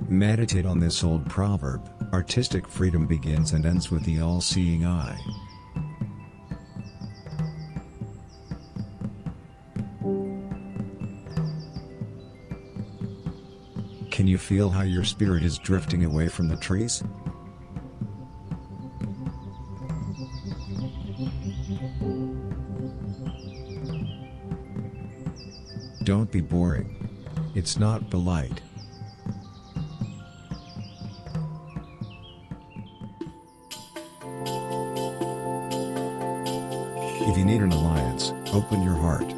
Meditate on this old proverb: artistic freedom begins and ends with the all-seeing eye. Can you feel how your spirit is drifting away from the trees? Don't be boring. It's not polite. If you need an alliance, open your heart.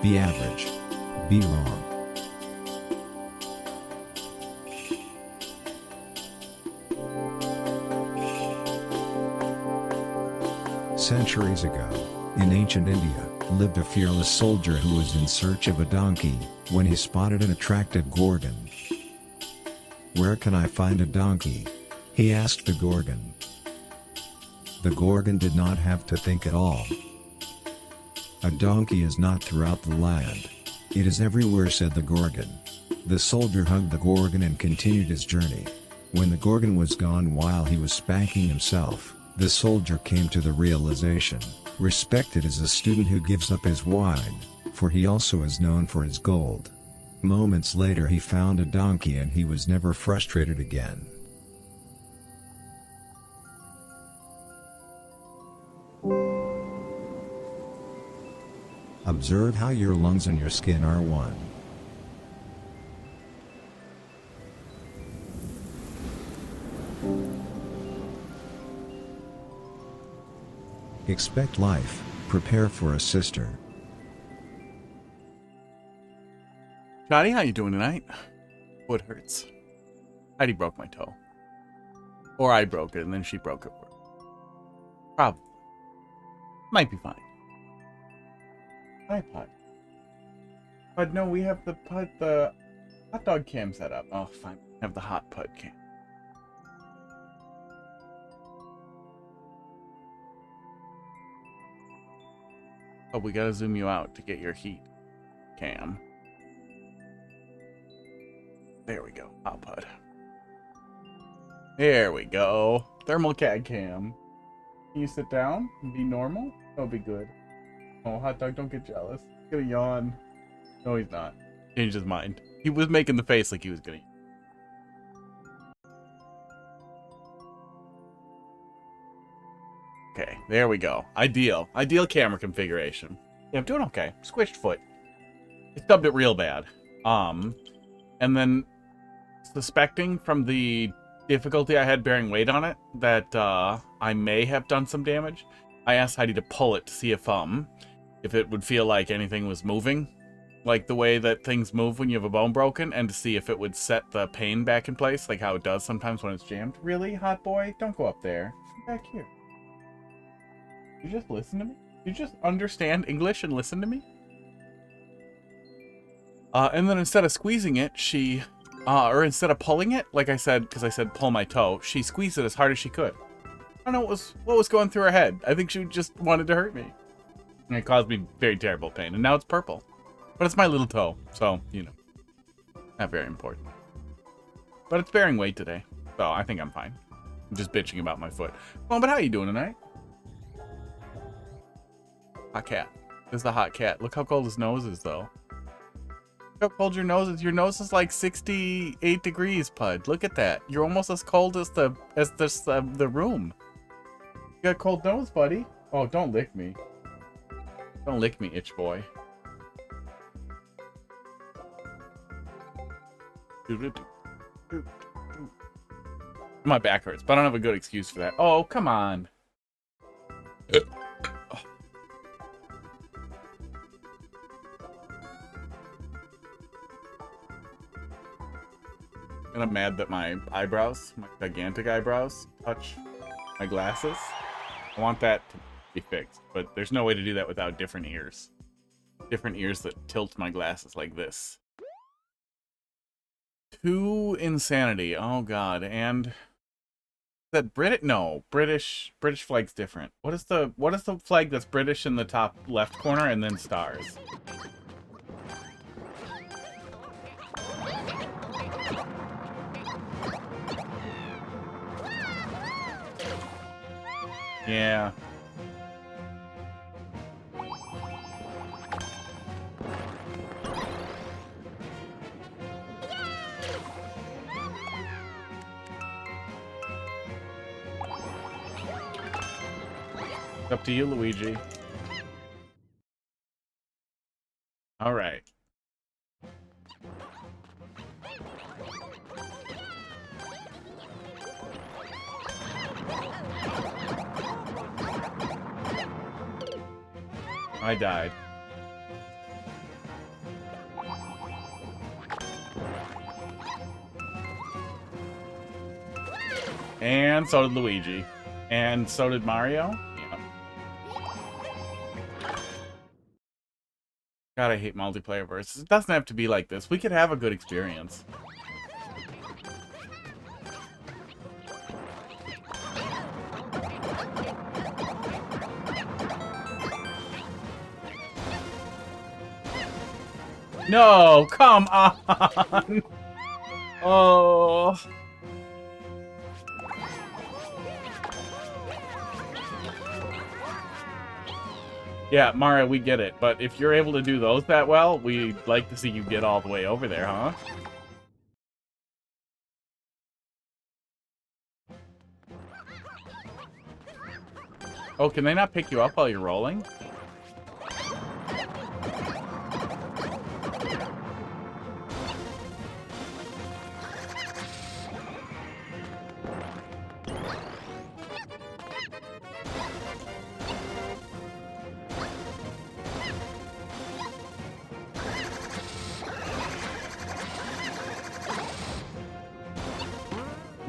Be average. Be wrong. Centuries ago, in ancient India, lived a fearless soldier who was in search of a donkey, when he spotted an attractive gorgon. "Where can I find a donkey?" he asked the gorgon. The gorgon did not have to think at all. "A donkey is not throughout the land. It is everywhere," said the gorgon. The soldier hugged the gorgon and continued his journey. When the gorgon was gone while he was spanking himself, the soldier came to the realization: respected is a student who gives up his wine, for he also is known for his gold. Moments later he found a donkey and he was never frustrated again. Observe how your lungs and your skin are one. Expect life, prepare for a sister. Johnny, how you doing tonight? Foot hurts. Heidi broke my toe. Or I broke it and then she broke it. Probably. Might be fine. Hi, Putt. But no, we have the hot dog cam set up. Oh, fine. We have the hot Putt cam. Oh, we gotta zoom you out to get your heat cam. There we go. Hot Putt. There we go. Thermal CAD cam. Can you sit down and be normal? That'll be good. Oh, hot dog, don't get jealous. He's gonna yawn. No, he's not. Changed his mind. He was making the face like he was gonna. Okay, there we go. Ideal. Ideal camera configuration. Yeah, I'm doing okay. Squished foot. I stubbed it real bad. And then suspecting from the difficulty I had bearing weight on it that I may have done some damage, I asked Heidi to pull it to see if it would feel like anything was moving, like the way that things move when you have a bone broken, and to see if it would set the pain back in place, like how it does sometimes when it's jammed. Really, hot boy? Don't go up there. Come back here. You just listen to me? You just understand English and listen to me? And then instead of squeezing it, she, or instead of pulling it, like I said, because I said pull my toe, she squeezed it as hard as she could. I don't know what was going through her head. I think she just wanted to hurt me. And it caused me very terrible pain, and now it's purple. But it's my little toe, so, you know, not very important. But it's bearing weight today, so I think I'm fine. I'm just bitching about my foot. Well, but how you doing tonight? Hot cat. This is the hot cat. Look how cold his nose is, though. Look how cold your nose is. Your nose is like 68 degrees, Pud. Look at that. You're almost as cold as the room. You got a cold nose, buddy. Oh, don't lick me. Don't lick me, itch boy. My back hurts, but I don't have a good excuse for that. Oh, come on. And I'm mad that my eyebrows, my gigantic eyebrows, touch my glasses. I want that to be fixed, but there's no way to do that without different ears. Different ears that tilt my glasses like this. 2 insanity. Oh god, and that British? No, British flag's different. What is the flag that's British in the top left corner and then stars? Yeah. Up to you, Luigi. All right. I died. And so did Luigi. And so did Mario. Yeah. God, I hate multiplayer versus. It doesn't have to be like this. We could have a good experience. No, come on. Oh. Yeah, Mario, we get it. But if you're able to do those that well, we'd like to see you get all the way over there, huh? Oh, can they not pick you up while you're rolling?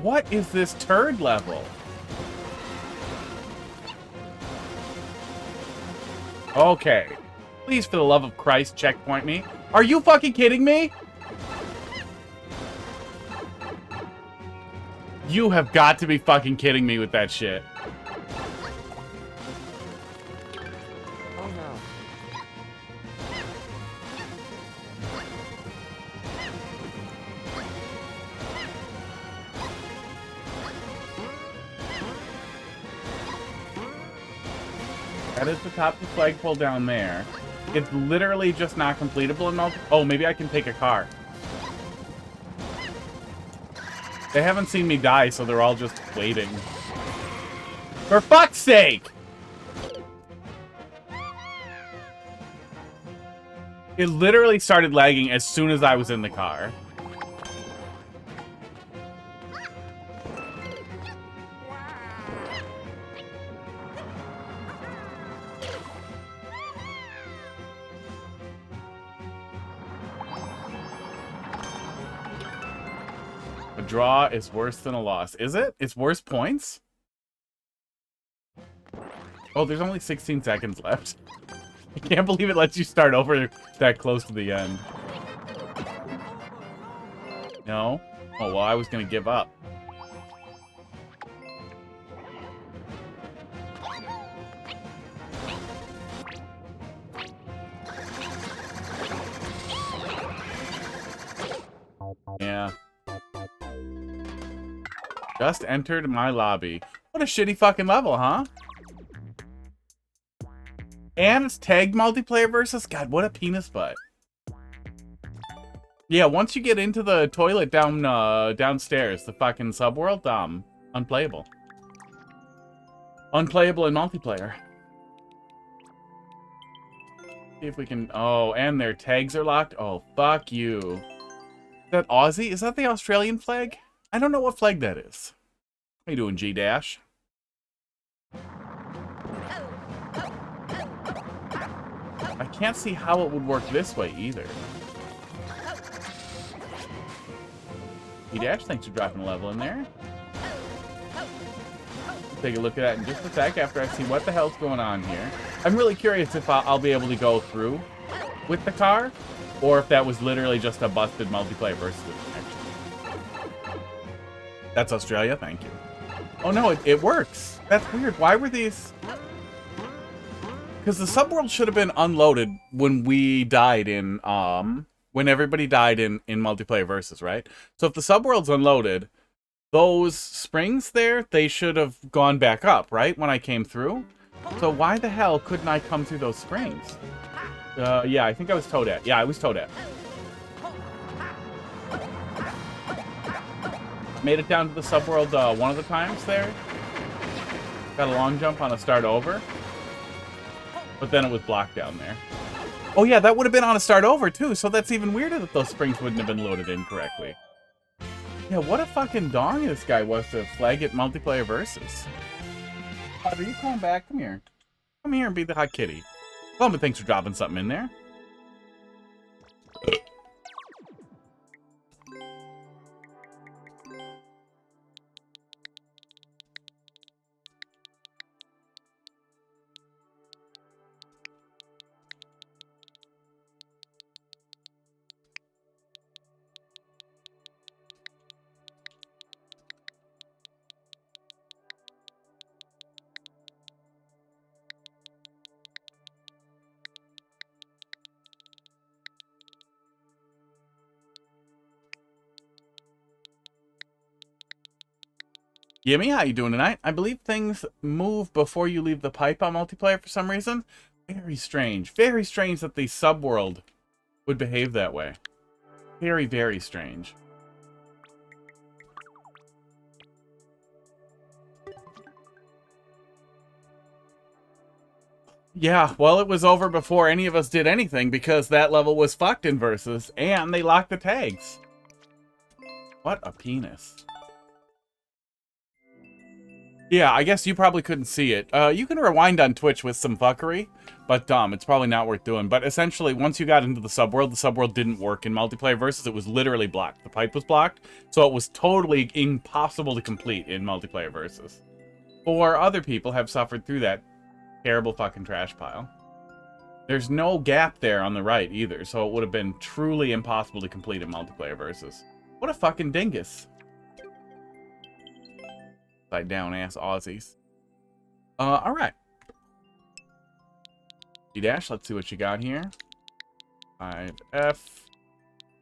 What is this turd level? Okay. Please, for the love of Christ, checkpoint me. Are you fucking kidding me? You have got to be fucking kidding me with that shit. Oh no. That is the top of the flagpole down there. It's literally just not completable in multi- Oh, maybe I can take a car. They haven't seen me die, so they're all just waiting. For fuck's sake! It literally started lagging as soon as I was in the car. A draw is worse than a loss. Is it? It's worse points? Oh, there's only 16 seconds left. I can't believe it lets you start over that close to the end. No? Oh, well, I was gonna give up. Yeah. Just entered my lobby. What a shitty fucking level, huh? And it's tagged multiplayer versus? God, what a penis butt. Yeah, once you get into the toilet downstairs, the fucking subworld, unplayable. Unplayable in multiplayer. See if we can... Oh, and their tags are locked? Oh, fuck you. Is that Aussie? Is that the Australian flag? I don't know what flag that is. How you doing, G-Dash? I can't see how it would work this way either. G-Dash, thanks for dropping a level in there. Take a look at that in just a sec after I see what the hell's going on here. I'm really curious if I'll be able to go through with the car, or if that was literally just a busted multiplayer versus connection. That's Australia, thank you. Oh no, it works. That's weird. Why were these... Because the subworld should have been unloaded when we died in, when everybody died in multiplayer versus, right? So if the subworld's unloaded, those springs there, they should have gone back up, right? When I came through. So why the hell couldn't I come through those springs? Yeah, I think I was Toadette. Yeah, I was Toadette. Made it down to the subworld one of the times there. Got a long jump on a start over. But then it was blocked down there. Oh yeah, that would have been on a start over too, so that's even weirder that those springs wouldn't have been loaded in correctly. Yeah, what a fucking dong this guy was to flag it multiplayer versus. Are you coming back? Come here. Come here and be the hot kitty. Well, but thanks for dropping something in there. Yimmy, how you doing tonight? I believe things move before you leave the pipe on multiplayer for some reason. Very strange. Very strange that the subworld would behave that way. Very, very strange. Yeah, well, it was over before any of us did anything because that level was fucked in Versus, and they locked the tags. What a penis. Yeah, I guess you probably couldn't see it. You can rewind on Twitch with some fuckery, but it's probably not worth doing. But essentially, once you got into the subworld didn't work in multiplayer versus. It was literally blocked. The pipe was blocked, so it was totally impossible to complete in multiplayer versus. Or other people have suffered through that terrible fucking trash pile. There's no gap there on the right either, so it would have been truly impossible to complete in multiplayer versus. What a fucking dingus. Side down ass Aussies. Alright. Gdash, let's see what you got here. 5F.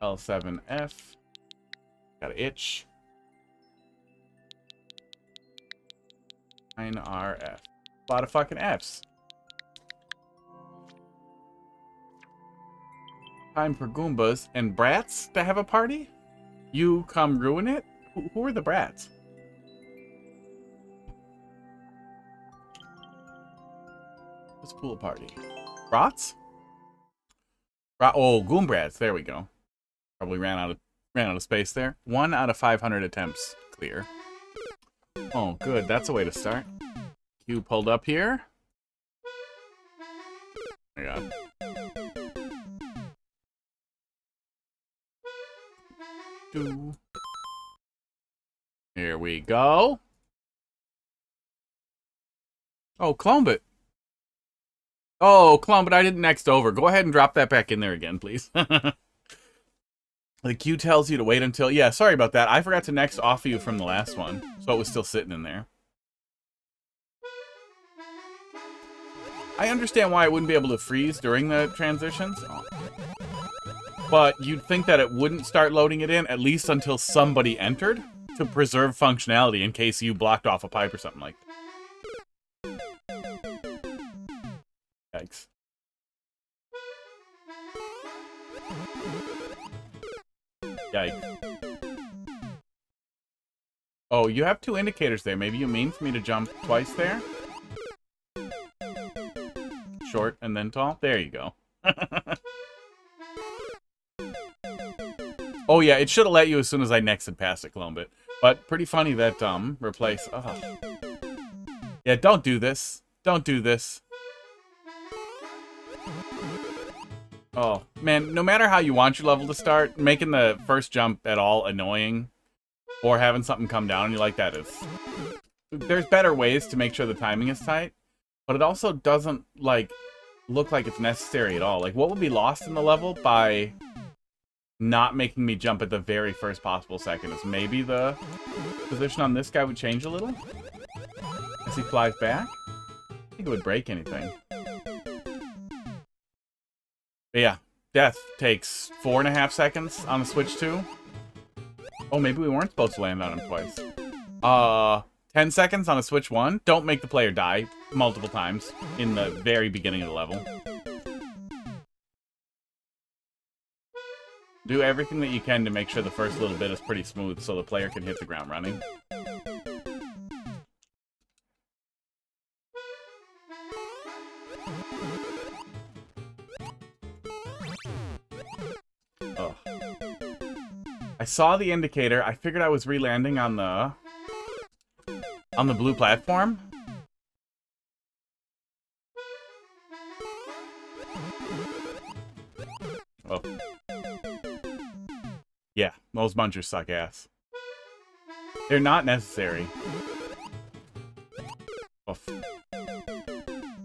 L7F. Got an itch. 9RF. A lot of fucking Fs. Time for Goombas and brats to have a party? You come ruin it? Who are the brats? Let's pool party. Brats? Oh, Goombrats. There we go. Probably ran out of space there. 1 out of 500 attempts clear. Oh, good. That's a way to start. Q pulled up here. Oh my god. Here we go. Oh, clone it. Oh, clone, but I didn't next over. Go ahead and drop that back in there again, please. The queue tells you to wait until... Yeah, sorry about that. I forgot to next off you from the last one, so it was still sitting in there. I understand why it wouldn't be able to freeze during the transitions. But you'd think that it wouldn't start loading it in, at least until somebody entered, to preserve functionality in case you blocked off a pipe or something like that. Yikes. Yikes. Oh, you have 2 indicators there. Maybe you mean for me to jump twice there? Short and then tall? There you go. Oh yeah, it should have let you as soon as I nexted past it, clone bit. But pretty funny that, replace... Oh. Yeah, don't do this. Don't do this. Oh, man, no matter how you want your level to start, making the first jump at all annoying, or having something come down on you like that is... There's better ways to make sure the timing is tight, but it also doesn't, like, look like it's necessary at all. Like, what would be lost in the level by not making me jump at the very first possible second is maybe the position on this guy would change a little? as he flies back. I think it would break anything. But yeah, death takes 4.5 seconds on the Switch 2. Oh, maybe we weren't supposed to land on him twice. 10 seconds on a Switch 1. Don't make the player die multiple times in the very beginning of the level. Do everything that you can to make sure the first little bit is pretty smooth so the player can hit the ground running. Ugh. I saw the indicator. I figured I was re-landing on the blue platform. Oh. Yeah, those munchers suck ass. They're not necessary. Oof.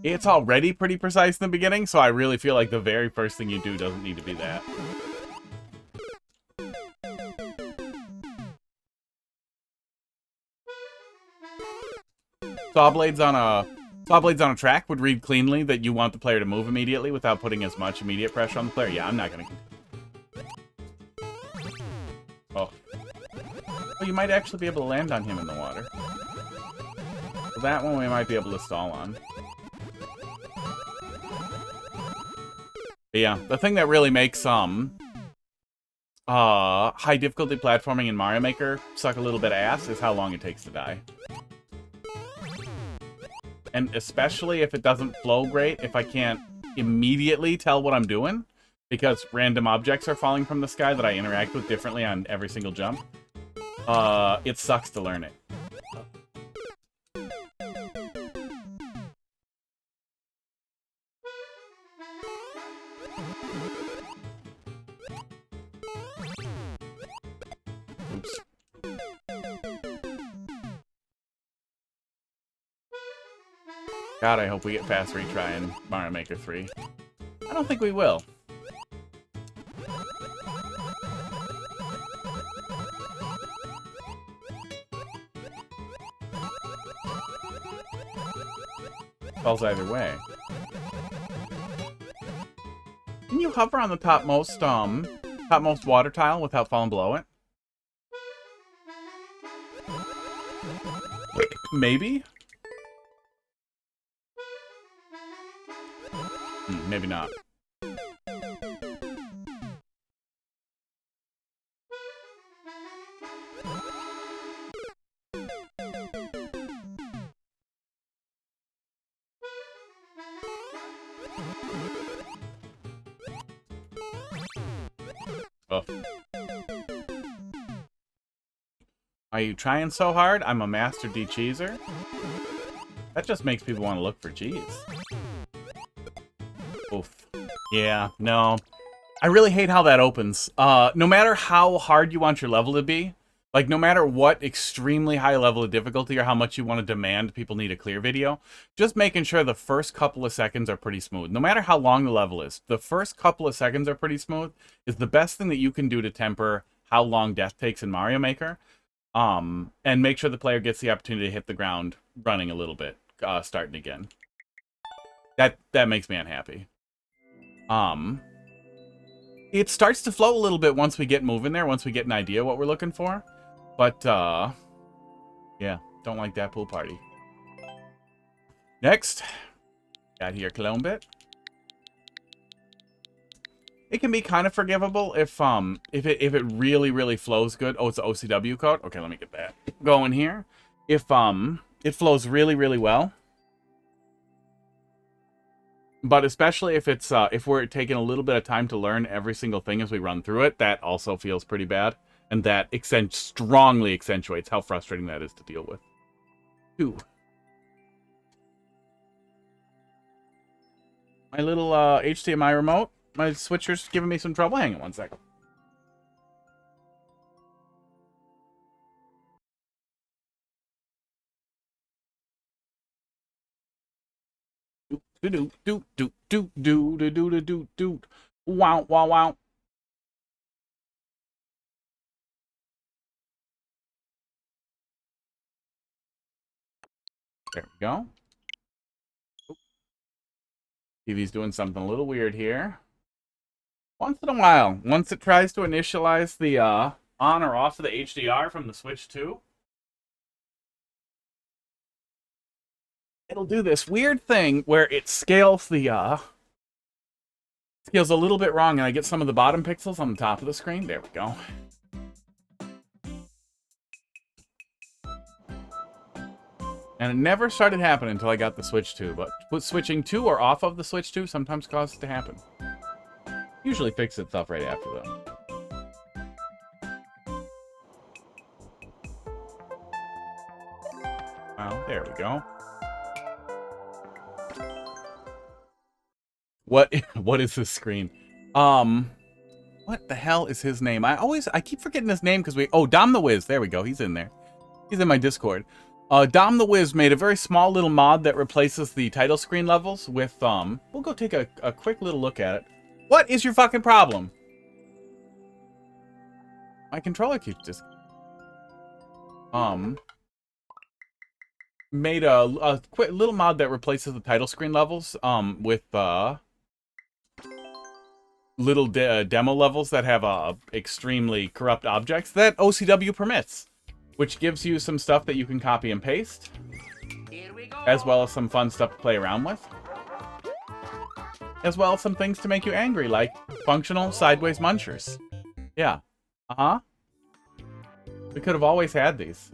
It's already pretty precise in the beginning, so I really feel like the very first thing you do doesn't need to be that. Saw blades on a track would read cleanly that you want the player to move immediately without putting as much immediate pressure on the player. Yeah, I'm not gonna. Oh. Well, you might actually be able to land on him in the water. So that one we might be able to stall on. But yeah, the thing that really makes high difficulty platforming in Mario Maker suck a little bit of ass is how long it takes to die. And especially if it doesn't flow great, if I can't immediately tell what I'm doing, because random objects are falling from the sky that I interact with differently on every single jump, it sucks to learn it. Oops. God, I hope we get fast retry in Mario Maker 3. I don't think we will. Falls either way. Can you hover on the topmost water tile without falling below it? Maybe? Maybe not. Oh. Are you trying so hard? I'm a master de-cheeser. That just makes people want to look for G's. Oof. Yeah, no. I really hate how that opens. No matter how hard you want your level to be, like no matter what extremely high level of difficulty or how much you want to demand people need a clear video, just making sure the first couple of seconds are pretty smooth. No matter how long the level is, the first couple of seconds are pretty smooth is the best thing that you can do to temper how long death takes in Mario Maker. And make sure the player gets the opportunity to hit the ground running a little bit, starting again. That makes me unhappy. It starts to flow a little bit once we get moving there, once we get an idea what we're looking for. But, yeah, don't like that pool party. Next, got here clone bit. It can be kind of forgivable if it really, really flows good. Oh, it's the OCW code? Okay, let me get that going here. If, it flows really, really well. But especially if it's if we're taking a little bit of time to learn every single thing as we run through it, that also feels pretty bad. And that strongly accentuates how frustrating that is to deal with. 2. My little HDMI remote, my switcher's giving me some trouble. Hang on one second. Wow, wow, wow. There we go. TV's doing something a little weird here. Once in a while, once it tries to initialize the on or off of the HDR from the Switch 2, it'll do this weird thing where it scales the scales a little bit wrong, and I get some of the bottom pixels on the top of the screen. There we go. And it never started happening until I got the Switch 2, but switching to or off of the Switch 2 sometimes causes it to happen. Usually fixes itself right after, though. Well, there we go. What is this screen? What the hell is his name? I keep forgetting his name because Dom the Wiz. There we go. He's in there. He's in my Discord. Dom the Wiz made a very small little mod that replaces the title screen levels with, we'll go take a quick little look at it. What is your fucking problem? My controller keeps just... Made a quick little mod that replaces the title screen levels, with, little demo levels that have, extremely corrupt objects that OCW permits. Which gives you some stuff that you can copy and paste, as well as some fun stuff to play around with, as well as some things to make you angry, like functional sideways munchers. Yeah. Uh-huh. We could have always had these.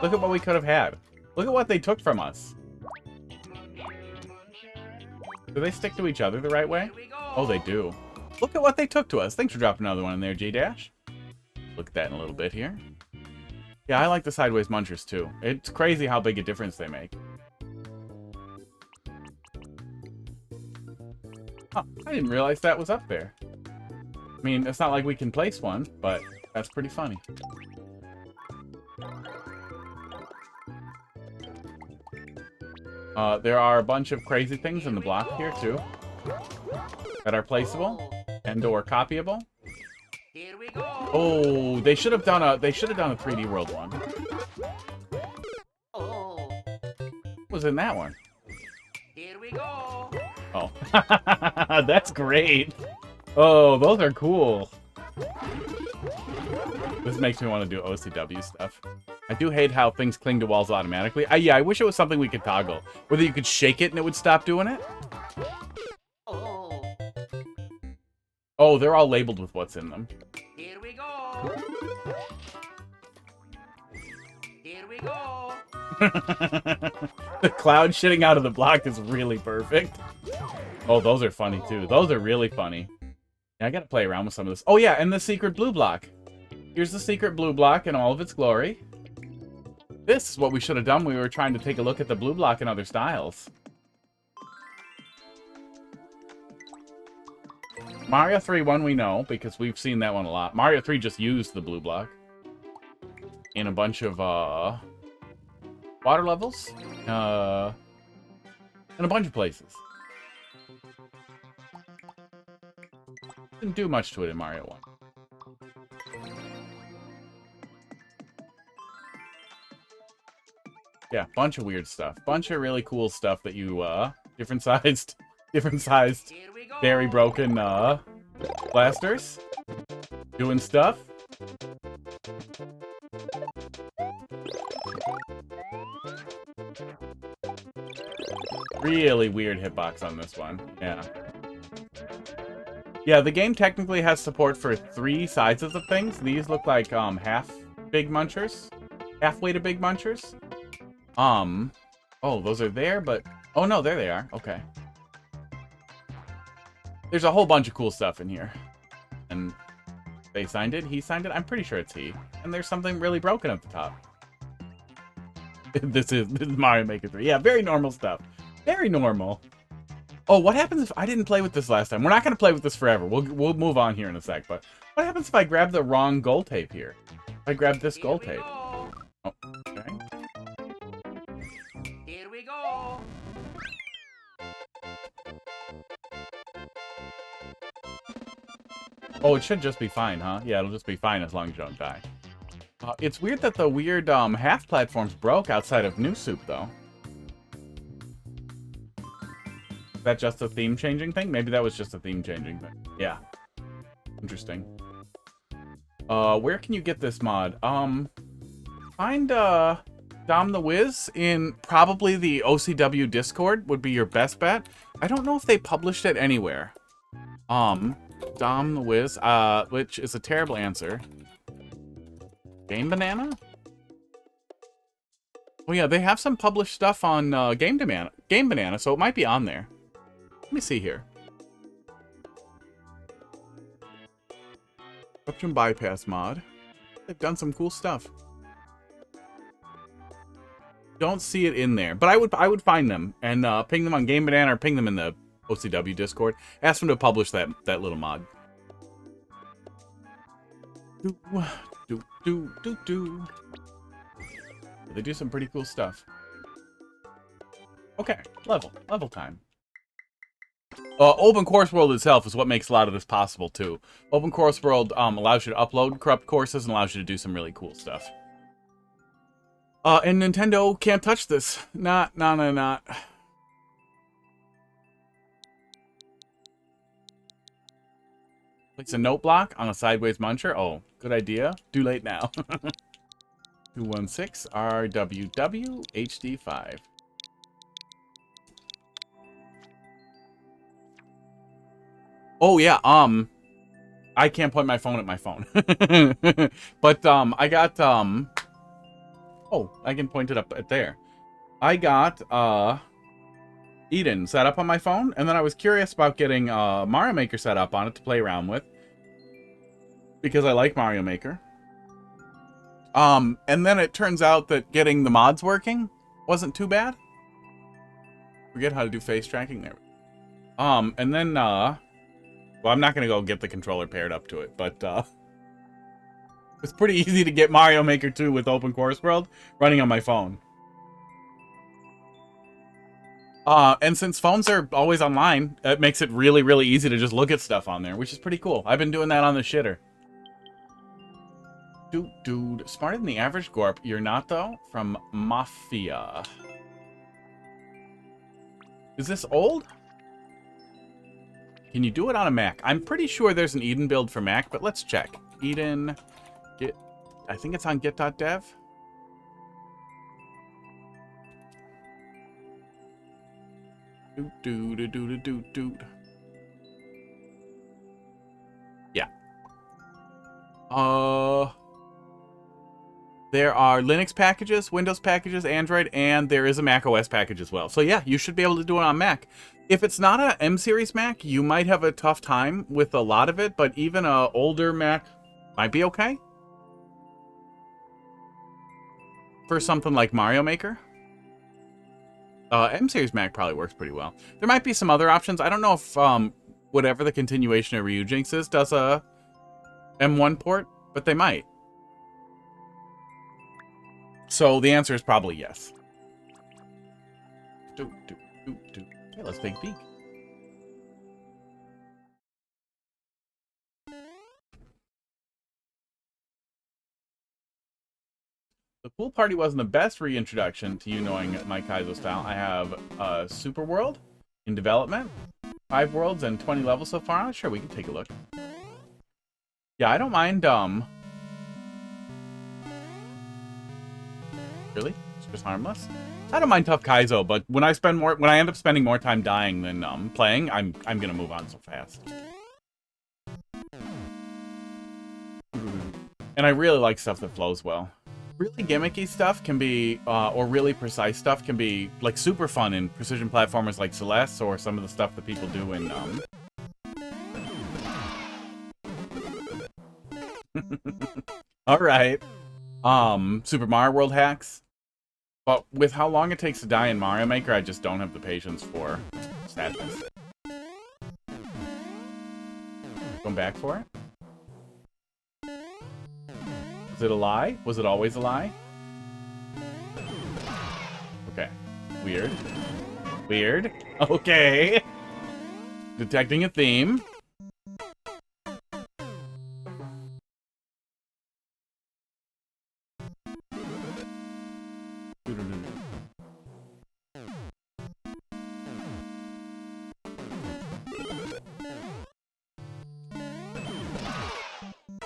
Look at what we could have had. Look at what they took from us. Do they stick to each other the right way? Oh, they do. Look at what they took to us. Thanks for dropping another one in there, J-Dash. Look at that in a little bit here. Yeah, I like the sideways munchers too. It's crazy how big a difference they make. Huh, I didn't realize that was up there. I mean, it's not like we can place one, but that's pretty funny. There are a bunch of crazy things in the block here too that are placeable and or copyable. Here we go. Oh, they should have done a 3D World one. Oh. What was in that one? Here we go. Oh, that's great. Oh, those are cool. This makes me want to do OCW stuff. I do hate how things cling to walls automatically. Yeah, I wish it was something we could toggle. Whether you could shake it and it would stop doing it. Oh. Oh, they're all labeled with what's in them. Here we go. Here we go. The cloud shitting out of the block is really perfect. Oh, those are funny too. Those are really funny. Yeah, I gotta play around with some of this. Oh yeah, and the secret blue block. Here's the secret blue block in all of its glory. This is what we should have done when we were trying to take a look at the blue block and other styles. Mario 3 one we know, because we've seen that one a lot. Mario 3 just used the blue block in a bunch of water levels, in a bunch of places. Didn't do much to it in Mario 1. Yeah, bunch of weird stuff. Bunch of really cool stuff that you, different sized, very broken, blasters. Doing stuff. Really weird hitbox on this one. Yeah. Yeah, the game technically has support for 3 sizes of things. These look like, half big munchers. Halfway to big munchers. Oh, those are there, but... Oh, no, there they are. Okay. There's a whole bunch of cool stuff in here. And they signed it, he signed it. I'm pretty sure it's he. And there's something really broken at the top. This is Mario Maker 3. Yeah, very normal stuff. Very normal. Oh, what happens if... I didn't play with this last time. We're not going to play with this forever. We'll move on here in a sec. But what happens if I grab the wrong gold tape here? If I grab this gold tape. Oh, okay. Here we go. Oh, it should just be fine, huh? Yeah, it'll just be fine as long as you don't die. It's weird that the weird half platforms broke outside of New Soup, though. Is that just a theme changing thing? Maybe that was just a theme changing thing. Yeah. Interesting. Where can you get this mod? Find Dom the Wiz in probably the OCW Discord would be your best bet. I don't know if they published it anywhere. Dom the Wiz, which is a terrible answer. Game Banana? Oh yeah, they have some published stuff on Game Banana, so it might be on there. Let me see here. Corruption Bypass mod. They've done some cool stuff. Don't see it in there, but I would find them and ping them on Game Banana or ping them in the OCW Discord. Ask them to publish that little mod. They do some pretty cool stuff. Okay, level time. Open Course World itself is what makes a lot of this possible too. Open Course World allows you to upload corrupt courses and allows you to do some really cool stuff. And Nintendo can't touch this. Not. Place a note block on a sideways muncher. Oh, good idea. Too late now. 216 RWW HD5. Oh yeah, I can't point my phone at my phone. But I got oh, I can point it up at there. I got Eden set up on my phone, and then I was curious about getting Mario Maker set up on it to play around with. Because I like Mario Maker. And then it turns out that getting the mods working wasn't too bad. Forget how to do face tracking there. And then well, I'm not gonna go get the controller paired up to it, but it's pretty easy to get Mario Maker 2 with Open Course World running on my phone. And since phones are always online, it makes it really, really easy to just look at stuff on there, which is pretty cool. I've been doing that on the shitter. Dude, smarter than the average Gorp. You're not, though? From Mafla. Is this old? Can you do it on a Mac? I'm pretty sure there's an Eden build for Mac, but let's check. Eden, I think it's on git.dev. Yeah. There are Linux packages, Windows packages, Android, and there is a Mac OS package as well. So yeah, you should be able to do it on Mac. If it's not a M-series Mac, you might have a tough time with a lot of it, but even a older Mac might be okay. For something like Mario Maker. M-series Mac probably works pretty well. There might be some other options. I don't know if whatever the continuation of Ryujinx is does a M1 port, but they might. So the answer is probably yes. Okay, let's take a peek. The pool party wasn't the best reintroduction to you knowing my Kaizo style. I have Super World in development, 5 worlds and 20 levels so far. Sure, we can take a look. Yeah, I don't mind. Really? It's just harmless. I don't mind tough Kaizo, but when I end up spending more time dying than playing, I'm gonna move on so fast. And I really like stuff that flows well. Really gimmicky stuff can be, or really precise stuff can be, like, super fun in precision platformers like Celeste, or some of the stuff that people do in, Alright. Super Mario World hacks. But with how long it takes to die in Mario Maker, I just don't have the patience for sadness. Going back for it? Was it a lie? Was it always a lie? Okay. Weird. Weird. Okay. Detecting a theme.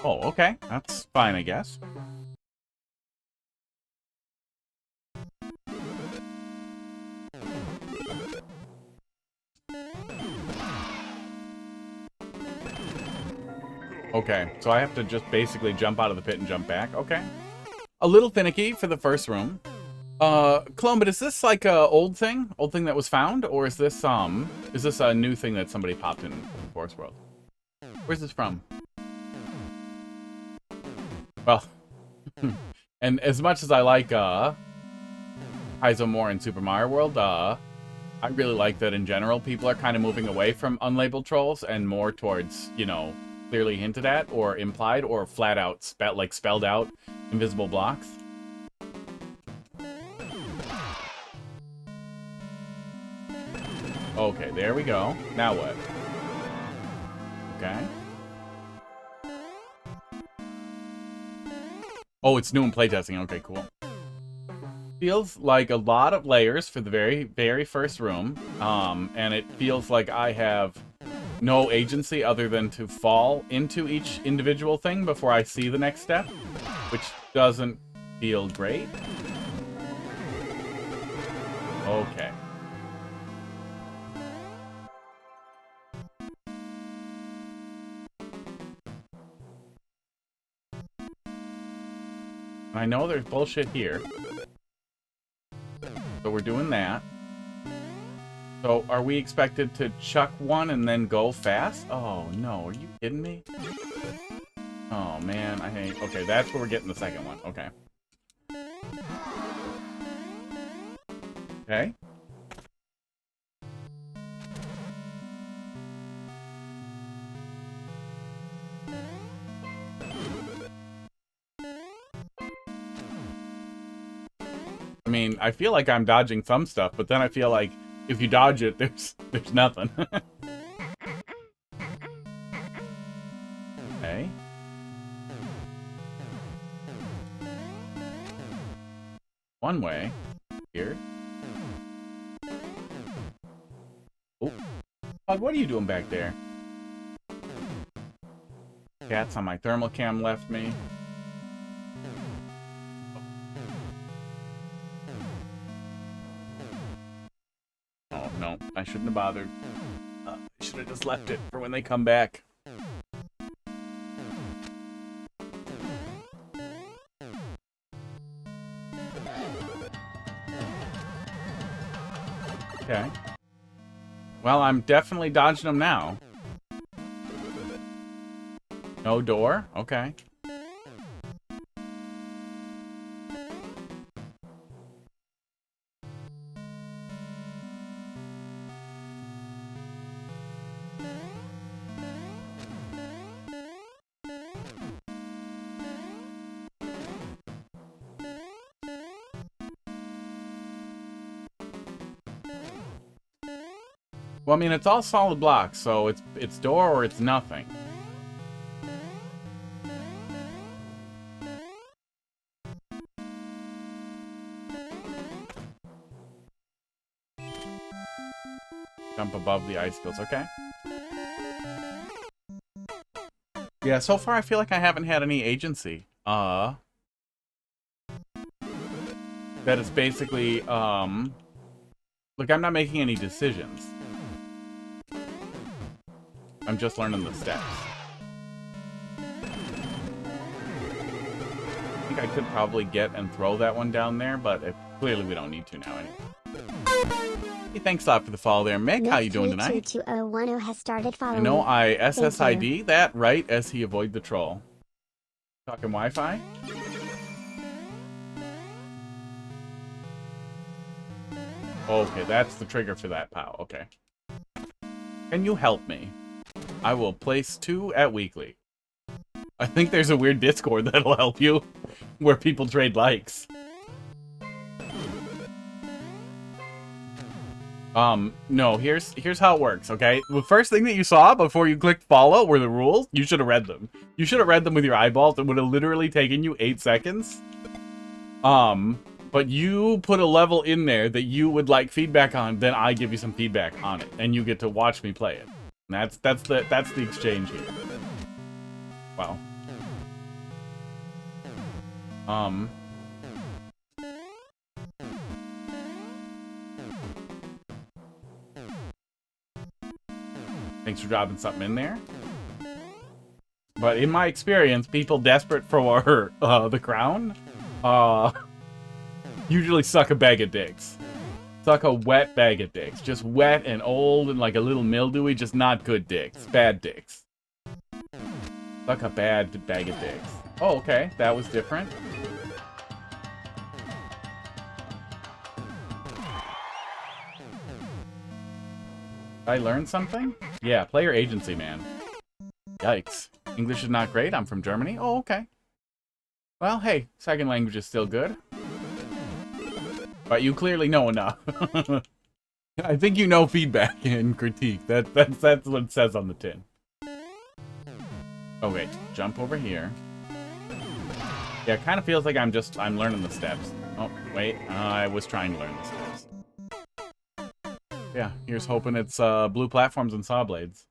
Oh, okay. That's fine, I guess. Okay, so I have to just basically jump out of the pit and jump back. Okay. A little finicky for the first room. Clone, but is this like a old thing? Old thing that was found? Or is this a new thing that somebody popped in the Forest World? Where's this from? Well, and as much as I like, Kaizo more in Super Mario World, I really like that in general, people are kind of moving away from unlabeled trolls and more towards, you know, clearly hinted at or implied or flat out spelled out invisible blocks. Okay, there we go. Now what? Okay. Oh, it's new in playtesting. Okay, cool. Feels like a lot of layers for the very, very first room. And it feels like I have no agency other than to fall into each individual thing before I see the next step, which doesn't feel great. Okay. I know there's bullshit here. So we're doing that. So are we expected to chuck one and then go fast? Oh no, are you kidding me? Oh man, I hate... Okay, that's where we're getting the second one. Okay. Okay. I mean, I feel like I'm dodging some stuff, but then I feel like if you dodge it, there's nothing. Okay. One way. Here. Oh. Bug, what are you doing back there? Cats on my thermal cam left me. Oh, no. I shouldn't have bothered. I should have just left it for when they come back. Okay. Well, I'm definitely dodging them now. No door? Okay. Well, I mean, it's all solid blocks, so it's door or it's nothing. Jump above the icicles, okay. Yeah, so far I feel like I haven't had any agency. That it's basically, like I'm not making any decisions. I'm just learning the steps. I think I could probably get and throw that one down there, but clearly we don't need to now anyway. Hey, thanks a lot for the follow there, Mick. How you doing tonight? 22010 has started following. I know I SSID that right as he avoid the troll. Talking Wi-Fi? Okay, that's the trigger for that, pal. Okay. Can you help me? I will place 2 at weekly. I think there's a weird Discord that'll help you, where people trade likes. No, here's how it works, okay? The first thing that you saw before you clicked follow were the rules. You should have read them. You should have read them with your eyeballs. It would have literally taken you 8 seconds. But you put a level in there that you would like feedback on, then I give you some feedback on it, and you get to watch me play it. And that's the exchange here. Wow. Thanks for dropping something in there. But in my experience, people desperate for the crown usually suck a bag of dicks. Suck a wet bag of dicks. Just wet and old and like a little mildewy, just not good dicks. Bad dicks. Suck a bad bag of dicks. Oh, okay. That was different. Did I learn something? Yeah, player agency, man. Yikes. English is not great. I'm from Germany. Oh, okay. Well, hey, second language is still good. But you clearly know enough. I think you know feedback and critique. That's what it says on the tin. Oh, wait. Jump over here. Yeah, it kind of feels like I'm learning the steps. Oh, wait. I was trying to learn the steps. Yeah, here's hoping it's blue platforms and saw blades.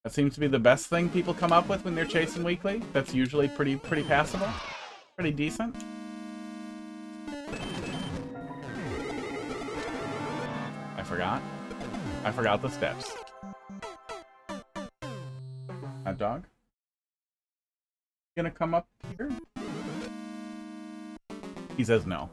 That seems to be the best thing people come up with when they're chasing weekly. That's usually pretty passable. Pretty decent. I forgot the steps. Hot dog? Gonna come up here? He says no.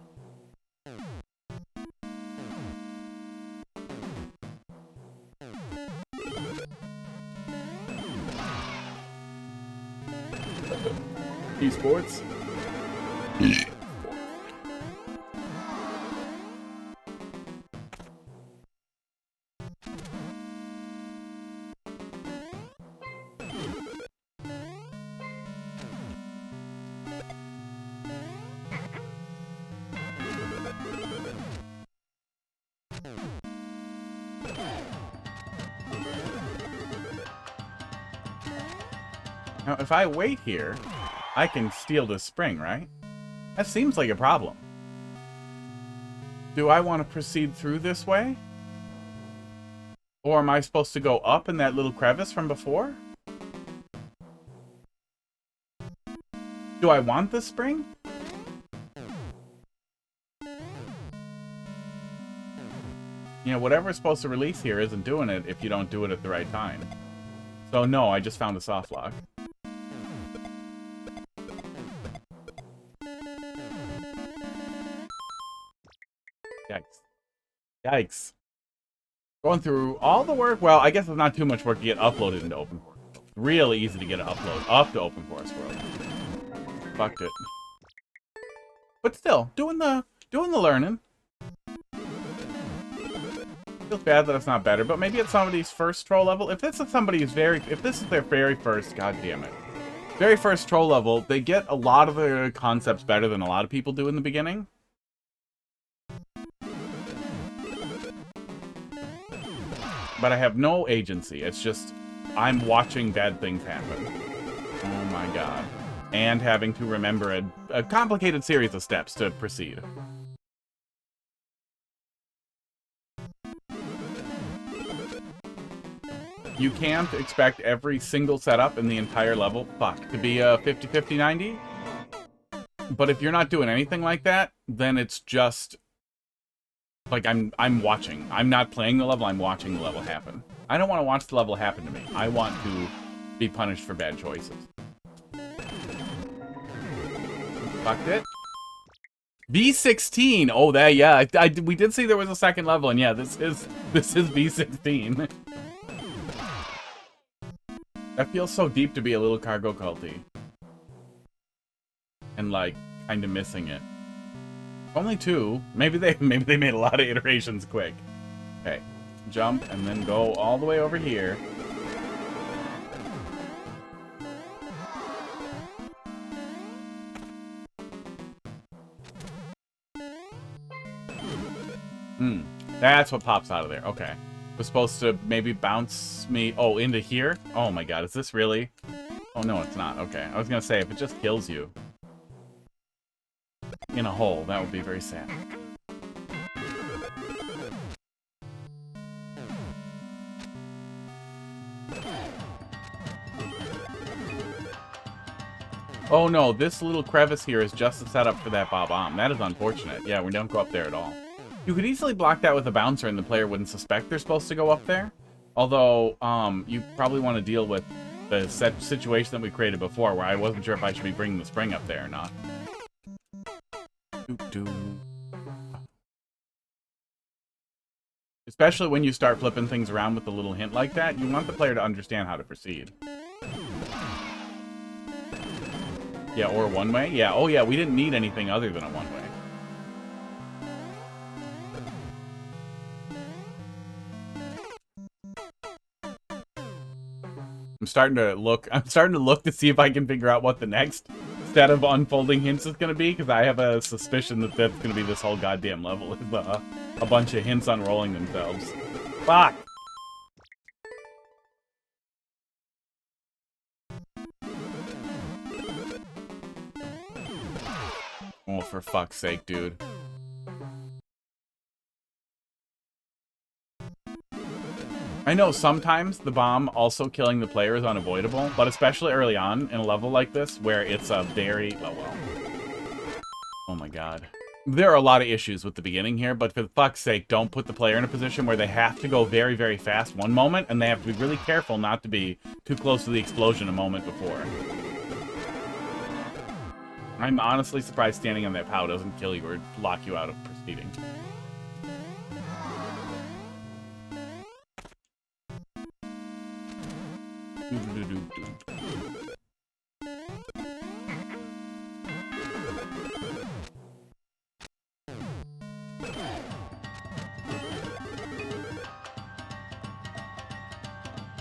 Esports? Now, if I wait here, I can steal this spring, right? That seems like a problem. Do I want to proceed through this way? Or am I supposed to go up in that little crevice from before? Do I want this spring? You know, whatever's supposed to release here isn't doing it if you don't do it at the right time. So no, I just found a soft lock. Yikes. Yikes. Going through all the work. Well, I guess it's not too much work to get uploaded into Open Forest. Really easy to get an upload up to Open Forest World. Fucked it. But still, doing the learning. Feels bad that it's not better, but maybe it's somebody's first troll level. If this is their very first, god damn it, very first troll level, they get a lot of the concepts better than a lot of people do in the beginning. But I have no agency. It's just, I'm watching bad things happen. Oh my god. And having to remember a complicated series of steps to proceed. You can't expect every single setup in the entire level, to be a 50-50-90. But if you're not doing anything like that, then it's just... like, I'm watching. I'm not playing the level, I'm watching the level happen. I don't want to watch the level happen to me. I want to be punished for bad choices. Fucked it. B16! Oh, that, yeah. We did see there was a second level, and yeah, this is B16. That feels so deep to be a little cargo culty. And, like, kind of missing it. Only two. Maybe they made a lot of iterations quick. Okay. Jump and then go all the way over here. That's what pops out of there. Okay. Was supposed to maybe bounce me into here? Oh my god, is this really? Oh no, it's not. Okay. I was gonna say if it just kills you in a hole, that would be very sad. Oh no, this little crevice here is just a setup for that bomb. That is unfortunate. Yeah, we don't go up there at all. You could easily block that with a bouncer and the player wouldn't suspect they're supposed to go up there. Although, you probably want to deal with the situation that we created before where I wasn't sure if I should be bringing the spring up there or not. Especially when you start flipping things around with a little hint like that, you want the player to understand how to proceed. Yeah, or one way? Yeah, oh yeah, we didn't need anything other than a one way. I'm starting to look to see if I can figure out what the next set of unfolding hints is going to be, because I have a suspicion that that's going to be this whole goddamn level, is a bunch of hints unrolling themselves. Fuck! Oh, for fuck's sake, dude. I know sometimes the bomb also killing the player is unavoidable, but especially early on in a level like this where it's a very... well. Oh my god. There are a lot of issues with the beginning here, but for fuck's sake, don't put the player in a position where they have to go very, very fast one moment, and they have to be really careful not to be too close to the explosion a moment before. I'm honestly surprised standing on that POW doesn't kill you or lock you out of proceeding.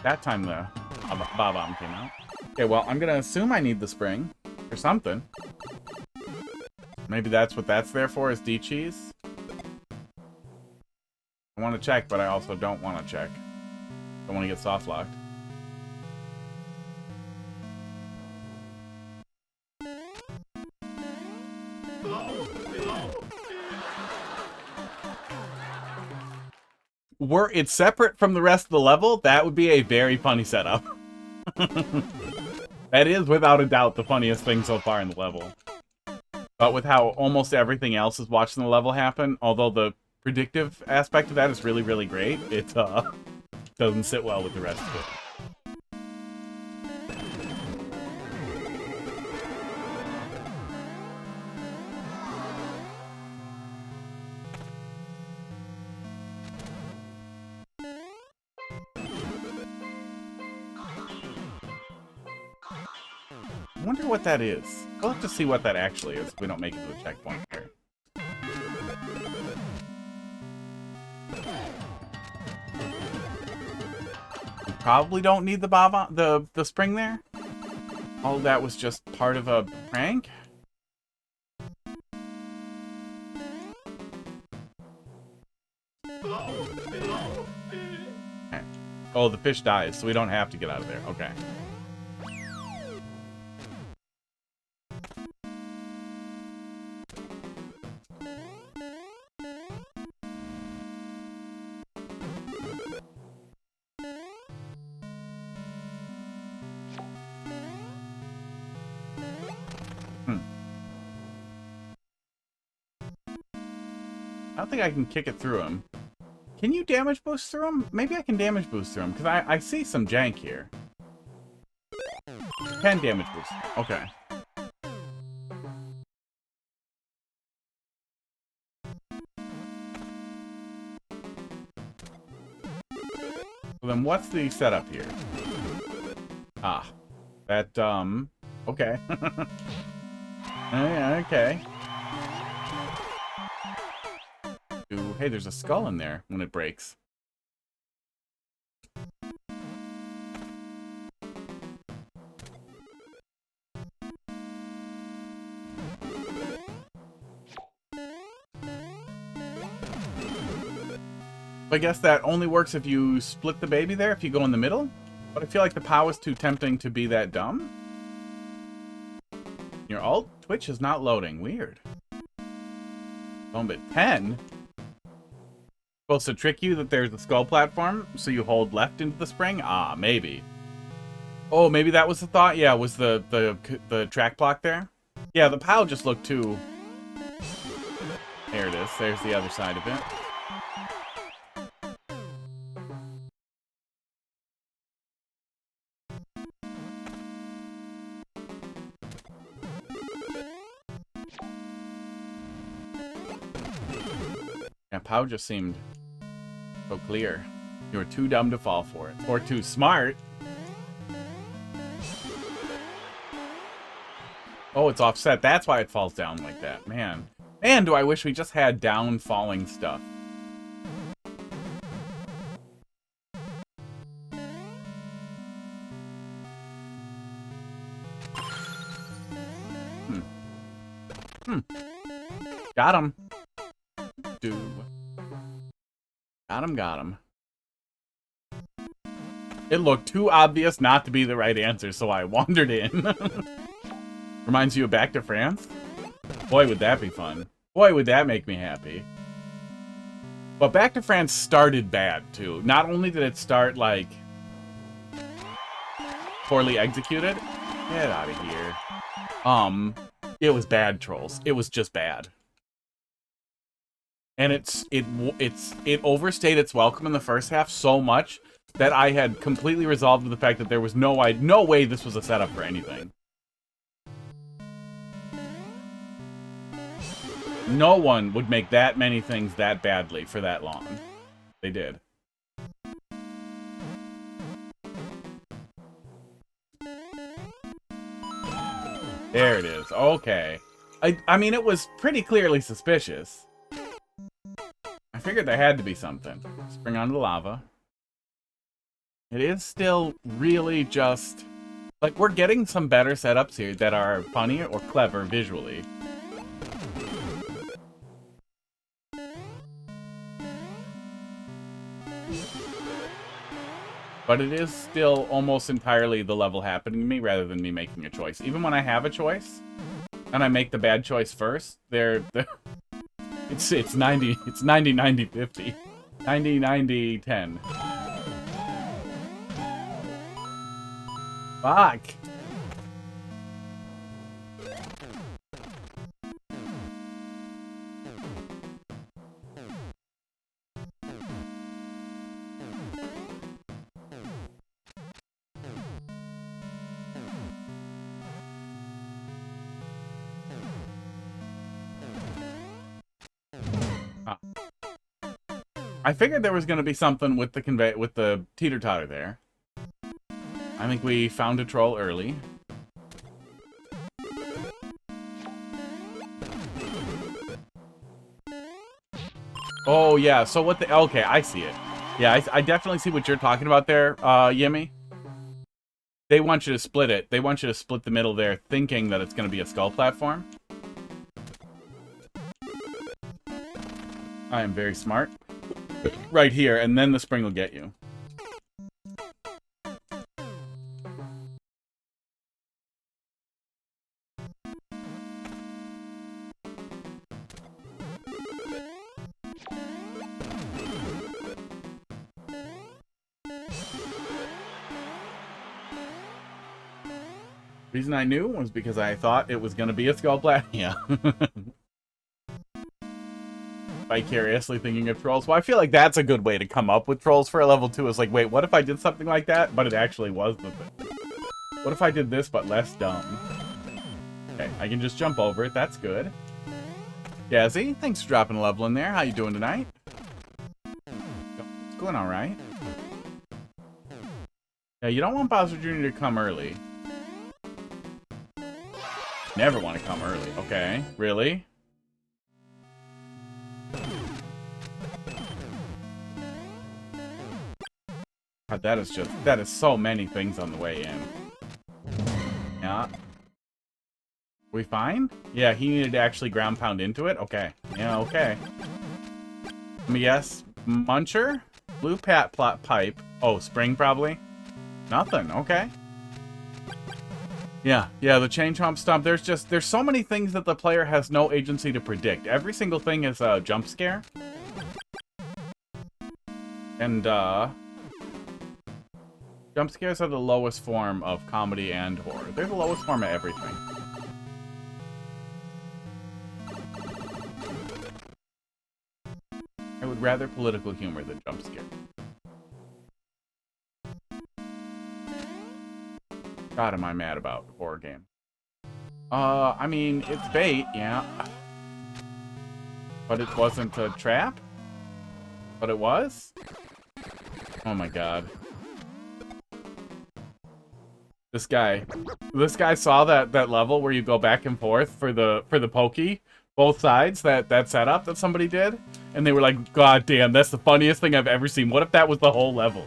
That time the bomb came out. Okay, well, I'm gonna assume I need the spring or something. Maybe that's what that's there for, is D-cheese. I want to check, but I also don't want to check. Don't want to get soft locked. Were it separate from the rest of the level, that would be a very funny setup. That is, without a doubt, the funniest thing so far in the level. But with how almost everything else is watching the level happen, although the predictive aspect of that is really, really great, it doesn't sit well with the rest of it. I wonder what that is. We'll have to see what that actually is if we don't make it to the checkpoint here. We probably don't need the spring there. All of that was just part of a prank. Okay. Oh, the fish dies, so we don't have to get out of there. Okay. I don't think I can kick it through him. Can you damage boost through him? Maybe I can damage boost through him, because I see some jank here. Can damage boost. Okay. Well, then what's the setup here? Ah. That, okay. Yeah, okay. Ooh, hey, there's a skull in there when it breaks. I guess that only works if you split the baby there, if you go in the middle. But I feel like the POW is too tempting to be that dumb. Your alt Twitch is not loading. Weird. Phone bit 10? Supposed to trick you that there's a skull platform, so you hold left into the spring? Ah, maybe. Oh, maybe that was the thought? Yeah, was the track block there? Yeah, the pile just looked too... There it is. There's the other side of it. Yeah, Pow just seemed so clear. You were too dumb to fall for it. Or too smart. Oh, it's offset. That's why it falls down like that. Man. Man, do I wish we just had down falling stuff. Got him. Got him. It looked too obvious not to be the right answer, so I wandered in. Reminds you of Back to France? Boy, would that be fun. Boy, would that make me happy. But Back to France started bad, too. Not only did it start, like, poorly executed. Get out of here. It was bad, trolls. It was just bad. And it overstayed its welcome in the first half so much that I had completely resolved the fact that there was no way this was a setup for anything. No one would make that many things that badly for that long. They did. There it is. Okay. I mean, it was pretty clearly suspicious. I figured there had to be something. Spring onto the lava. It is still really just... Like, we're getting some better setups here that are funny or clever visually. But it is still almost entirely the level happening to me rather than me making a choice. Even when I have a choice, and I make the bad choice first, it's 90-90-50. 90-90-10. Fuck. I figured there was going to be something with the teeter-totter there. I think we found a troll early. Oh, yeah. So what the... Okay, I see it. Yeah, I definitely see what you're talking about there, Yimmy. They want you to split it. They want you to split the middle there, thinking that it's going to be a skull platform. I am very smart. Right here, and then the spring will get you. Reason I knew was because I thought it was going to be a skull plat. Yeah. Vicariously thinking of trolls. Well, I feel like that's a good way to come up with trolls for a level 2. Is like, wait, what if I did something like that, but it actually was the thing? What if I did this, but less dumb? Okay, I can just jump over it. That's good. Shazzyy, thanks for dropping a level in there. How you doing tonight? It's going all right. Yeah, you don't want Bowser Jr. to come early. Never want to come early. Okay, really? God, that is so many things on the way in. Yeah. We fine? Yeah, he needed to actually ground pound into it? Okay. Yeah, okay. Let me guess. Muncher? Blue plot pipe. Oh, spring probably? Nothing. Okay. Yeah, the chain chomp stomp. There's so many things that the player has no agency to predict. Every single thing is a jump scare. Jump scares are the lowest form of comedy and horror. They're the lowest form of everything. I would rather political humor than jump scare. God, am I mad about horror game. I mean, it's bait, yeah. But it wasn't a trap? But it was? Oh my god. This guy saw that level where you go back and forth for the pokey, both sides, that setup that somebody did, and they were like, God damn, that's the funniest thing I've ever seen. What if that was the whole level?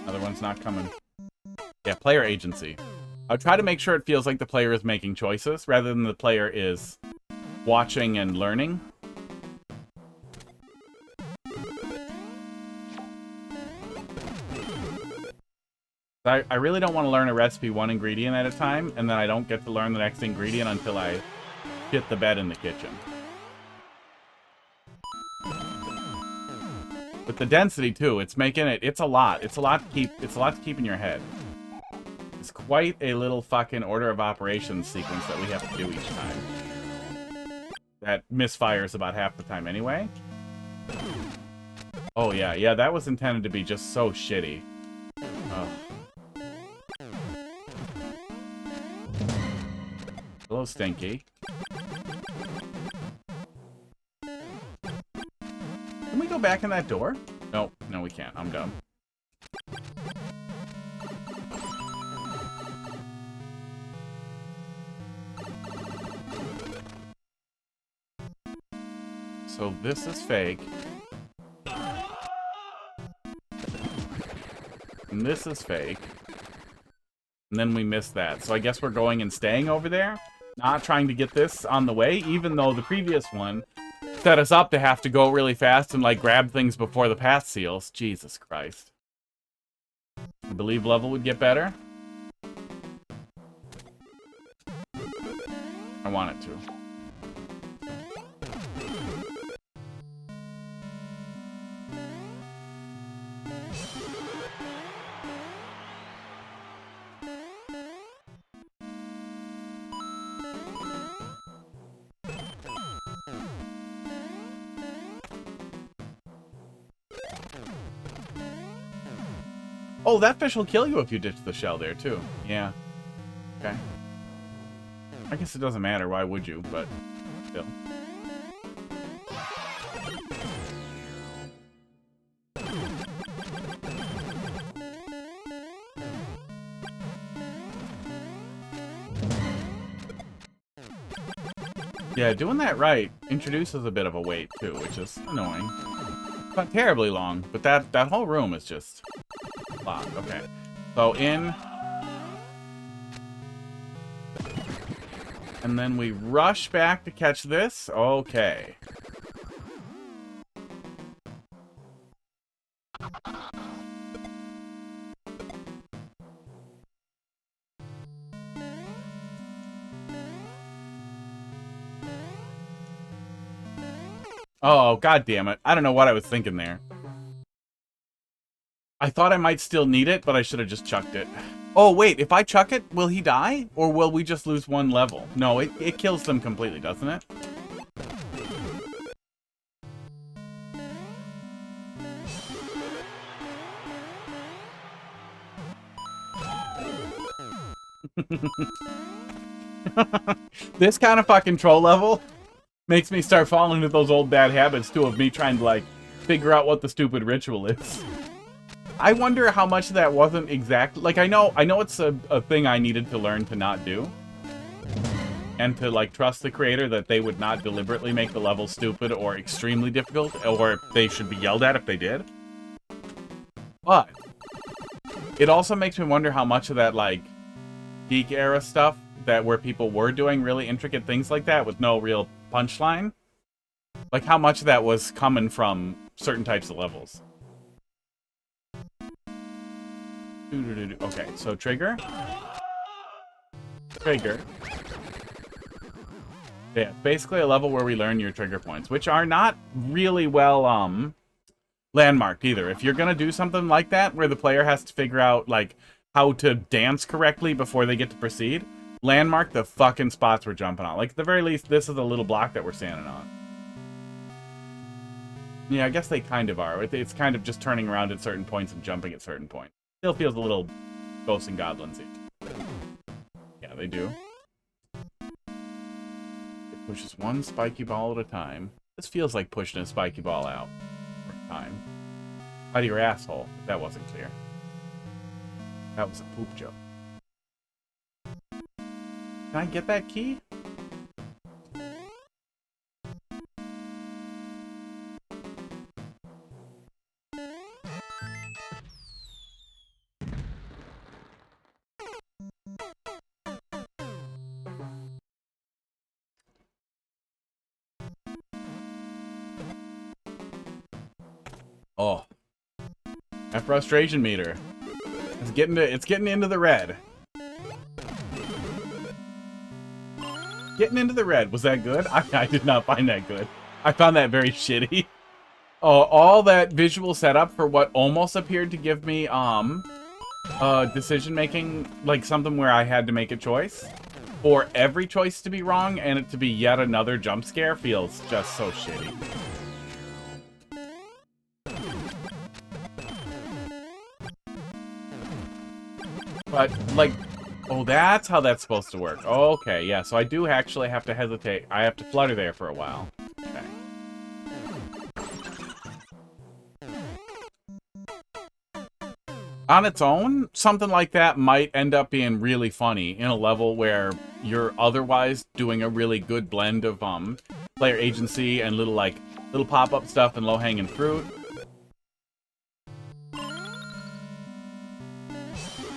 Another one's not coming. Yeah, player agency. I'll try to make sure it feels like the player is making choices rather than the player is watching and learning. I really don't want to learn a recipe one ingredient at a time, and then I don't get to learn the next ingredient until I shit the bed in the kitchen. With the density too, it's making it, it's a lot to keep in your head. It's quite a little fucking order of operations sequence that we have to do each time. That misfires about half the time anyway. Oh yeah, that was intended to be just so shitty. Oh. Hello, Stinky. Can we go back in that door? No, we can't. I'm dumb. So this is fake. And this is fake. And then we missed that. So I guess we're going and staying over there. Not trying to get this on the way, even though the previous one set us up to have to go really fast and, like, grab things before the path seals. Jesus Christ. I believe level would get better. I want it to. Oh, that fish will kill you if you ditch the shell there, too. Yeah. Okay. I guess it doesn't matter. Why would you? But still. Yeah, doing that right introduces a bit of a wait, too, which is annoying. It's not terribly long, but that whole room is just... Okay, so in, and then we rush back to catch this. Okay. Oh, god damn it. I don't know what I was thinking there. I thought I might still need it, but I should have just chucked it. Oh, wait, if I chuck it, will he die? Or will we just lose one level? No, it kills them completely, doesn't it? This kind of fucking troll level makes me start falling into those old bad habits, too, of me trying to, like, figure out what the stupid ritual is. I wonder how much of that wasn't exact. Like, I know it's a thing I needed to learn to not do. And to, like, trust the creator that they would not deliberately make the level stupid or extremely difficult, or they should be yelled at if they did. But it also makes me wonder how much of that, like, geek era stuff where people were doing really intricate things like that with no real punchline, like how much of that was coming from certain types of levels. Okay, so trigger. Yeah, it's basically a level where we learn your trigger points, which are not really well landmarked either. If you're gonna do something like that, where the player has to figure out like how to dance correctly before they get to proceed, landmark the fucking spots we're jumping on. Like at the very least, this is a little block that we're standing on. Yeah, I guess they kind of are. It's kind of just turning around at certain points and jumping at certain points. Still feels a little Ghosts and Goblins-y. Yeah, they do. It pushes one spiky ball at a time. This feels like pushing a spiky ball out for a time. Out of your asshole, if that wasn't clear. That was a poop joke. Can I get that key? Oh. That frustration meter. It's getting into the red. Getting into the red. Was that good? I did not find that good. I found that very shitty. Oh, all that visual setup for what almost appeared to give me decision making, like something where I had to make a choice. For every choice to be wrong and it to be yet another jump scare feels just so shitty. But, like, oh, that's how that's supposed to work. Okay, yeah, so I do actually have to hesitate. I have to flutter there for a while. Okay. On its own, something like that might end up being really funny in a level where you're otherwise doing a really good blend of player agency and little pop-up stuff and low-hanging fruit.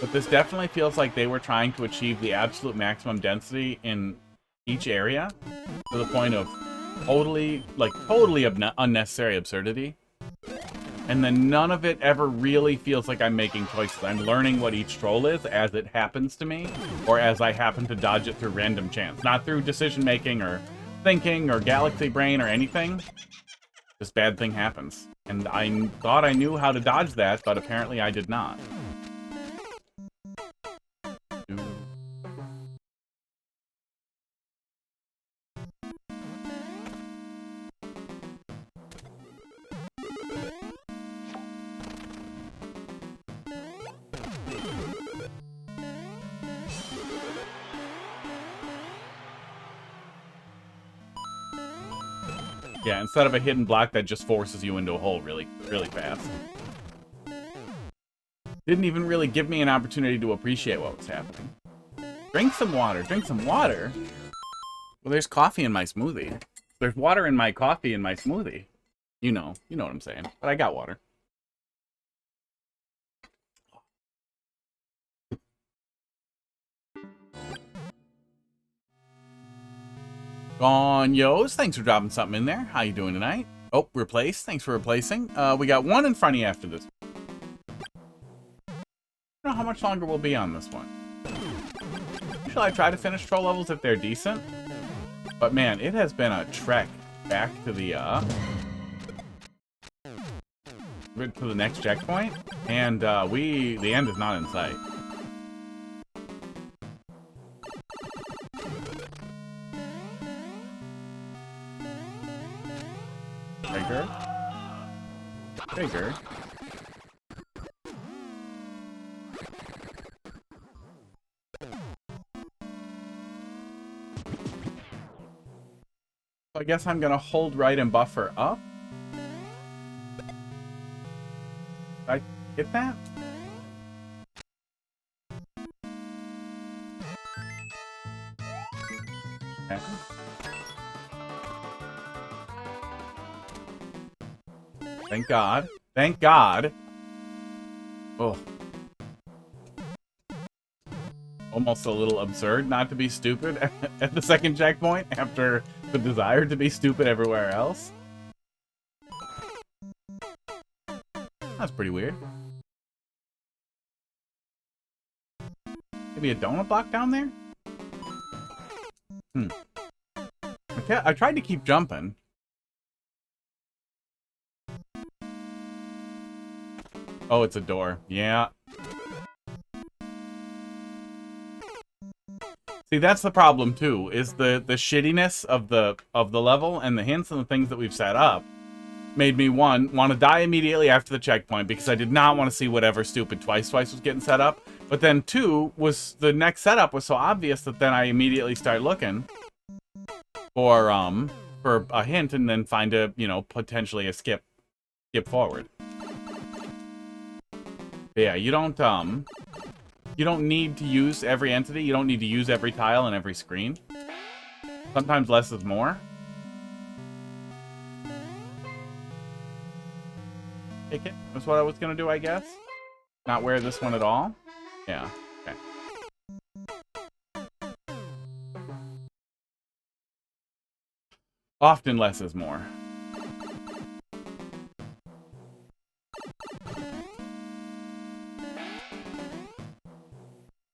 But this definitely feels like they were trying to achieve the absolute maximum density in each area to the point of totally unnecessary absurdity. And then none of it ever really feels like I'm making choices. I'm learning what each troll is as it happens to me, or as I happen to dodge it through random chance. Not through decision-making or thinking or galaxy brain or anything. This bad thing happens. And I thought I knew how to dodge that, but apparently I did not. Yeah, instead of a hidden block that just forces you into a hole really, really fast. Didn't even really give me an opportunity to appreciate what was happening. Drink some water. Drink some water? Well, there's coffee in my smoothie. There's water in my coffee in my smoothie. You know what I'm saying. But I got water. Gone Yoes, thanks for dropping something in there. How you doing tonight? Oh, replace. Thanks for replacing. We got one in front of you after this. I don't know how much longer we'll be on this one. Shall I try to finish troll levels if they're decent? But man, it has been a trek back to the next checkpoint, and the end is not in sight. Trigger. Trigger. I guess I'm gonna hold right and buffer up. Did I get that? Okay. Thank God. Thank God. Oh. Almost a little absurd not to be stupid at the second checkpoint after the desire to be stupid everywhere else. That's pretty weird. Maybe a donut block down there? Hmm. I tried to keep jumping. Oh, it's a door. Yeah. See, that's the problem too, is the shittiness of the level and the hints and the things that we've set up made me want to die immediately after the checkpoint because I did not want to see whatever stupid twice was getting set up. But then 2 was the next setup was so obvious that then I immediately start looking for a hint and then find a, you know, potentially a skip forward. But yeah, you don't need to use every entity. You don't need to use every tile and every screen. Sometimes less is more. Take it. That's what I was gonna do, I guess. Not wear this one at all. Yeah. Okay. Often less is more.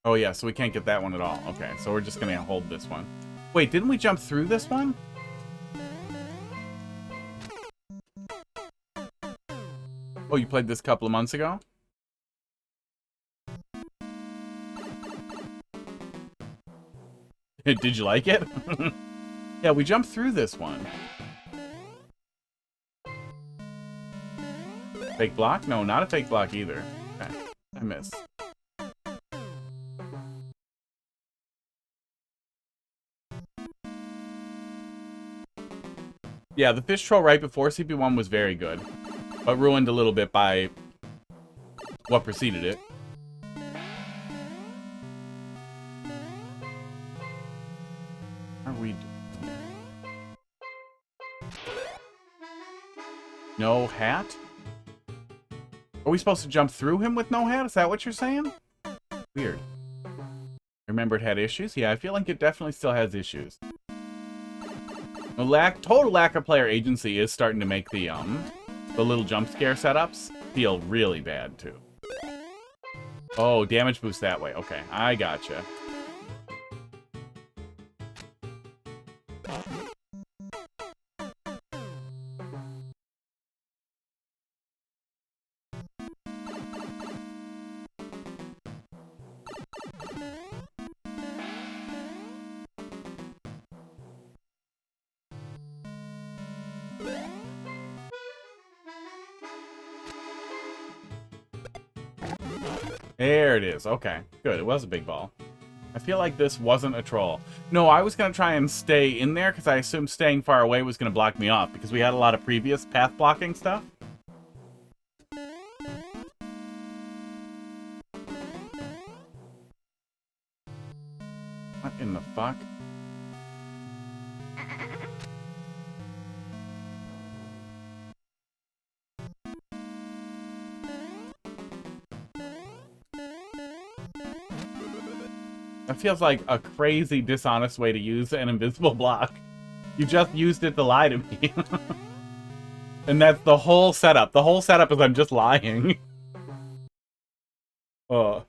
Oh yeah, so we can't get that one at all. Okay, so we're just gonna hold this one. Wait, didn't we jump through this one? Oh, you played this a couple of months ago? Did you like it? Yeah, we jumped through this one. Fake block? No, not a fake block either. Okay, I missed. Yeah, the fish troll right before CP1 was very good, but ruined a little bit by what preceded it. What are we doing? No hat? Are we supposed to jump through him with no hat? Is that what you're saying? Weird. Remember it had issues? Yeah, I feel like it definitely still has issues. The total lack of player agency is starting to make the little jump scare setups feel really bad too. Oh, damage boost that way. Okay, I gotcha. There it is. Okay, good. It was a big ball. I feel like this wasn't a troll. No, I was going to try and stay in there because I assumed staying far away was going to block me off because we had a lot of previous path blocking stuff. What in the fuck? That feels like a crazy, dishonest way to use an invisible block. You just used it to lie to me. And that's the whole setup. The whole setup is I'm just lying. Oh.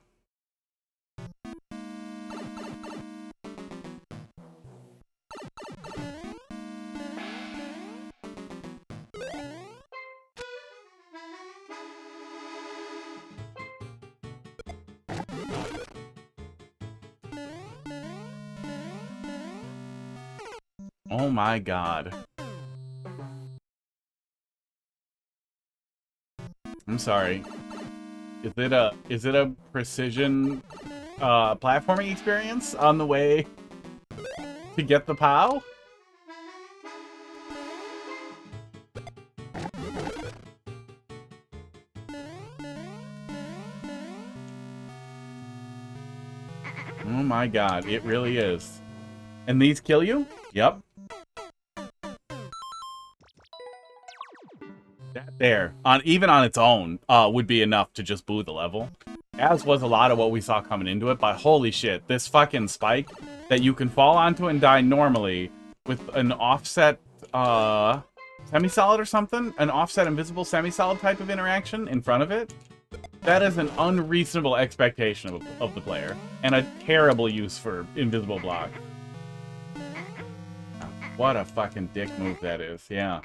Oh my god. I'm sorry. Is it a precision platforming experience on the way to get the POW? Oh my god, it really is. And these kill you? Yep. That there, even on its own, would be enough to just boo the level. As was a lot of what we saw coming into it, but holy shit, this fucking spike that you can fall onto and die normally with an offset, semi-solid or something? An offset invisible semi-solid type of interaction in front of it? That is an unreasonable expectation of the player, and a terrible use for invisible block. What a fucking dick move that is, yeah.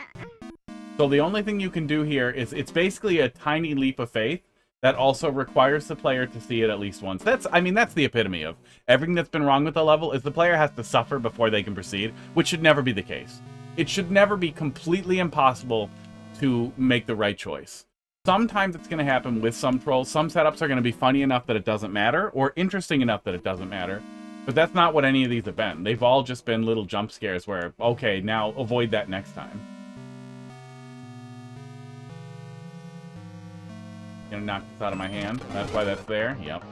So the only thing you can do here is, it's basically a tiny leap of faith that also requires the player to see it at least once. I mean, that's the epitome of everything that's been wrong with the level, is the player has to suffer before they can proceed, which should never be the case. It should never be completely impossible to make the right choice. Sometimes it's going to happen with some trolls. Some setups are going to be funny enough that it doesn't matter, or interesting enough that it doesn't matter. But that's not what any of these have been. They've all just been little jump scares where, okay, now avoid that next time. Gonna knock this out of my hand. That's why that's there. Yep.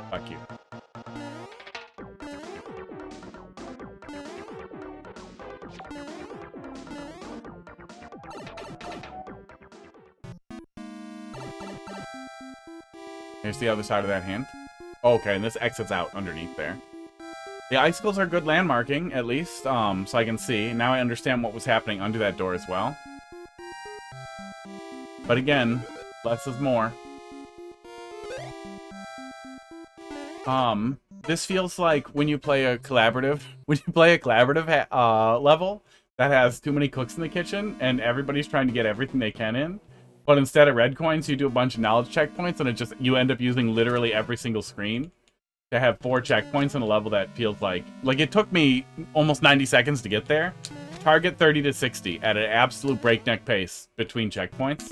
Fuck you. Here's the other side of that hand. Okay, and this exits out underneath there. The icicles are good landmarking, at least, so I can see. Now I understand what was happening under that door as well. But again, less is more. This feels like when you play a collaborative, level that has too many cooks in the kitchen and everybody's trying to get everything they can in. But instead of red coins, you do a bunch of knowledge checkpoints and you end up using literally every single screen to have 4 checkpoints in a level that feels like it took me almost 90 seconds to get there. Target 30 to 60 at an absolute breakneck pace between checkpoints.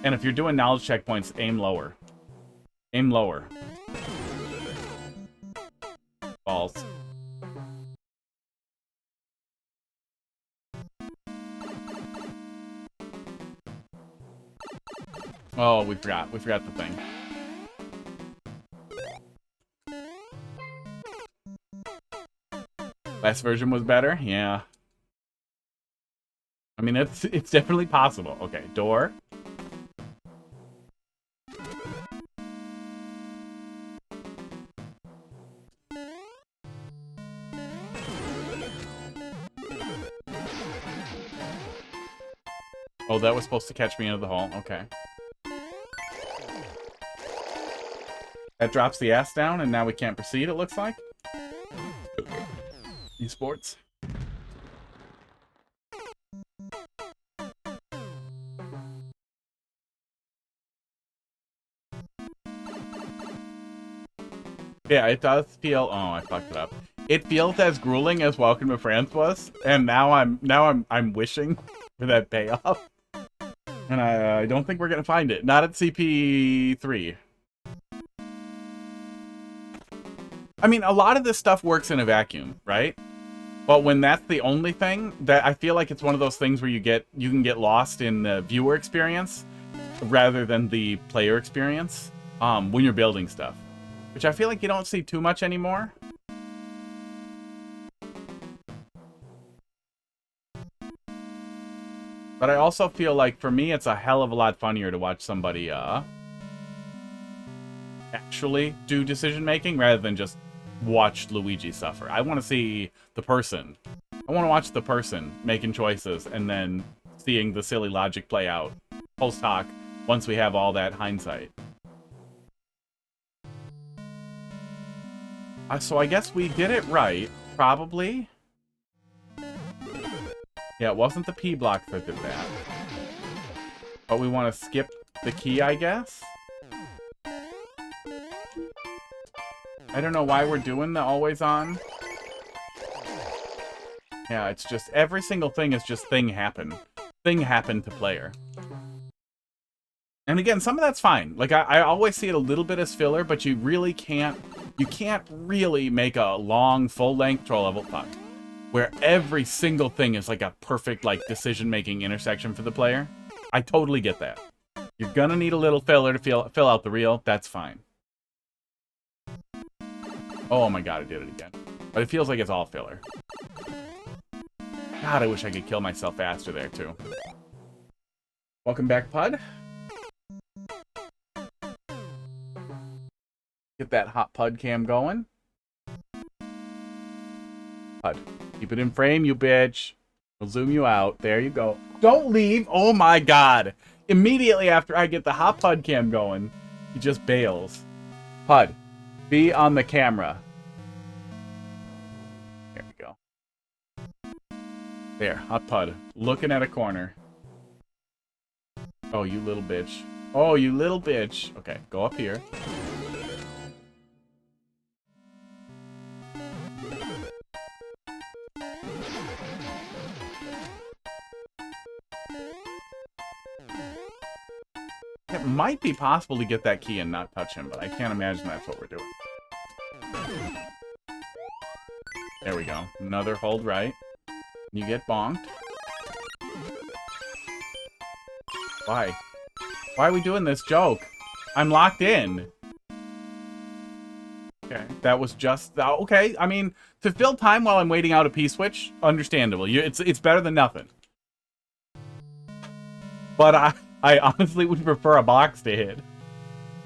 And if you're doing knowledge checkpoints, aim lower. Aim lower. Balls. Oh, we forgot the thing. Last version was better? Yeah. I mean, it's definitely possible. Okay, door. Oh, that was supposed to catch me into the hole. Okay. That drops the ass down, and now we can't proceed, it looks like. Esports. Yeah, it does feel... Oh, I fucked it up. It feels as grueling as Welcome to France was, and now I'm wishing for that payoff. And I don't think we're gonna find it. Not at CP3. I mean, a lot of this stuff works in a vacuum, right? But when that's the only thing, that I feel like it's one of those things where you can get lost in the viewer experience rather than the player experience when you're building stuff, which I feel like you don't see too much anymore. But I also feel like, for me, it's a hell of a lot funnier to watch somebody actually do decision-making rather than just watch Luigi suffer. I want to see the person. I want to watch the person making choices and then seeing the silly logic play out post hoc once we have all that hindsight. So I guess we did it right, probably. Yeah, it wasn't the P block that did that. But we want to skip the key, I guess? I don't know why we're doing the always on. Yeah, it's just every single thing is just thing happen. Thing happened to player. And again, some of that's fine. Like, I always see it a little bit as filler, but you really can't... You can't really make a long, full-length troll level fuck where every single thing is like a perfect, like, decision-making intersection for the player. I totally get that. You're gonna need a little filler to fill out the reel. That's fine. Oh my god, I did it again. But it feels like it's all filler. God, I wish I could kill myself faster there, too. Welcome back, Pud. Get that hot Pud cam going. Pud. Keep it in frame, you bitch. We'll zoom you out. There you go. Don't leave. Oh my god. Immediately after I get the hot Pud cam going, he just bails. Pud, be on the camera. There we go. There, hot pud. Looking at a corner. Oh, you little bitch. Oh, you little bitch. Okay, go up here. It might be possible to get that key and not touch him, but I can't imagine that's what we're doing. There we go. Another hold right. You get bonked. Why? Why are we doing this joke? I'm locked in. Okay, that was just... Okay, I mean, to fill time while I'm waiting out a P-switch, understandable. It's better than nothing. But I honestly would prefer a box to hit.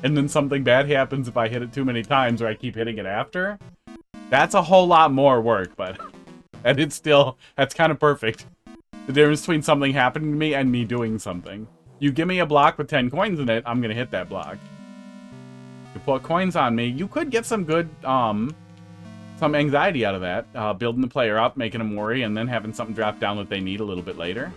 And then something bad happens if I hit it too many times or I keep hitting it after. That's a whole lot more work, but... And it's still... That's kind of perfect. The difference between something happening to me and me doing something. You give me a block with 10 coins in it, I'm gonna hit that block. You put coins on me, you could get some good, some anxiety out of that. Building the player up, making them worry, and then having something drop down that they need a little bit later.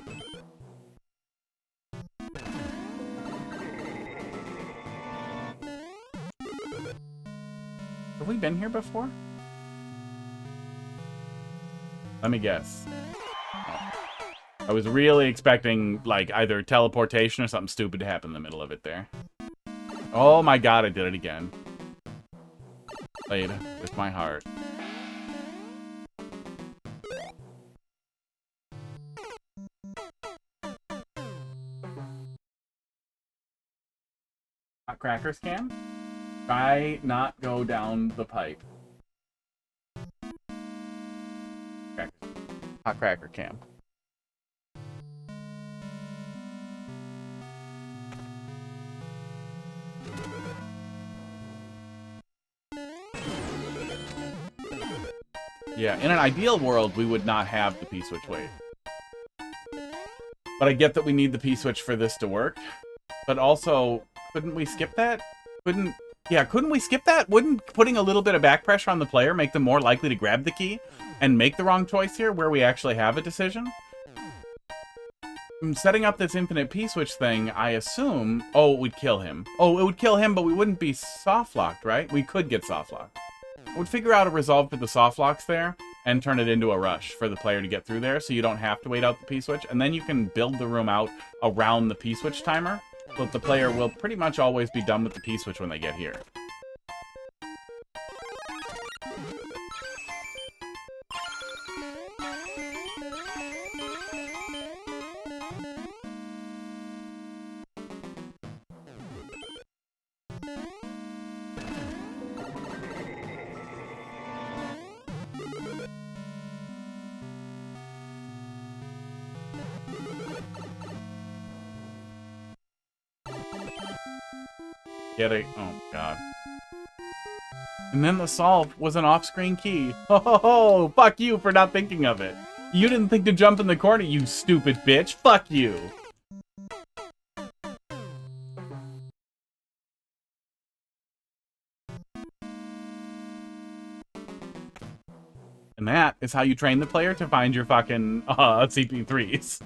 Have we been here before? Let me guess. I was really expecting, like, either teleportation or something stupid to happen in the middle of it there. Oh my god, I did it again. Played with my heart. Hot crackers can? Try not go down the pipe. Crackers. Hot cracker cam. Yeah, in an ideal world, we would not have the P-switch wait. But I get that we need the P-switch for this to work. But also, couldn't we skip that? Couldn't we skip that? Wouldn't putting a little bit of back pressure on the player make them more likely to grab the key and make the wrong choice here, where we actually have a decision? Setting up this infinite P-switch thing, I assume... Oh, it would kill him. Oh, it would kill him, but we wouldn't be soft-locked, right? We could get soft-locked. I would figure out a resolve to the soft locks there and turn it into a rush for the player to get through there so you don't have to wait out the P-switch. And then you can build the room out around the P-switch timer so that the player will pretty much always be done with the P-switch when they get here. Get it? Oh, God. And then the solve was an off-screen key. Oh, fuck you for not thinking of it. You didn't think to jump in the corner, you stupid bitch. Fuck you. And that is how you train the player to find your fucking CP3s.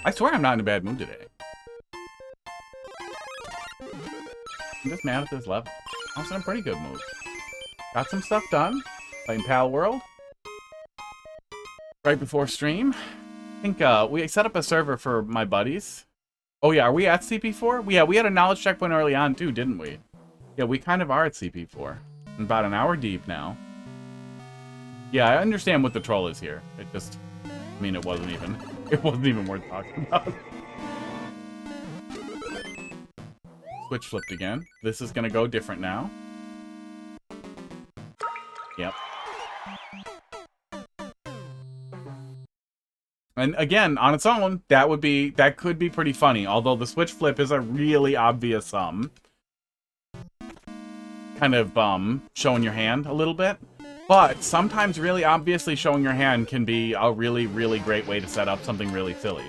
I swear I'm not in a bad mood today. I'm just mad at this level. I'm in a pretty good mood. Got some stuff done. Playing Pal World. Right before stream. I think we set up a server for my buddies. Oh yeah, are we at CP4? Yeah, we had a knowledge checkpoint early on too, didn't we? Yeah, we kind of are at CP4. I'm about an hour deep now. Yeah, I understand what the troll is here. It just... I mean, it wasn't even worth talking about. Switch flipped again. This is gonna go different now. Yep. And again, on its own, that could be pretty funny. Although the switch flip is a really obvious kind of showing your hand a little bit. But sometimes really obviously showing your hand can be a really, really great way to set up something really silly.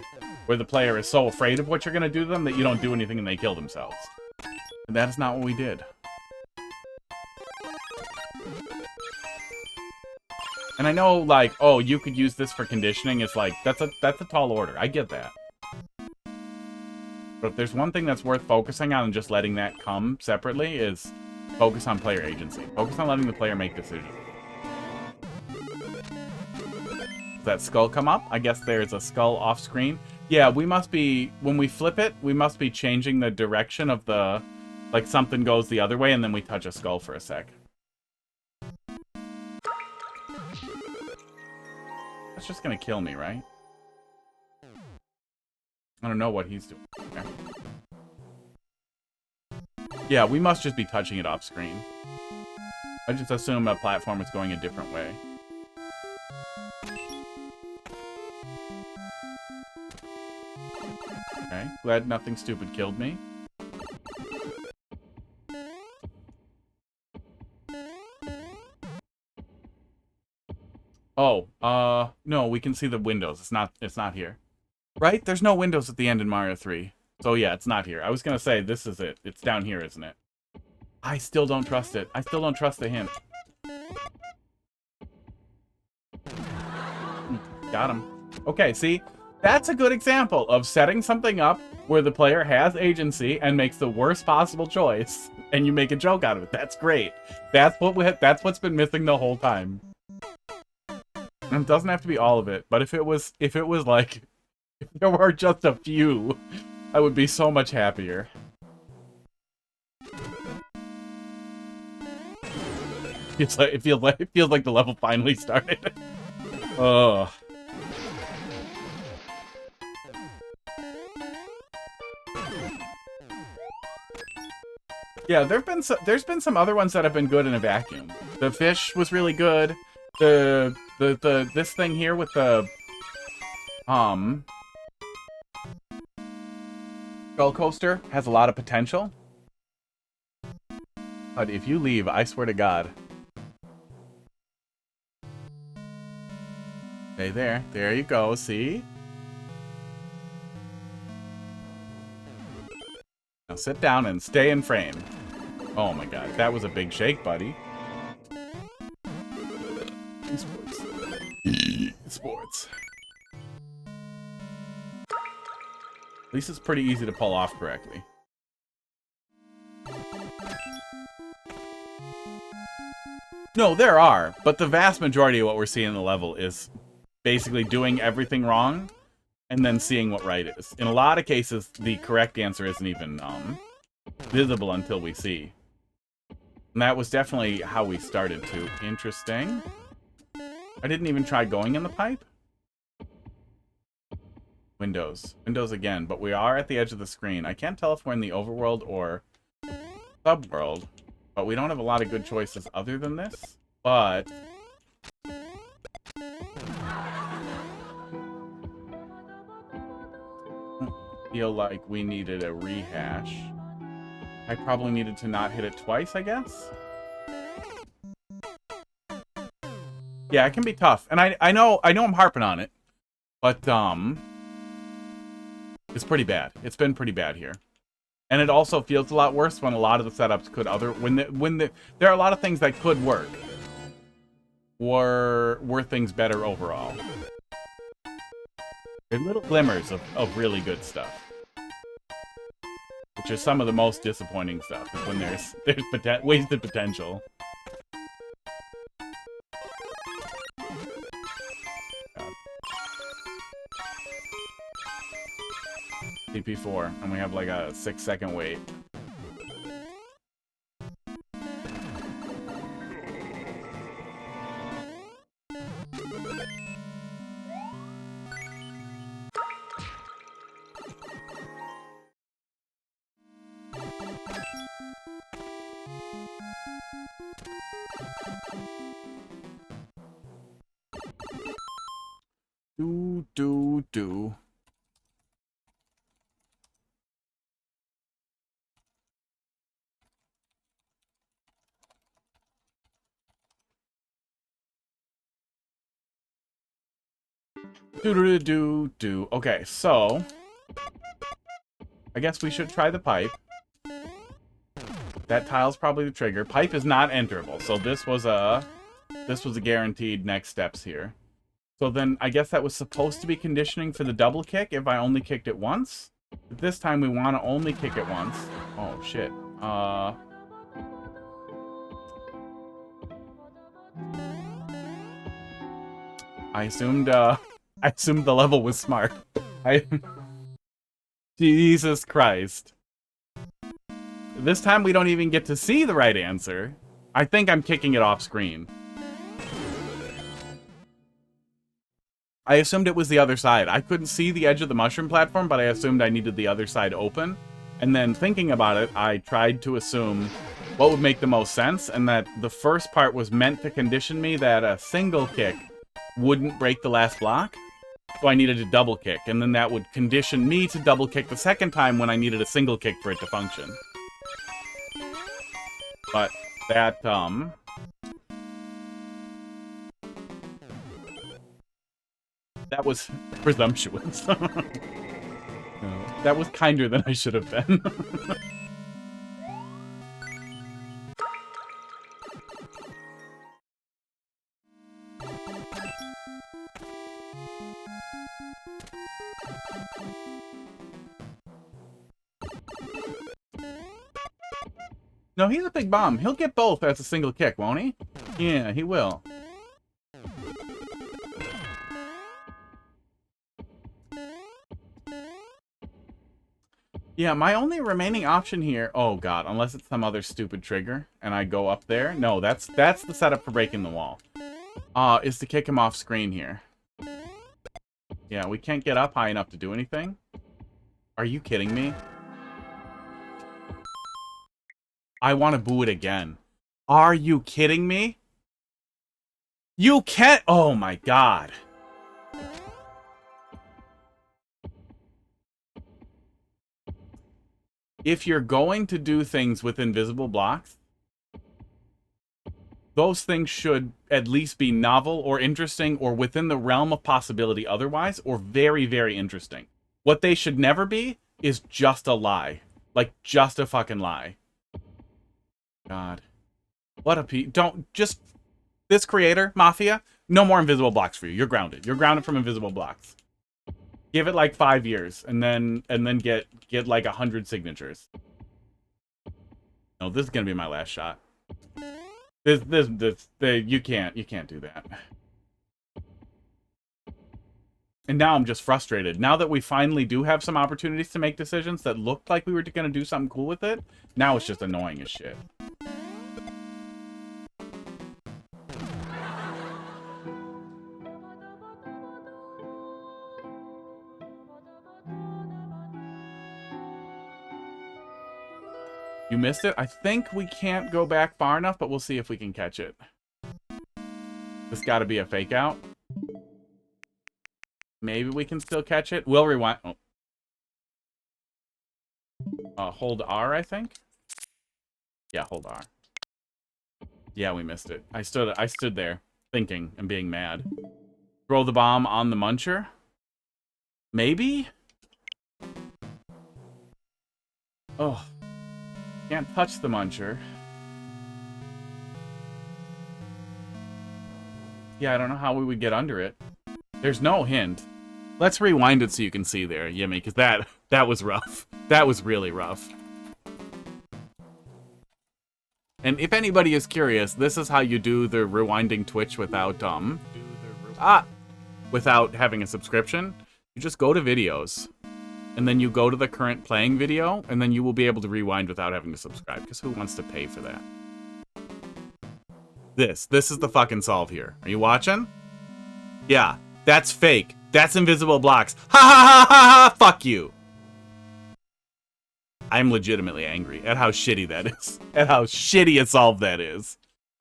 Where the player is so afraid of what you're going to do to them that you don't do anything and they kill themselves. That is not what we did. And I know, like, oh, you could use this for conditioning. It's like, that's a tall order. I get that. But if there's one thing that's worth focusing on and just letting that come separately is focus on player agency. Focus on letting the player make decisions. Does that skull come up? I guess there's a skull off screen. Yeah, we must be, when we flip it, we must be changing the direction of the, like something goes the other way and then we touch a skull for a sec. That's just gonna kill me, right? I don't know what he's doing. Okay. Yeah, we must just be touching it off screen. I just assume a platform is going a different way. Okay, glad nothing stupid killed me. Oh, no, we can see the windows. It's not here. Right? There's no windows at the end in Mario 3. So yeah, it's not here. I was gonna say, this is it. It's down here, isn't it? I still don't trust it. I still don't trust the hint. Got him. Okay, see? That's a good example of setting something up where the player has agency and makes the worst possible choice, and you make a joke out of it. That's great. That's what's been missing the whole time. And it doesn't have to be all of it, but if it was like, if there were just a few, I would be so much happier. It feels like the level finally started. Ugh. Yeah, there's been some other ones that have been good in a vacuum. The fish was really good. This thing here with the skull coaster has a lot of potential. But if you leave, I swear to God. Stay there. There you go, see? Now sit down and stay in frame. Oh my God, that was a big shake, buddy. Sports. Sports. At least it's pretty easy to pull off correctly. No, there are, but the vast majority of what we're seeing in the level is basically doing everything wrong and then seeing what right is. In a lot of cases, the correct answer isn't even visible until we see. And that was definitely how we started too. Interesting. I didn't even try going in the pipe. Windows. Windows again, but we are at the edge of the screen. I can't tell if we're in the overworld or subworld, but we don't have a lot of good choices other than this. But I feel like we needed a rehash. I probably needed to not hit it twice, I guess. Yeah, it can be tough. And I know I'm harping on it, but it's pretty bad. It's been pretty bad here. And it also feels a lot worse when a lot of the setups could there are a lot of things that could work. Were things better overall. There are little glimmers of really good stuff. Which is some of the most disappointing stuff, is when there's wasted potential. TP4, and we have like a 6-second wait. Do. Do. Okay, so I guess we should try the pipe. That tile's probably the trigger. Pipe is not enterable, so this was a guaranteed next steps here. So then I guess that was supposed to be conditioning for the double kick if I only kicked it once. But this time we want to only kick it once. Oh shit. I assumed the level was smart. Jesus Christ. This time we don't even get to see the right answer. I think I'm kicking it off screen. I assumed it was the other side. I couldn't see the edge of the mushroom platform, but I assumed I needed the other side open. And then thinking about it, I tried to assume what would make the most sense, and that the first part was meant to condition me that a single kick wouldn't break the last block. So I needed a double kick, and then that would condition me to double kick the second time when I needed a single kick for it to function. But that, that was presumptuous. That was kinder than I should have been. No, he's a big bomb. He'll get both as a single kick, won't he? Yeah, he will. Yeah, my only remaining option here... Oh, God, unless it's some other stupid trigger and I go up there. No, that's the setup for breaking the wall. Is to kick him off screen here. Yeah, we can't get up high enough to do anything. Are you kidding me? I want to boo it again. Are you kidding me? You can't... Oh, my God. If you're going to do things with invisible blocks, those things should at least be novel or interesting or within the realm of possibility otherwise, or very, very interesting. What they should never be is just a lie. Like, just a fucking lie. God. What a don't just... This creator, Mafia, no more invisible blocks for you. You're grounded. You're grounded from invisible blocks. Give it like 5 years, and then get like 100 signatures. No, this is gonna be my last shot. You can't do that. And now I'm just frustrated. Now that we finally do have some opportunities to make decisions that looked like we were gonna do something cool with it, now it's just annoying as shit. You missed it? I think we can't go back far enough, but we'll see if we can catch it. This gotta be a fake out. Maybe we can still catch it. We'll rewind. Oh. Hold R, I think. Yeah, hold R. Yeah, we missed it. I stood there, thinking and being mad. Throw the bomb on the Muncher? Maybe? Oh. Can't touch the Muncher. Yeah, I don't know how we would get under it. There's no hint. Let's rewind it so you can see there, Yimmy, because that was rough. That was really rough. And if anybody is curious, this is how you do the rewinding Twitch without without having a subscription. You just go to videos. And then you go to the current playing video, and then you will be able to rewind without having to subscribe, because who wants to pay for that? This is the fucking solve here. Are you watching? Yeah, that's fake. That's invisible blocks. Ha ha ha ha ha! Fuck you! I'm legitimately angry at how shitty that is. At how shitty a solve that is.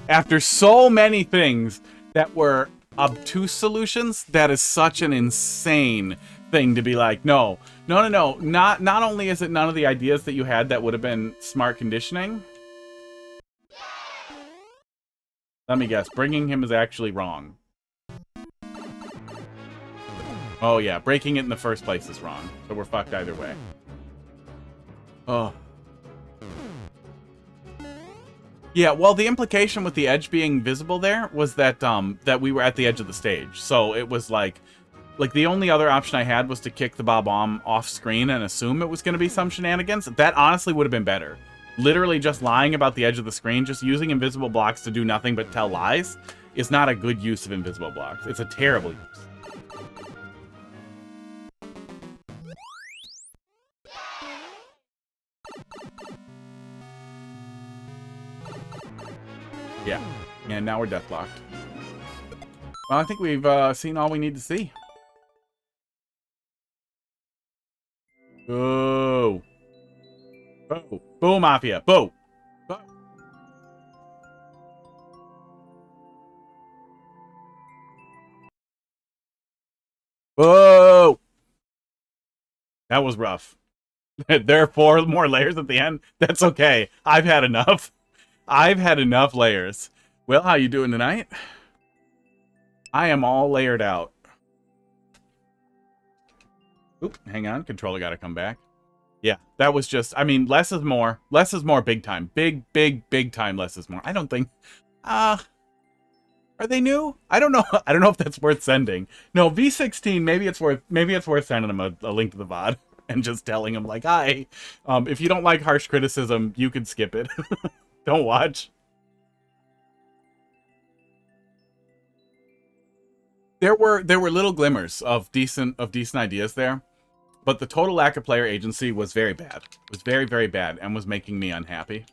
After so many things that were obtuse solutions, that is such an insane thing to be like, no. Not only is it none of the ideas that you had that would have been smart conditioning. Let me guess, bringing him is actually wrong. Oh yeah, breaking it in the first place is wrong. So we're fucked either way. Oh. Yeah, well, the implication with the edge being visible there was that that we were at the edge of the stage. So it was like the only other option I had was to kick the Bob-omb off screen and assume it was going to be some shenanigans. That honestly would have been better. Literally just lying about the edge of the screen, just using invisible blocks to do nothing but tell lies, is not a good use of invisible blocks. It's a terrible use. Yeah. And now we're deathlocked. Well, I think we've seen all we need to see. Boo. Boo. Boo, Mafia. Boo. Boo. Boo. That was rough. There are 4 more layers at the end. That's okay. I've had enough. I've had enough layers. Well, how you doing tonight? I am all layered out. Oop, hang on. Controller got to come back. Yeah, that was just, I mean, less is more. Less is more big time. Big time less is more. I don't think, are they new? I don't know. I don't know if that's worth sending. No, V16, maybe it's worth sending them a link to the VOD and just telling them like, hi, if you don't like harsh criticism, you can skip it. Don't watch. There were little glimmers of decent ideas there, but the total lack of player agency was very bad. It was very, very bad and was making me unhappy.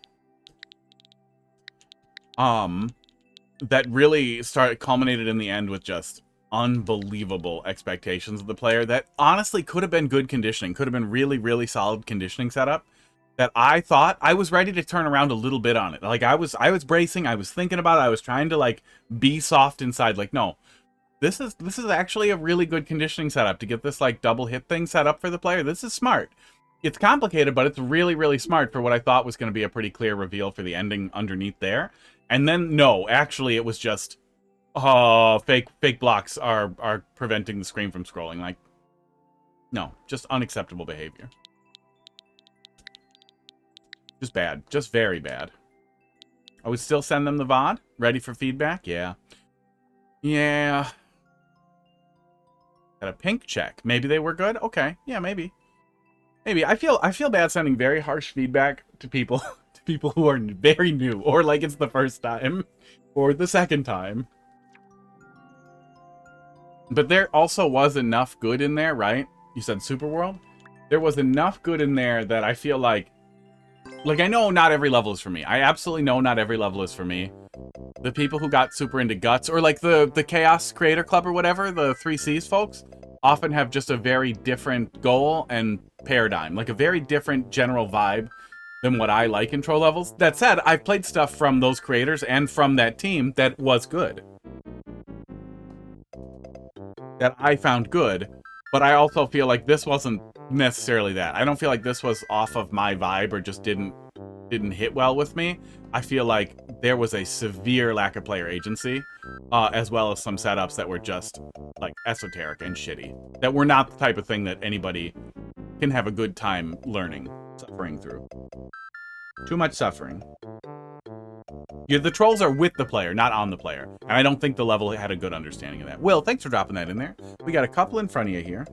That really culminated in the end with just unbelievable expectations of the player that honestly could have been good conditioning, could have been really, really solid conditioning setup that I thought I was ready to turn around a little bit on it. Like I was bracing, I was thinking about it, I was trying to like be soft inside. Like, no, this is actually a really good conditioning setup to get this like double hit thing set up for the player. This is smart. It's complicated, but it's really, really smart for what I thought was going to be a pretty clear reveal for the ending underneath there. And then, no, actually, it was just, fake blocks are preventing the screen from scrolling. Like, no, just unacceptable behavior. Just bad. Just very bad. I would still send them the VOD. Ready for feedback? Yeah. Yeah. Got a pink check. Maybe they were good? Okay. Yeah, maybe. Maybe. I feel bad sending very harsh feedback to people who are very new, or like it's the first time, or the second time. But there also was enough good in there, right? You said Superworld? There was enough good in there that I feel like I know not every level is for me. I absolutely know not every level is for me. The people who got super into Guts, or like the Chaos Creator Club or whatever, the 3Cs folks, often have just a very different goal and paradigm. Like a very different general vibe than what I like in Troll levels. That said, I've played stuff from those creators and from that team that was good. That I found good. But I also feel like this wasn't necessarily that. I don't feel like this was off of my vibe or just didn't hit well with me. I feel like there was a severe lack of player agency, as well as some setups that were just like esoteric and shitty. That were not the type of thing that anybody can have a good time learning, suffering through. Too much suffering. Yeah, the trolls are with the player, not on the player. And I don't think the level had a good understanding of that. Will, thanks for dropping that in there. We got a couple in front of you here.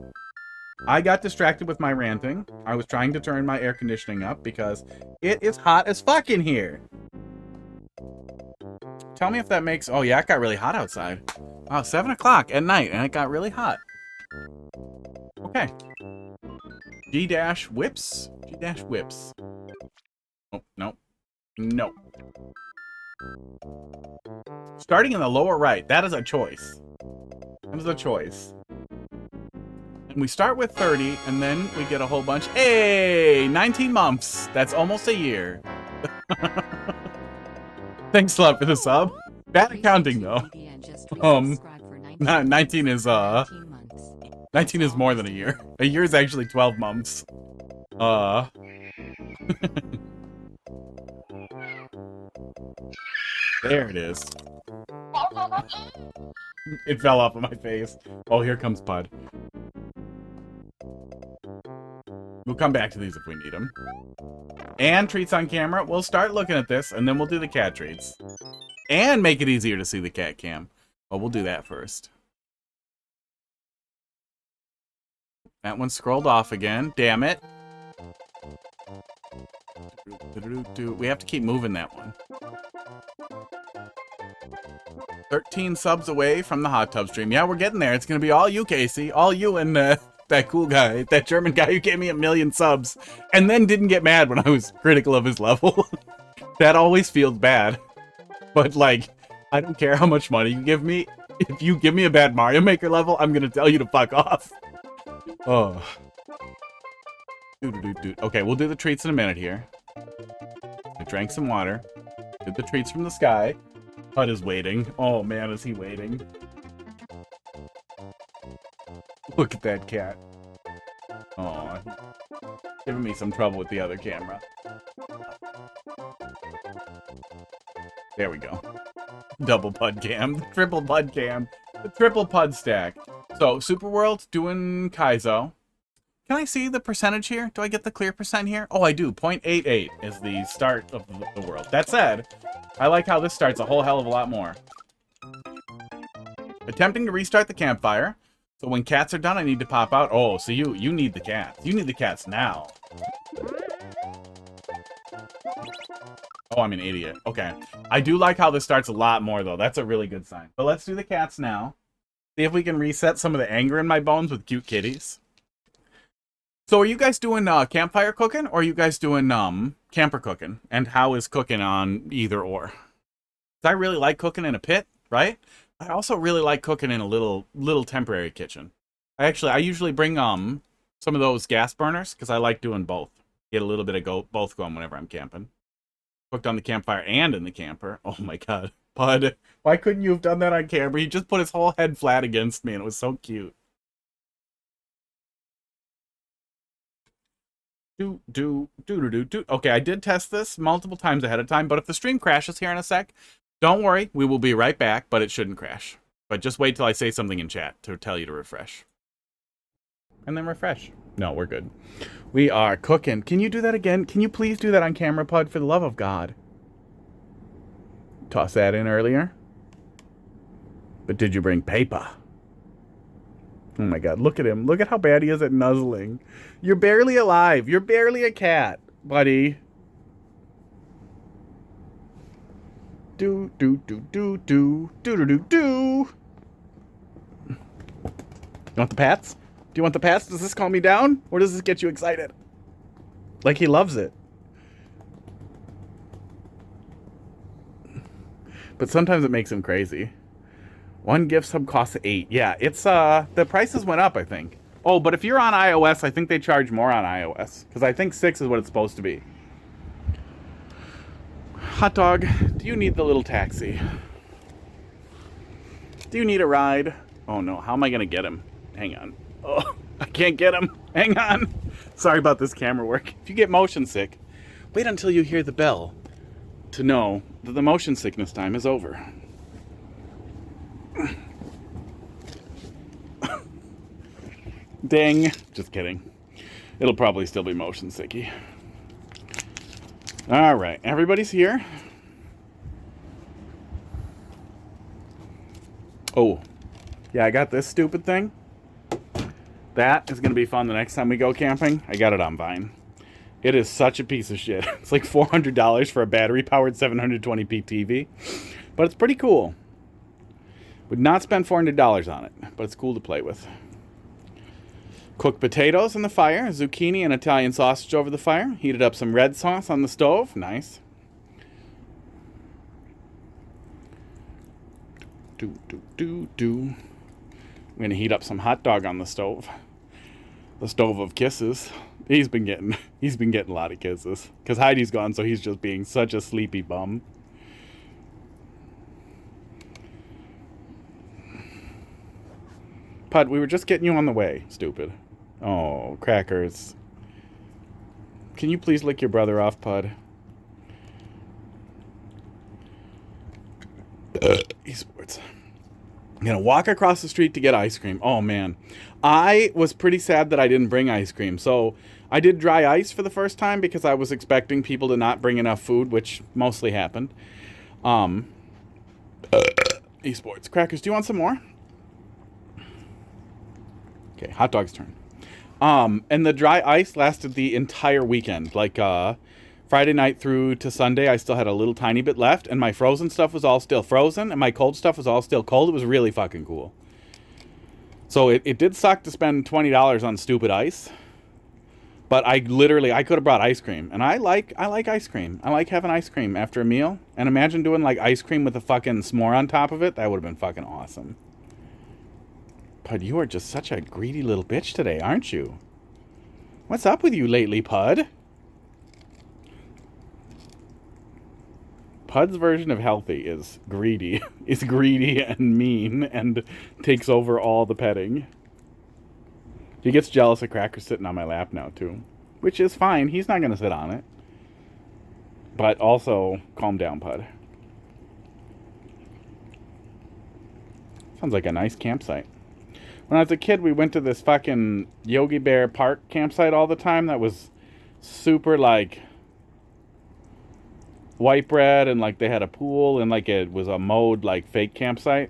I got distracted with my ranting. I was trying to turn my air conditioning up because it is hot as fuck in here. Tell me if that makes... Oh, yeah, it got really hot outside. Wow, 7 o'clock at night, and it got really hot. Okay. gdashWIPsw. gdashWIPsw. Oh, no. No. Starting in the lower right. That is a choice. That is a choice. And we start with 30, and then we get a whole bunch. Hey! 19 months. That's almost a year. Thanks a lot for the sub. Bad accounting, though. 19 is, 19 is more than a year. A year is actually 12 months. There it is. It fell off of my face. Oh, here comes Pud. We'll come back to these if we need them. And treats on camera. We'll start looking at this, and then we'll do the cat treats. And make it easier to see the cat cam. Well, we'll do that first. That one scrolled off again. Damn it. We have to keep moving that one. 13 subs away from the hot tub stream. Yeah, we're getting there. It's going to be all you, Casey. All you and that cool guy. That German guy who gave me 1 million subs. And then didn't get mad when I was critical of his level. That always feels bad. But, like, I don't care how much money you give me. If you give me a bad Mario Maker level, I'm going to tell you to fuck off. Oh. Okay, we'll do the treats in a minute here. I drank some water. Did the treats from the sky. Hud is waiting. Oh man, is he waiting? Look at that cat. Oh, giving me some trouble with the other camera. There we go. Double pud cam, the triple pud cam, the triple pud stack. So, Super World doing Kaizo. Can I see the percentage here? Do I get the clear percent here? Oh, I do. 0.88 is the start of the world. That said, I like how this starts a whole hell of a lot more. Attempting to restart the campfire. So when cats are done, I need to pop out. Oh, so you need the cats. You need the cats now. Oh, I'm an idiot. Okay. I do like how this starts a lot more, though. That's a really good sign. But let's do the cats now. See if we can reset some of the anger in my bones with cute kitties. So are you guys doing campfire cooking, or are you guys doing camper cooking? And how is cooking on either or? I really like cooking in a pit, right? I also really like cooking in a little temporary kitchen. I usually bring some of those gas burners because I like doing both. Get a little bit of both going whenever I'm camping. Cooked on the campfire and in the camper. Oh my god, Bud, why couldn't you have done that on camera? He just put his whole head flat against me, and it was so cute. Okay, I did test this multiple times ahead of time, but if the stream crashes here in a sec, don't worry, we will be right back, but it shouldn't crash. But just wait till I say something in chat to tell you to refresh. And then refresh. No, we're good. We are cooking. Can you do that again? Can you please do that on camera, Pud, for the love of God? Toss that in earlier. But did you bring paper? Oh my god, look at him. Look at how bad he is at nuzzling. You're barely alive. You're barely a cat, buddy. Do. You want the pats? Do you want the pats? Does this calm me down? Or does this get you excited? Like he loves it. But sometimes it makes him crazy. One gift sub costs 8. Yeah, it's the prices went up, I think. Oh, but if you're on iOS, I think they charge more on iOS. Because I think 6 is what it's supposed to be. Hot dog, do you need the little taxi? Do you need a ride? Oh no, how am I gonna get him? Hang on. Oh, I can't get him. Hang on. Sorry about this camera work. If you get motion sick, wait until you hear the bell to know that the motion sickness time is over. Ding. Just kidding. It'll probably still be motion sicky. Alright, everybody's here. Oh. Yeah, I got this stupid thing. That is going to be fun the next time we go camping. I got it on Vine. It is such a piece of shit. It's like $400 for a battery-powered 720p TV. But it's pretty cool. Would not spend $400 on it, but it's cool to play with. Cooked potatoes on the fire, zucchini and Italian sausage over the fire. Heated up some red sauce on the stove. Nice. I'm going to heat up some hot dog on the stove. The stove of kisses. He's been getting a lot of kisses. Because Heidi's gone, so he's just being such a sleepy bum. Pud, we were just getting you on the way, stupid. Oh, crackers. Can you please lick your brother off, Pud? Esports. I'm gonna walk across the street to get ice cream. Oh man, I was pretty sad that I didn't bring ice cream. So I did dry ice for the first time because I was expecting people to not bring enough food, which mostly happened. Esports. Crackers, do you want some more? Okay, hot dog's turn. And the dry ice lasted the entire weekend. Like, Friday night through to Sunday, I still had a little tiny bit left, and my frozen stuff was all still frozen, and my cold stuff was all still cold. It was really fucking cool. So it did suck to spend $20 on stupid ice, but I could have brought ice cream, and I like ice cream. I like having ice cream after a meal, and imagine doing like ice cream with a fucking s'more on top of it. That would have been fucking awesome. Pud, you are just such a greedy little bitch today, aren't you? What's up with you lately, Pud? Pud's version of healthy is greedy. Is greedy and mean and takes over all the petting. He gets jealous of Cracker sitting on my lap now, too. Which is fine. He's not going to sit on it. But also, calm down, Pud. Sounds like a nice campsite. When I was a kid, we went to this fucking Yogi Bear Park campsite all the time. That was super, like, white bread, and, like, they had a pool, and, like, it was a mode, like, fake campsite.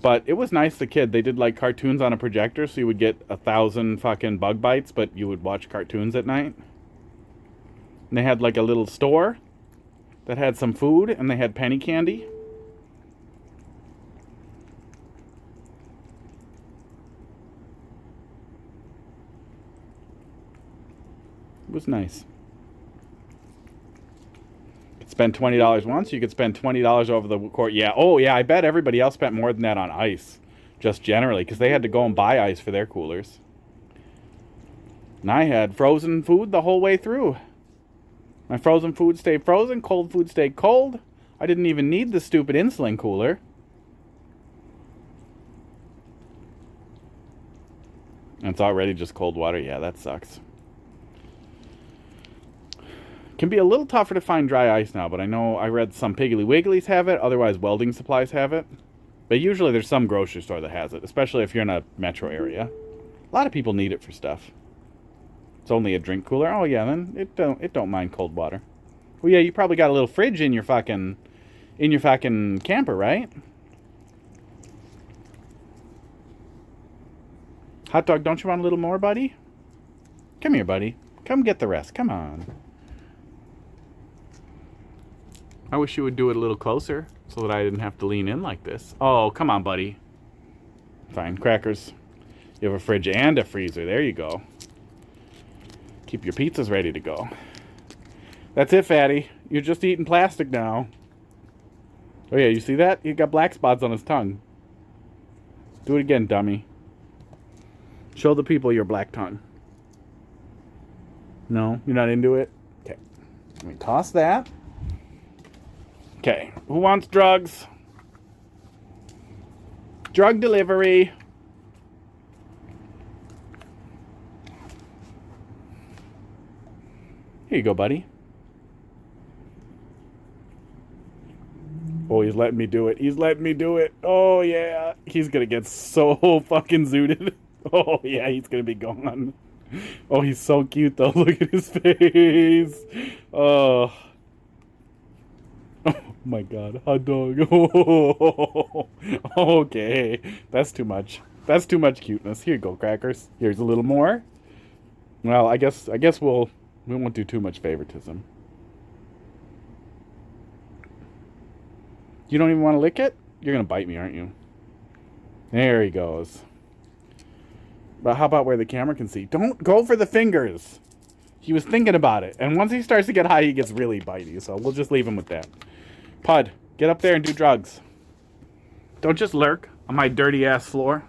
But it was nice, the kid. They did, like, cartoons on a projector, so you would get 1,000 fucking bug bites, but you would watch cartoons at night. And they had, like, a little store that had some food, and they had penny candy. It was nice. You could spend $20 once. You could spend $20 over the court. Yeah. Oh, yeah. I bet everybody else spent more than that on ice. Just generally. Because they had to go and buy ice for their coolers. And I had frozen food the whole way through. My frozen food stayed frozen. Cold food stayed cold. I didn't even need the stupid insulin cooler. And it's already just cold water. Yeah, that sucks. Can be a little tougher to find dry ice now, but I know I read some Piggly Wigglies have it, otherwise welding supplies have it. But usually there's some grocery store that has it, especially if you're in a metro area. A lot of people need it for stuff. It's only a drink cooler. Oh yeah, then it don't mind cold water. Well yeah, you probably got a little fridge in your fucking camper, right? Hot dog, don't you want a little more, buddy? Come here, buddy. Come get the rest. Come on. I wish you would do it a little closer so that I didn't have to lean in like this. Oh, come on, buddy. Fine. Crackers. You have a fridge and a freezer. There you go. Keep your pizzas ready to go. That's it, fatty. You're just eating plastic now. Oh, yeah. You see that? He got black spots on his tongue. Do it again, dummy. Show the people your black tongue. No? You're not into it? Okay. Let me toss that. Okay, who wants drugs? Drug delivery. Here you go, buddy. Oh, he's letting me do it. He's letting me do it. Oh, yeah. He's going to get so fucking zooted. Oh, yeah, he's going to be gone. Oh, he's so cute, though. Look at his face. Oh. Oh my god, hot dog. Oh, okay, that's too much. That's too much cuteness. Here you go, Crackers. Here's a little more. Well, I guess we won't do too much favoritism. You don't even want to lick it? You're gonna bite me, aren't you? There he goes. But how about where the camera can see? Don't go for the fingers. He was thinking about it, and once he starts to get high, he gets really bitey. So we'll just leave him with that. Pud, get up there and do drugs. Don't just lurk on my dirty ass floor.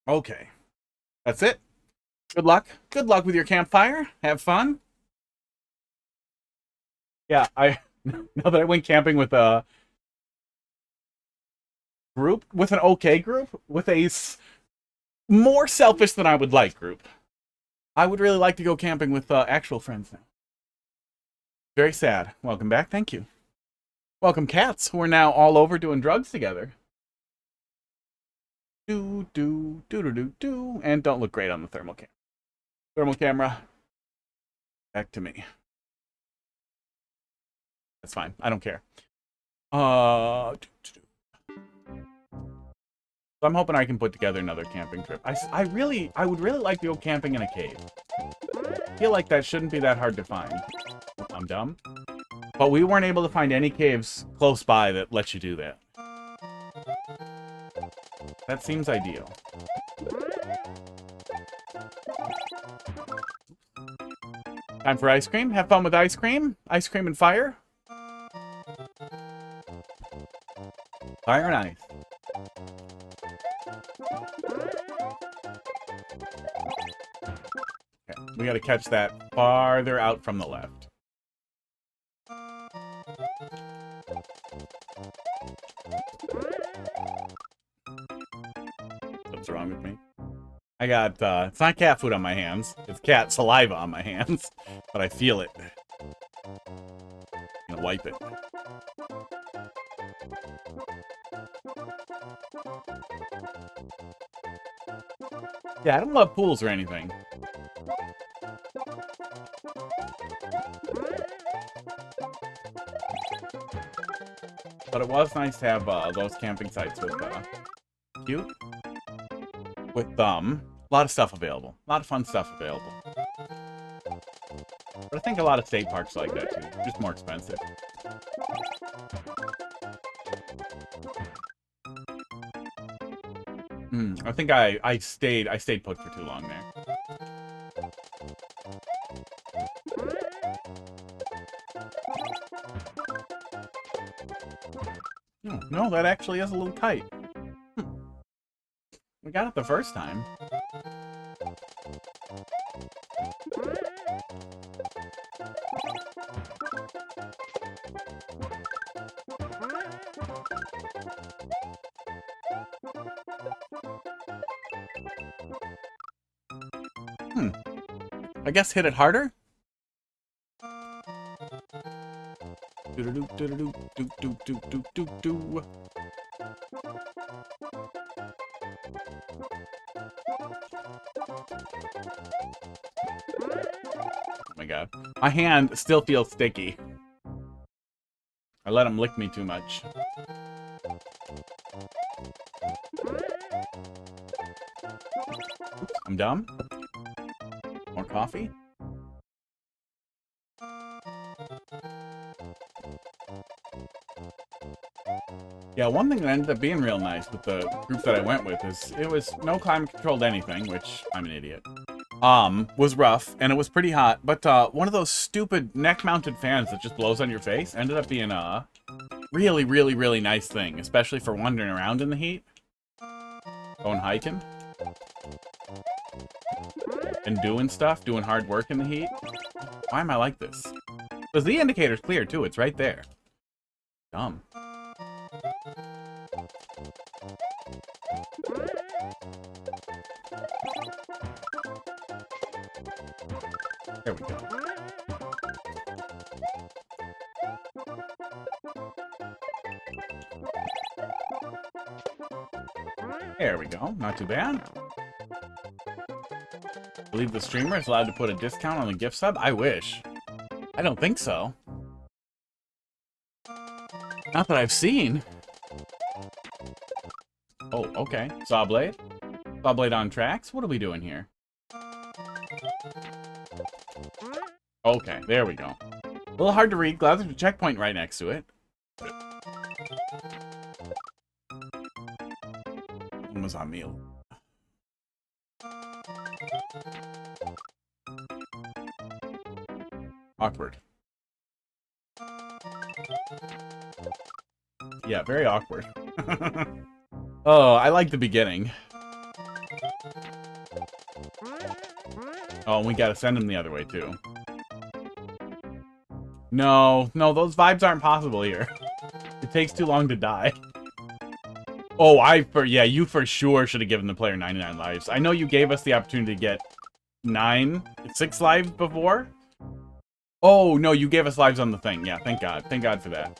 Okay. That's it. Good luck. Good luck with your campfire. Have fun. Yeah, now that I went camping with a group, with an okay group, with a more selfish than I would like group, I would really like to go camping with actual friends now. Very sad. Welcome back. Thank you. Welcome, cats, who are now all over doing drugs together. Do, do, do, do, do, do. And don't look great on the thermal camera. Thermal camera. Back to me. That's fine. I don't care. So I'm hoping I can put together another camping trip. I would really like to go camping in a cave. I feel like that shouldn't be that hard to find. I'm dumb. But we weren't able to find any caves close by that let you do that. That seems ideal. Time for ice cream. Have fun with ice cream. Ice cream and fire. Fire and ice. Okay, we gotta catch that farther out from the left. What's wrong with me? I got, it's not cat food on my hands. It's cat saliva on my hands. But I feel it. I'm gonna wipe it. Yeah, I don't love pools or anything. But it was nice to have those camping sites with cute. With a lot of stuff available. A lot of fun stuff available. But I think a lot of state parks like that too. Just more expensive. I think I stayed put for too long there. No, that actually is a little tight. We got it the first time. I guess hit it harder? Do-do-do-do-do-do-do-do-do-do. Oh my god. My hand still feels sticky. I let him lick me too much. Oops, I'm dumb. More coffee? Yeah, one thing that ended up being real nice with the group that I went with is it was no climate-controlled anything, which I'm an idiot. Was rough, and it was pretty hot, but one of those stupid neck-mounted fans that just blows on your face ended up being a really, really, really nice thing, especially for wandering around in the heat. Going hiking. And doing stuff, doing hard work in the heat. Why am I like this? Because the indicator's clear, too. It's right there. Dumb. There we go. There we go. Not too bad. I believe the streamer is allowed to put a discount on the gift sub? I wish. I don't think so. Not that I've seen. Oh, okay. Saw blade? Saw blade on tracks? What are we doing here? Okay, there we go. A little hard to read. Glad there's a checkpoint right next to it. One was on meal. Awkward. Yeah, very awkward. Oh, I like the beginning. Oh, and we gotta send him the other way, too. No, those vibes aren't possible here. It takes too long to die. Oh, yeah, you for sure should have given the player 99 lives. I know you gave us the opportunity to get 6 lives before. Oh, no, you gave us lives on the thing. Yeah, thank God. Thank God for that.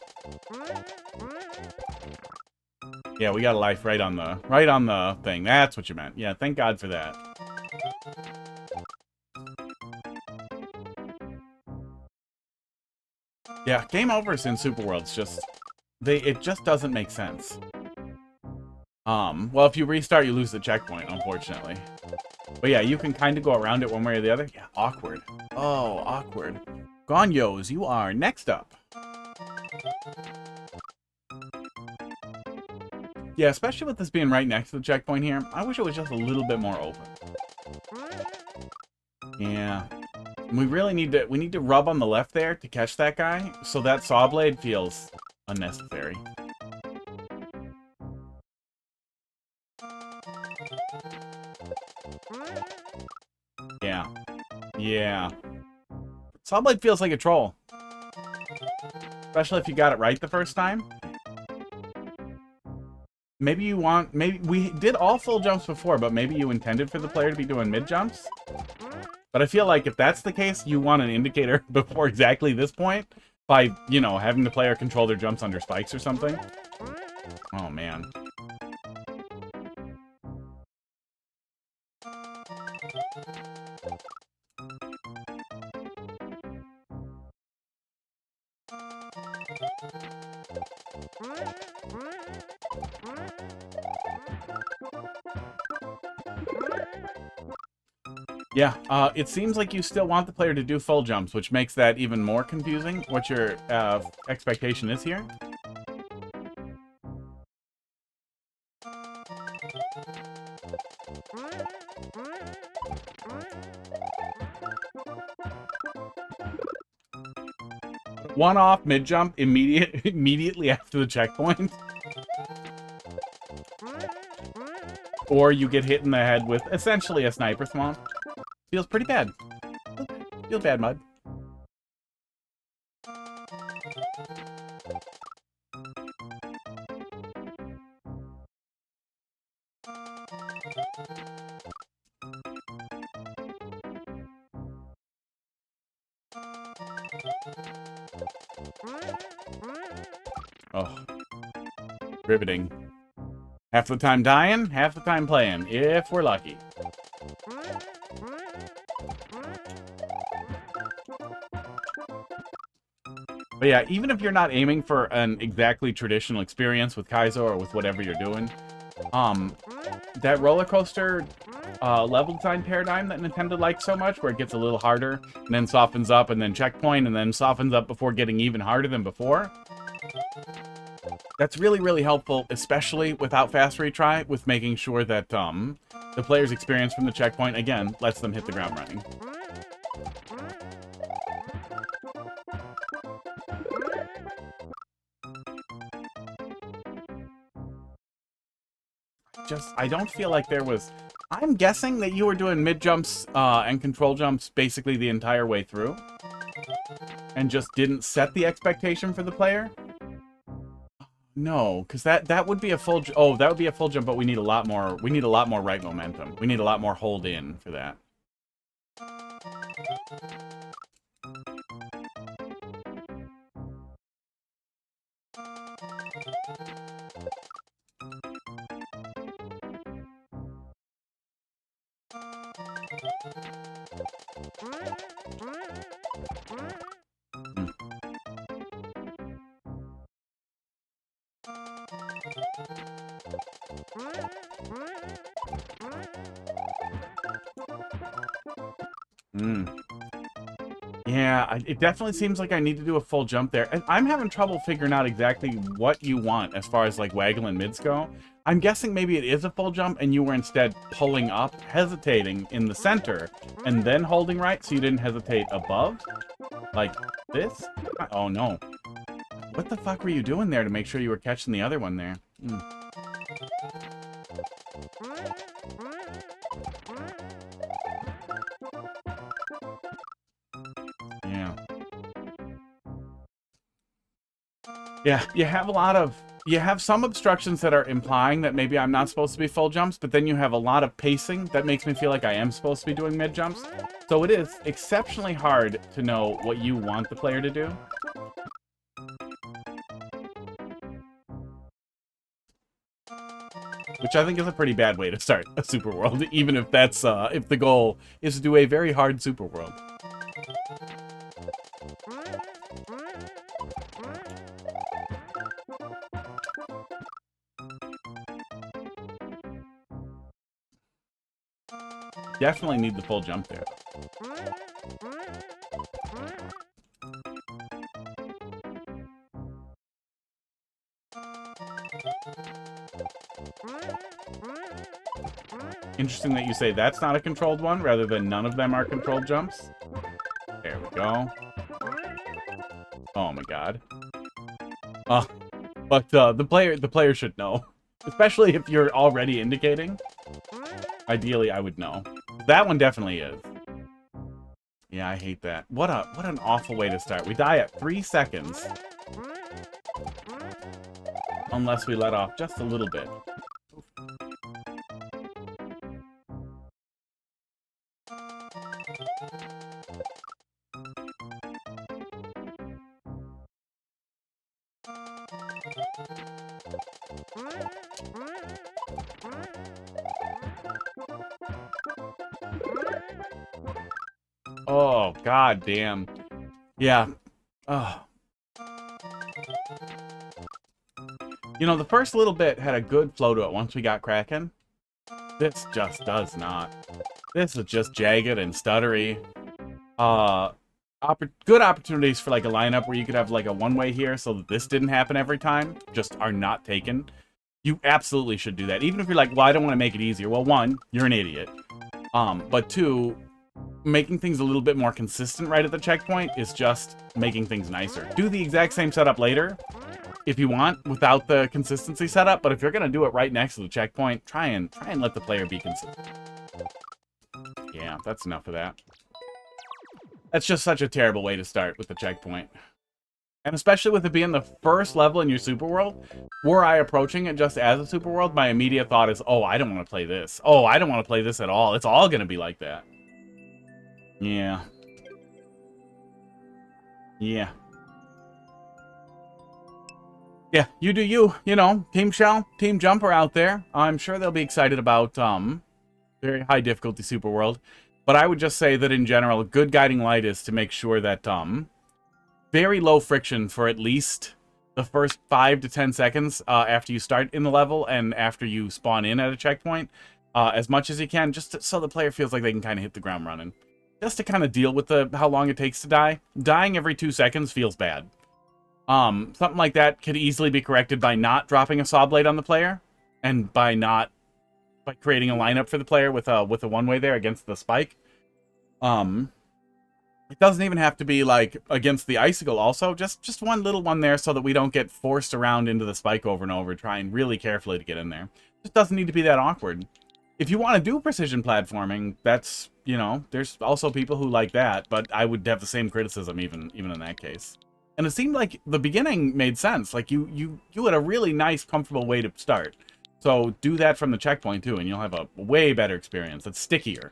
Yeah, we got a life right on the thing. That's what you meant. Yeah, thank God for that. Yeah, game overs in Super Worlds just it just doesn't make sense. Well, if you restart, you lose the checkpoint, unfortunately. But yeah, you can kind of go around it one way or the other. Yeah, awkward. Oh, awkward. Gone, Yoes, you are next up. Yeah, especially with this being right next to the checkpoint here. I wish it was just a little bit more open. Yeah. We really need to rub on the left there to catch that guy, so that saw blade feels unnecessary. Yeah. Yeah. Saw blade feels like a troll. Especially if you got it right the first time. Maybe we did all full jumps before, but maybe you intended for the player to be doing mid jumps. But I feel like if that's the case, you want an indicator before exactly this point by, you know, having the player control their jumps under spikes or something. Oh, man. Yeah, it seems like you still want the player to do full jumps, which makes that even more confusing, what your expectation is here. One off mid jump immediately after the checkpoint. Or you get hit in the head with essentially a sniper swamp. Feels pretty bad. Feels bad, Mud. Oh. Riveting. Half the time dying, half the time playing, if we're lucky. But yeah, even if you're not aiming for an exactly traditional experience with Kaizo or with whatever you're doing, that roller coaster level design paradigm that Nintendo likes so much, where it gets a little harder, and then softens up, and then checkpoint, and then softens up before getting even harder than before, that's really, really helpful, especially without fast retry, with making sure that the player's experience from the checkpoint, again, lets them hit the ground running. I don't feel like there was... I'm guessing that you were doing mid-jumps and control jumps basically the entire way through. And just didn't set the expectation for the player. No, because that would be a full... Oh, that would be a full jump, but we need a lot more... We need a lot more right momentum. We need a lot more hold in for that. Yeah, it definitely seems like I need to do a full jump there. And I'm having trouble figuring out exactly what you want as far as, like, waggle and mids go. I'm guessing maybe it is a full jump and you were instead pulling up, hesitating in the center, and then holding right so you didn't hesitate above? Like this? Oh, no. What the fuck were you doing there to make sure you were catching the other one there? Yeah, you have some obstructions that are implying that maybe I'm not supposed to be full jumps, but then you have a lot of pacing that makes me feel like I am supposed to be doing mid jumps. So it is exceptionally hard to know what you want the player to do. which I think is a pretty bad way to start a super world, even if that's if the goal is to do a very hard super world. Definitely need the full jump there. Interesting that you say that's not a controlled one, rather than none of them are controlled jumps. There we go. Oh my god. But the player should know. Especially if you're already indicating. Ideally, I would know. That one definitely is. Yeah, I hate that. What an awful way to start. We die at 3 seconds. Unless we let off just a little bit. Oh, god damn. Yeah. Oh. You know, the first little bit had a good flow to it once we got cracking. This just does not. This is just jagged and stuttery. Good opportunities for like a lineup where you could have like a one-way here so that this didn't happen every time just are not taken. You absolutely should do that. Even if you're like, well, I don't want to make it easier. Well, one, you're an idiot. But two, making things a little bit more consistent right at the checkpoint is just making things nicer. Do the exact same setup later if you want without the consistency setup, but if you're going to do it right next to the checkpoint, try and let the player be consistent. Yeah, that's enough of that. That's just such a terrible way to start with the checkpoint. And especially with it being the first level in your super world, were I approaching it just as a super world, my immediate thought is, oh, I don't want to play this. Oh, I don't want to play this at all. It's all going to be like that. Yeah. Yeah. Yeah, you do you. You know, Team Shell, Team Jumper out there. I'm sure they'll be excited about very high difficulty super world. But I would just say that in general, a good guiding light is to make sure that very low friction for at least the first 5 to 10 seconds after you start in the level and after you spawn in at a checkpoint, as much as you can, just so the player feels like they can kind of hit the ground running. Just to kind of deal with how long it takes to die. Dying every 2 seconds feels bad. Something like that could easily be corrected by not dropping a saw blade on the player, and by creating a lineup for the player with a one-way there against the spike. It doesn't even have to be like against the icicle also, just one little one there so that we don't get forced around into the spike over and over, trying really carefully to get in there. Just doesn't need to be that awkward. If you want to do precision platforming, that's, you know, there's also people who like that, but I would have the same criticism even in that case. And it seemed like the beginning made sense. Like you had a really nice, comfortable way to start. So do that from the checkpoint too, and you'll have a way better experience. It's stickier.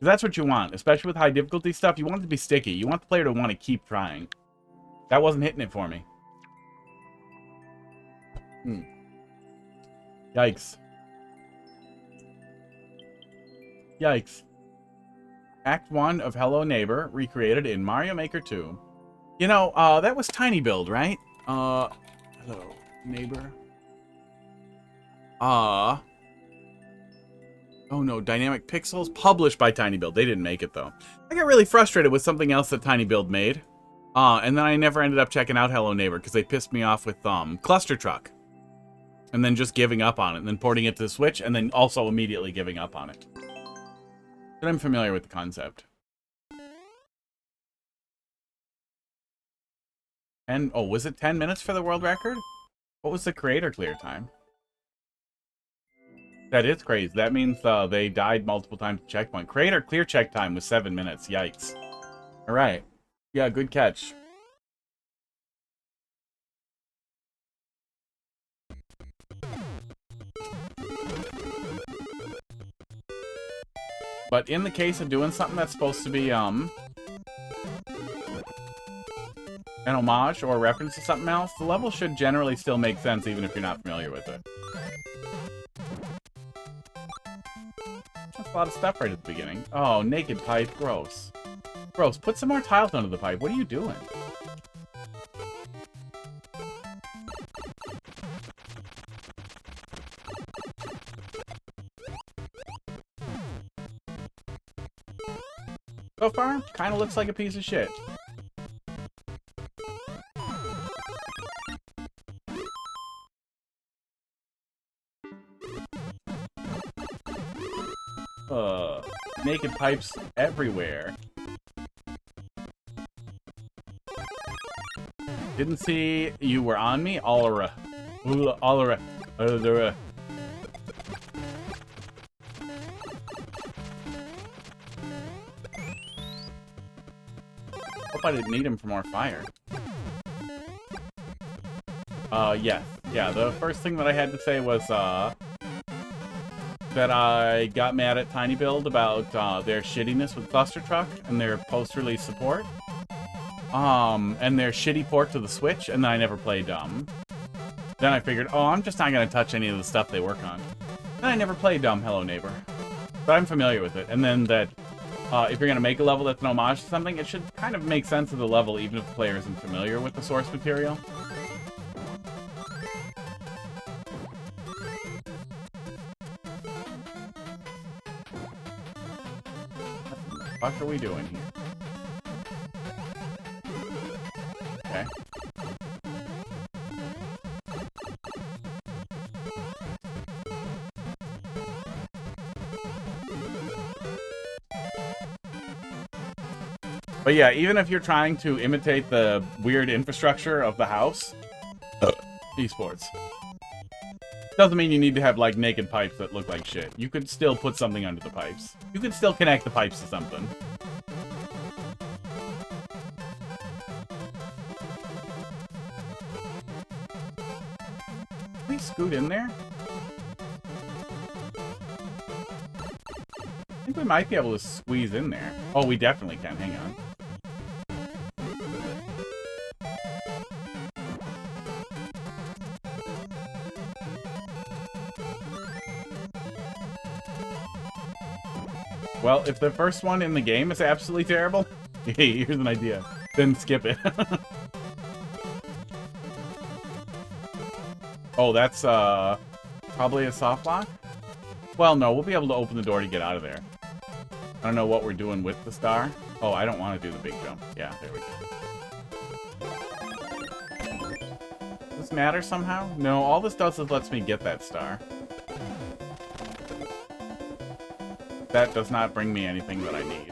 That's what you want, especially with high difficulty stuff. You want it to be sticky. You want the player to want to keep trying. That wasn't hitting it for me. Yikes. Yikes. Act 1 of Hello Neighbor, recreated in Mario Maker 2. You know, that was Tiny Build, right? Hello Neighbor. Oh no, Dynamic Pixels, published by Tiny Build. They didn't make it, though. I got really frustrated with something else that Tiny Build made. And then I never ended up checking out Hello Neighbor, because they pissed me off with Cluster Truck. And then just giving up on it, and then porting it to the Switch, and then also immediately giving up on it. But I'm familiar with the concept. And, oh, was it 10 minutes for the world record? What was the creator clear time? That is crazy. That means they died multiple times at checkpoint. Creator clear check time was 7 minutes. Yikes. Alright. Yeah, good catch. But in the case of doing something that's supposed to be, an homage or a reference to something else, the level should generally still make sense even if you're not familiar with it. a lot of stuff right at the beginning. Oh, naked pipe. Gross. Gross. Put some more tiles under the pipe. What are you doing? So far, kind of looks like a piece of shit. Naked pipes everywhere. Didn't see you were on me, Allera. Allera. Hope I didn't need him for more fire. Yeah. Yeah, the first thing that I had to say was, that I got mad at Tiny Build about their shittiness with Cluster Truck and their post-release support. And their shitty port to the Switch, and then I never played Then I figured, oh, I'm just not going to touch any of the stuff they work on. Then I never played Hello Neighbor. But I'm familiar with it. And then that if you're going to make a level that's an homage to something, it should kind of make sense of the level even if the player isn't familiar with the source material. What the fuck are we doing here? Okay. But yeah, even if you're trying to imitate the weird infrastructure of the house, esports, doesn't mean you need to have, like, naked pipes that look like shit. You could still put something under the pipes. You could still connect the pipes to something. Can we scoot in there? I think we might be able to squeeze in there. Oh, we definitely can. Hang on. Well, if the first one in the game is absolutely terrible, hey, here's an idea. Then skip it. Oh, that's probably a soft lock? Well, no, we'll be able to open the door to get out of there. I don't know what we're doing with the star. Oh, I don't want to do the big jump. Yeah, there we go. Does this matter somehow? No, all this does is lets me get that star. That does not bring me anything that I need.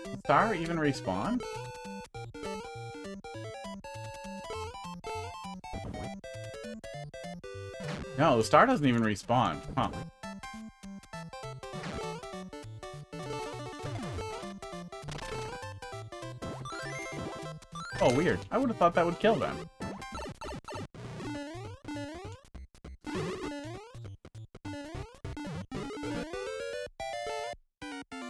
Does star even respawn? No, the star doesn't even respawn. Huh. Oh, weird. I would have thought that would kill them.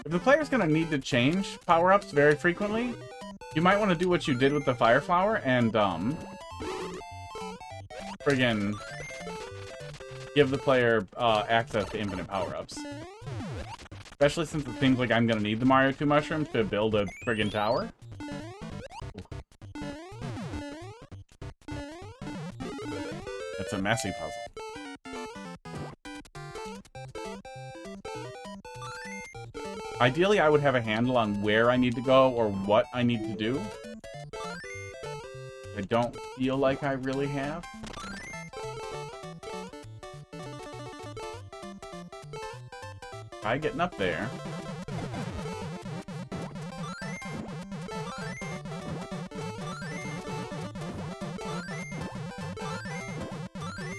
If the player's gonna need to change power-ups very frequently, you might want to do what you did with the Fire Flower and, friggin' give the player, access to infinite power-ups. Especially since it seems like I'm gonna need the Mario 2 mushroom to build a friggin' tower. It's a messy puzzle. Ideally, I would have a handle on where I need to go or what I need to do. I don't feel like I really have. Try getting up there.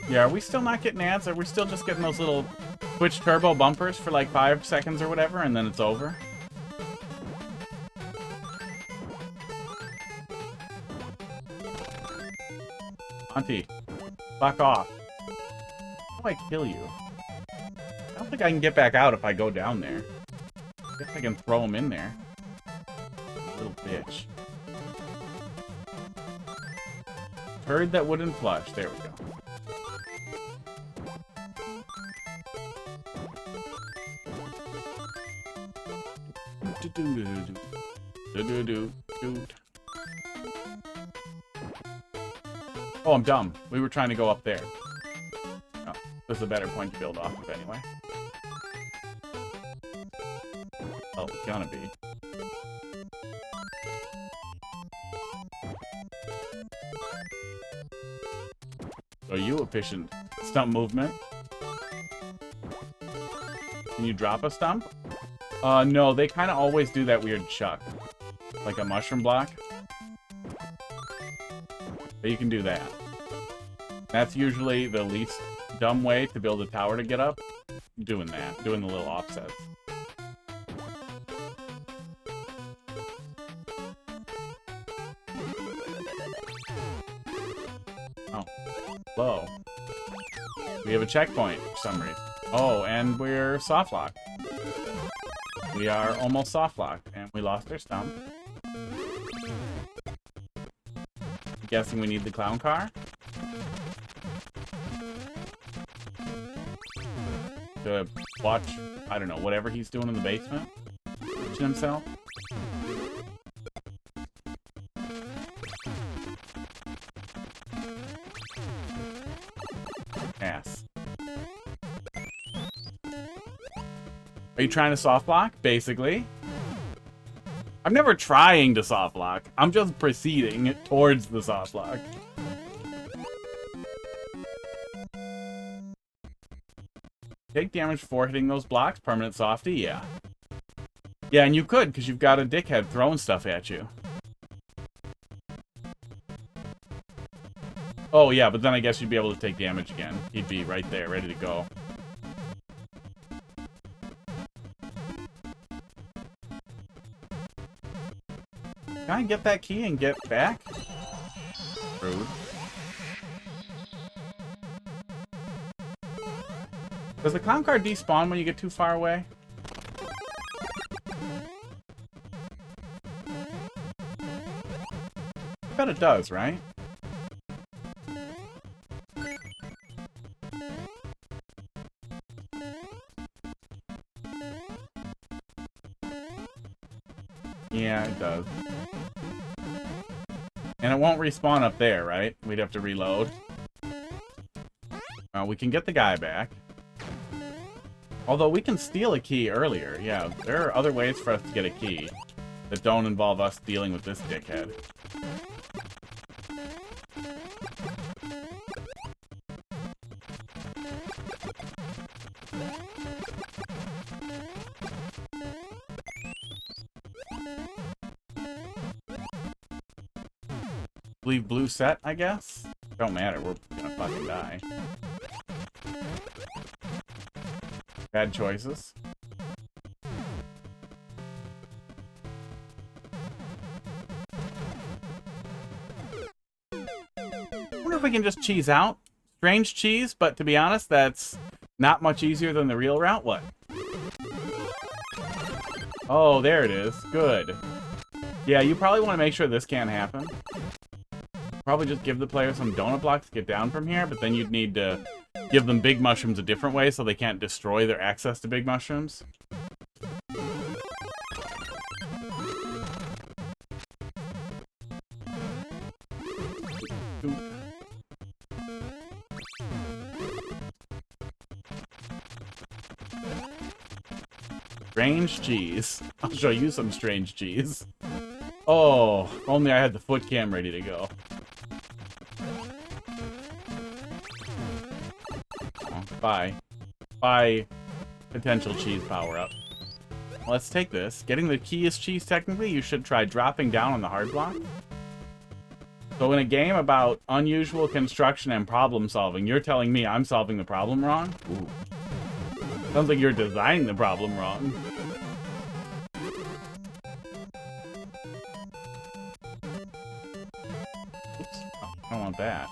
Yeah, are we still not getting ads? Are we still just getting those little Twitch turbo bumpers for like 5 seconds or whatever, and then it's over? Auntie, fuck off. How do I kill you? I don't think I can get back out if I go down there. I guess I can throw him in there. Little bitch. Turd that wouldn't flush. There we go. Oh, I'm dumb. We were trying to go up there. Oh, this is a better point to build off of anyway. Oh, it's gonna be. Are you efficient? Stump movement. Can you drop a stump? No, they kind of always do that weird chuck. Like a mushroom block. But you can do that. That's usually the least dumb way to build a tower to get up. Doing that. Doing the little offsets. Oh. Low. We have a checkpoint for some reason. Oh, and we're soft locked. We are almost soft locked, and we lost our stump. I'm guessing we need the clown car to watch, I don't know, whatever he's doing in the basement. Watching himself. Ass. Are you trying to soft lock? Basically. I'm never trying to soft lock. I'm just proceeding towards the soft lock. Take damage for hitting those blocks. Permanent softy, yeah. Yeah, and you could, because you've got a dickhead throwing stuff at you. Oh, yeah, but then I guess you'd be able to take damage again. He'd be right there, ready to go. Can I get that key and get back? Rude. Does the clown car despawn when you get too far away? I bet it does, right? Yeah, it does. And it won't respawn up there, right? We'd have to reload. We can get the guy back. Although we can steal a key earlier. Yeah, there are other ways for us to get a key that don't involve us dealing with this dickhead. Leave blue set, I guess? Don't matter, we're gonna fucking die. Bad choices. I wonder if we can just cheese out. Strange cheese, but to be honest, that's not much easier than the real route. What? Oh, there it is. Good. Yeah, you probably want to make sure this can't happen. Probably just give the player some donut blocks to get down from here, but then you'd need to give them big mushrooms a different way so they can't destroy their access to big mushrooms. Strange cheese. I'll show you some strange cheese. Oh, if only I had the foot cam ready to go. Bye. Bye. Potential cheese power-up. Let's take this. Getting the key is cheese, technically. You should try dropping down on the hard block. So in a game about unusual construction and problem solving, you're telling me I'm solving the problem wrong? Ooh. Sounds like you're designing the problem wrong. Oops. Oh, I don't want that.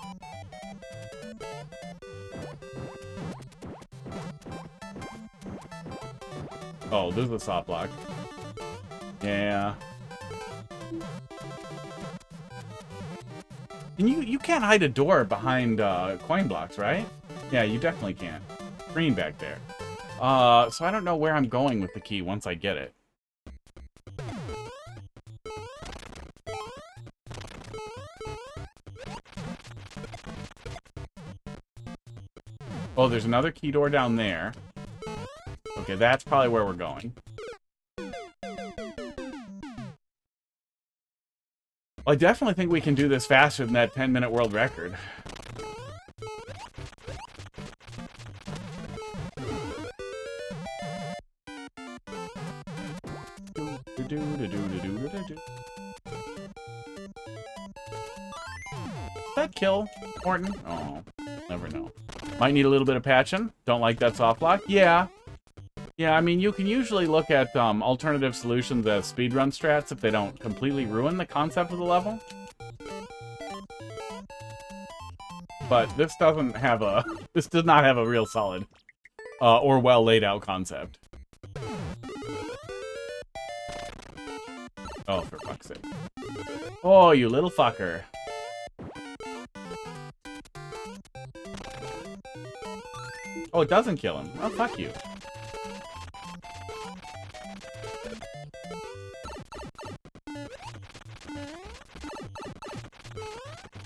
Oh, this is a soft block. Yeah. And you can't hide a door behind coin blocks, right? Yeah, you definitely can. Green back there. So I don't know where I'm going with the key once I get it. Oh, there's another key door down there. Okay, that's probably where we're going. Well, I definitely think we can do this faster than that 10-minute world record. Did that kill Morton? Oh, never know. Might need a little bit of patching. Don't like that soft lock? Yeah. Yeah, I mean, you can usually look at alternative solutions as speedrun strats if they don't completely ruin the concept of the level. But this doesn't have a... This does not have a real solid or well laid out concept. Oh, for fuck's sake. Oh, you little fucker. Oh, it doesn't kill him. Oh, fuck you.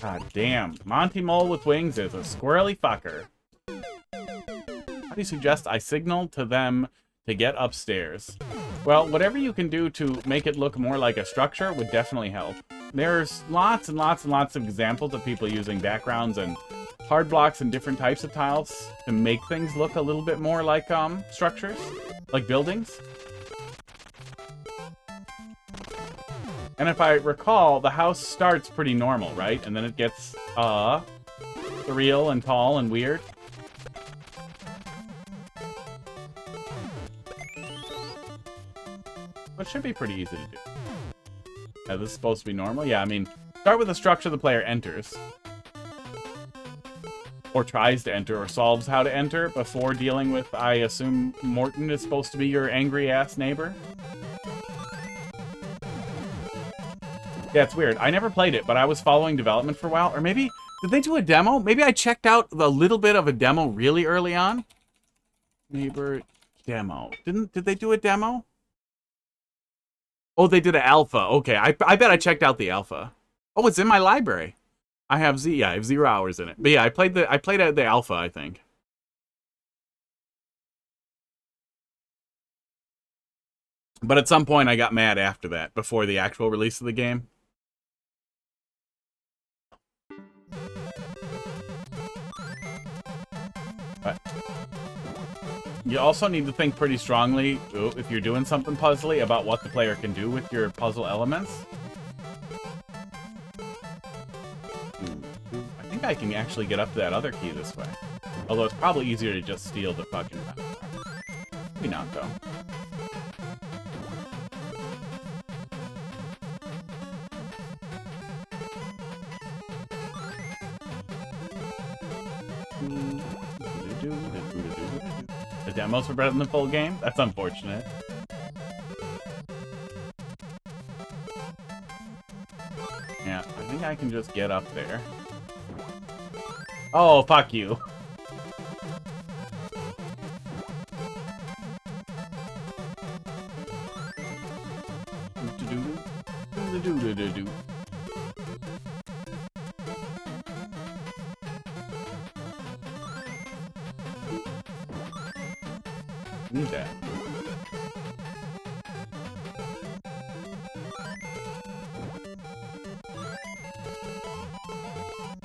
God damn. Monty Mole with wings is a squirrely fucker. How do you suggest I signal to them to get upstairs? Well, whatever you can do to make it look more like a structure would definitely help. There's lots and lots and lots of examples of people using backgrounds and hard blocks and different types of tiles to make things look a little bit more like structures, like buildings. And if I recall, the house starts pretty normal, right? And then it gets surreal and tall and weird. It should be pretty easy to do. Yeah, this is supposed to be normal? Yeah, I mean, start with a structure the player enters. Or tries to enter, or solves how to enter before dealing with, I assume, Morton is supposed to be your angry-ass neighbor. Yeah, it's weird. I never played it, but I was following development for a while. Or maybe, did they do a demo? Maybe I checked out a little bit of a demo really early on. Neighbor demo. Did they do a demo? Oh, they did an alpha. Okay, I bet I checked out the alpha. Oh, it's in my library. I have 0 hours in it. But yeah, I played the alpha, I think. But at some point I got mad after that, before the actual release of the game. But you also need to think pretty strongly, if you're doing something puzzly, about what the player can do with your puzzle elements. I think I can actually get up to that other key this way. Although it's probably easier to just steal the fucking power. Maybe not, though. The demos were better than the full game? That's unfortunate. Yeah, I think I can just get up there. Oh, fuck you. Need that.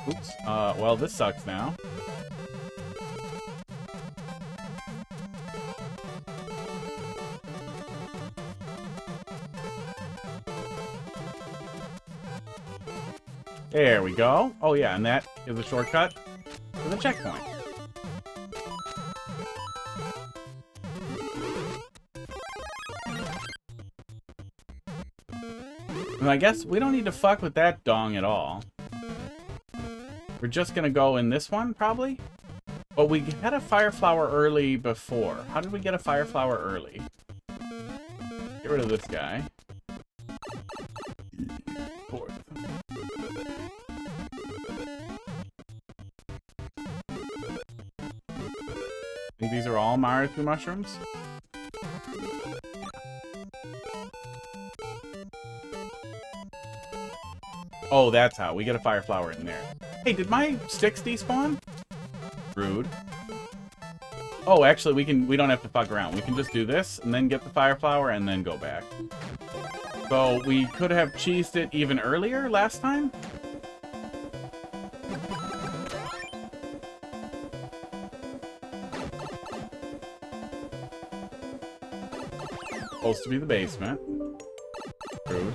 Oops. Well, this sucks now. There we go. Oh yeah, and that is a shortcut to the checkpoint. And I guess we don't need to fuck with that dong at all. We're just gonna go in this one, probably? But we had a fire flower early before. How did we get a fire flower early? Get rid of this guy. Fourth. I think these are all Maritu mushrooms. Oh, that's how. We get a fire flower in there. Hey, did my sticks despawn? Rude. Oh, actually, we don't have to fuck around. We can just do this, and then get the fire flower, and then go back. So, we could have cheesed it even earlier last time? Supposed to be the basement. Rude.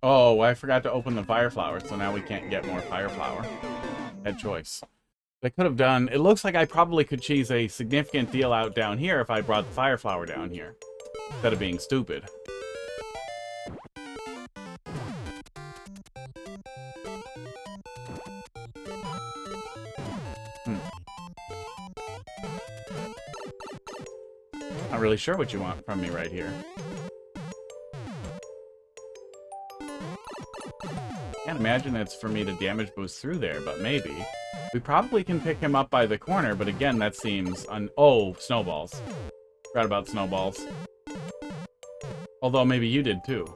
Oh, I forgot to open the fire flower, so now we can't get more fire flower. Bad choice. I could have done... It looks like I probably could cheese a significant deal out down here if I brought the fire flower down here, instead of being stupid. Not really sure what you want from me right here. Can't imagine it's for me to damage boost through there, but maybe. We probably can pick him up by the corner, but again, that seems oh, snowballs. Forgot about snowballs. Although maybe you did too.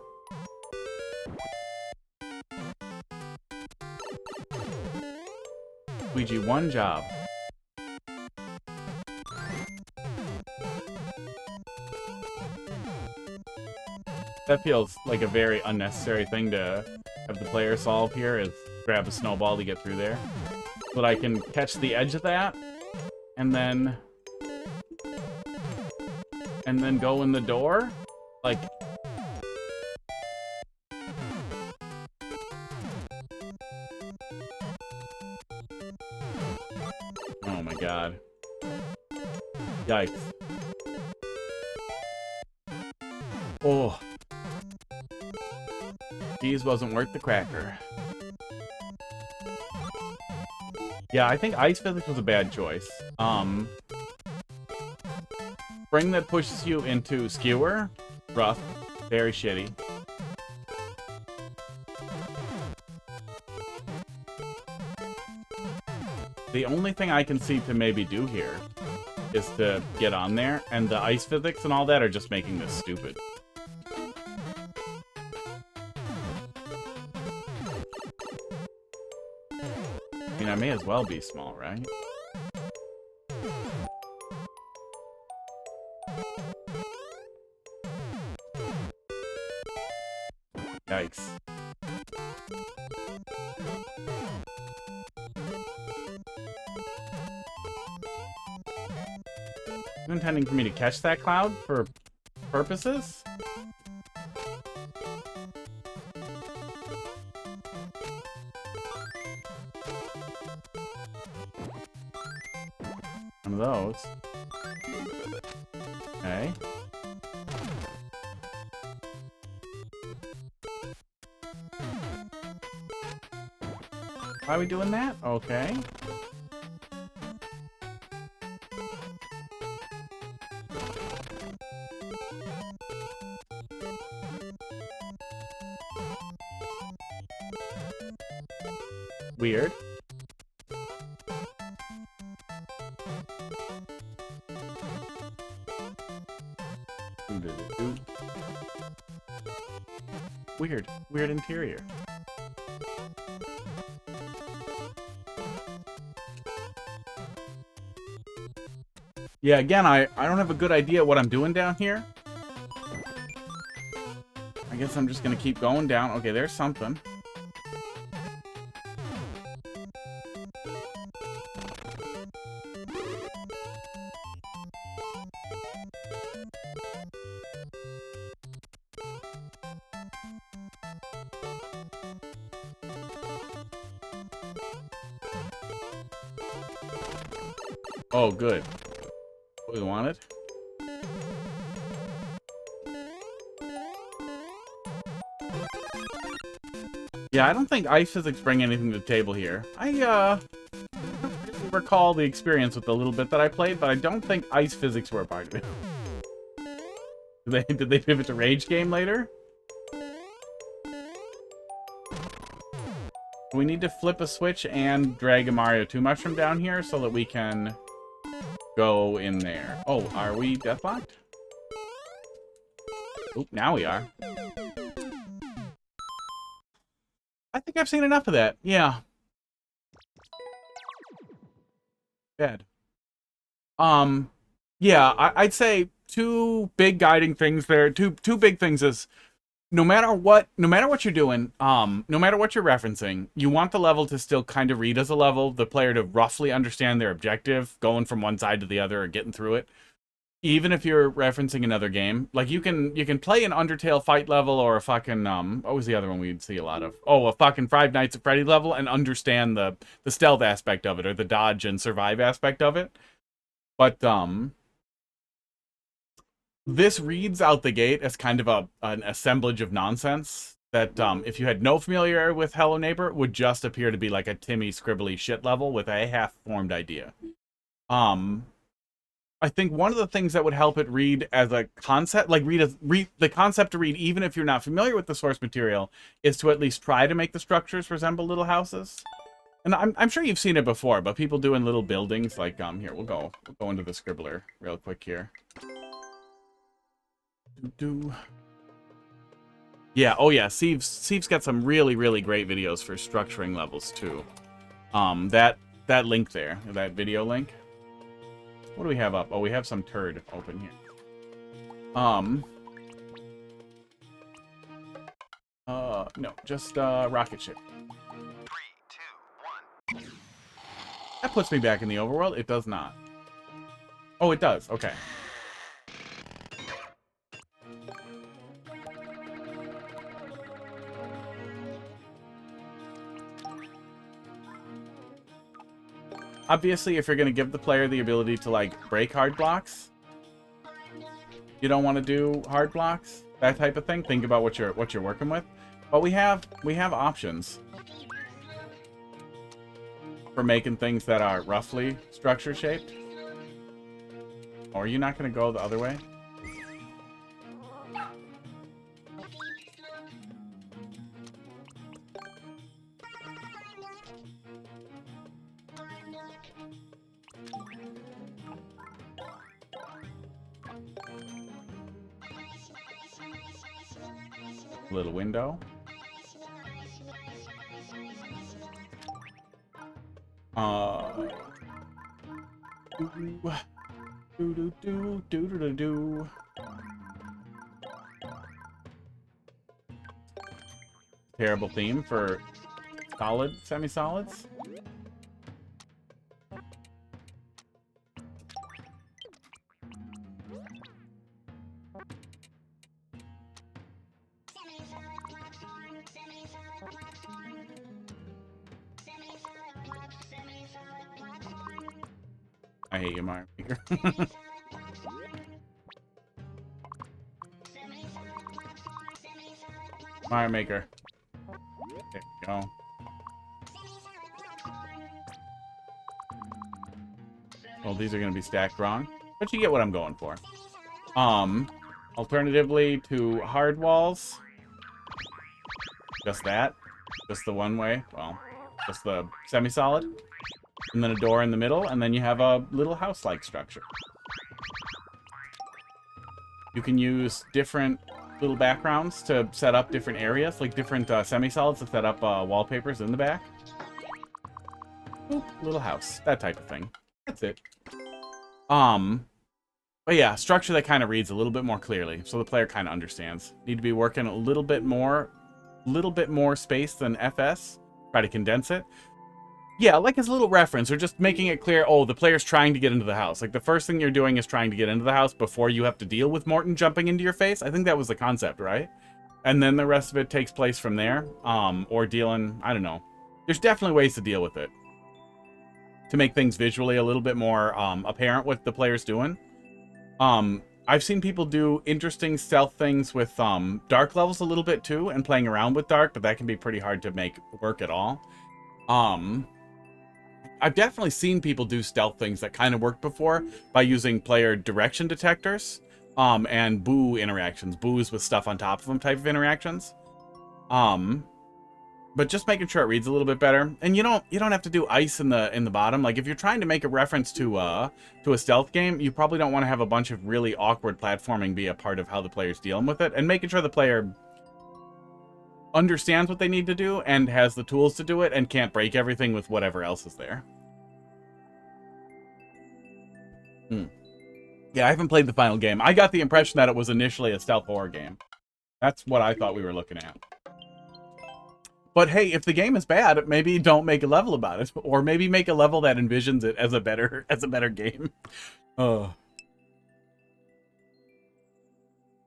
Luigi, one job. That feels like a very unnecessary thing to have the player solve here, is grab a snowball to get through there. But I can catch the edge of that, and then go in the door? Like... Oh my god. Yikes. Oh. Cheese wasn't worth the cracker. Yeah, I think ice physics was a bad choice. Spring that pushes you into skewer, rough, very shitty. The only thing I can see to maybe do here is to get on there, and the ice physics and all that are just making this stupid. I mean, I may as well be small, right? Yikes. You intending for me to catch that cloud for purposes? One of those. Okay. Why are we doing that? Okay. Weird. Weird. Weird interior. Yeah, again, I don't have a good idea what I'm doing down here. I guess I'm just gonna keep going down. Okay, there's something. Oh, good. What we wanted. Yeah, I don't think ice physics bring anything to the table here. I don't really recall the experience with the little bit that I played, but I don't think ice physics were a part of it. Did they pivot to rage game later? We need to flip a switch and drag a Mario 2 mushroom down here so that we can go in there. Oh, are we deathlocked? Oop, now we are. I think I've seen enough of that. Yeah. Bad. Yeah, I'd say two big guiding things there. Two big things is no matter what you're doing, no matter what you're referencing, you want the level to still kind of read as a level, the player to roughly understand their objective, going from one side to the other or getting through it. Even if you're referencing another game, like you can play an Undertale fight level or a fucking what was the other one we'd see a lot of? Oh, a fucking Five Nights at Freddy level and understand the stealth aspect of it or the dodge and survive aspect of it. But this reads out the gate as kind of an assemblage of nonsense that if you had no familiarity with Hello Neighbor would just appear to be like a Timmy scribbly shit level with a half-formed idea. I think one of the things that would help it read as a concept, like read the concept to read even if you're not familiar with the source material, is to at least try to make the structures resemble little houses. And I'm sure you've seen it before, but people doing little buildings like here we'll go into the scribbler real quick here. Yeah, oh yeah, Steve's got some really great videos for structuring levels too. That link there, that video link. What do we have up? Oh, we have some turd open here. No, just rocket ship. 3, 2, 1. That puts me back in the overworld. It does not. Oh, it does. Okay. Obviously, if you're going to give the player the ability to, like, break hard blocks, you don't want to do hard blocks, that type of thing. Think about what you're working with. But we have options for making things that are roughly structure shaped. Or are you not going to go the other way? Little window. Do. Terrible theme for solid semi-solids. I hate you, Mario Maker. Mario Maker. There we go. Well, these are going to be stacked wrong, but you get what I'm going for. Alternatively to hard walls, just that. Just the one way. Well, just the semi-solid. And then a door in the middle, and then you have a little house-like structure. You can use different little backgrounds to set up different areas, like different semi-solids to set up wallpapers in the back. Oop, little house, that type of thing. That's it. But yeah, structure that kind of reads a little bit more clearly, so the player kind of understands. Need to be working a little bit more space than FS. Try to condense it. Yeah, like as a little reference, or just making it clear, oh, the player's trying to get into the house. Like, the first thing you're doing is trying to get into the house before you have to deal with Morton jumping into your face. I think that was the concept, right? And then the rest of it takes place from there. Or dealing, I don't know. There's definitely ways to deal with it. To make things visually a little bit more apparent what the player's doing. I've seen people do interesting stealth things with dark levels a little bit too, and playing around with dark, but that can be pretty hard to make work at all. I've definitely seen people do stealth things that kind of worked before by using player direction detectors. and boo interactions, boos with stuff on top of them type of interactions. But just making sure it reads a little bit better. And you don't have to do ice in the bottom. Like if you're trying to make a reference to a stealth game, you probably don't want to have a bunch of really awkward platforming be a part of how the player's dealing with it, and making sure the player understands what they need to do and has the tools to do it and can't break everything with whatever else is there. Yeah, I haven't played the final game. I got the impression that it was initially a stealth horror game. That's what I thought we were looking at. But hey, if the game is bad, maybe don't make a level about it, or maybe make a level that envisions it as a better game.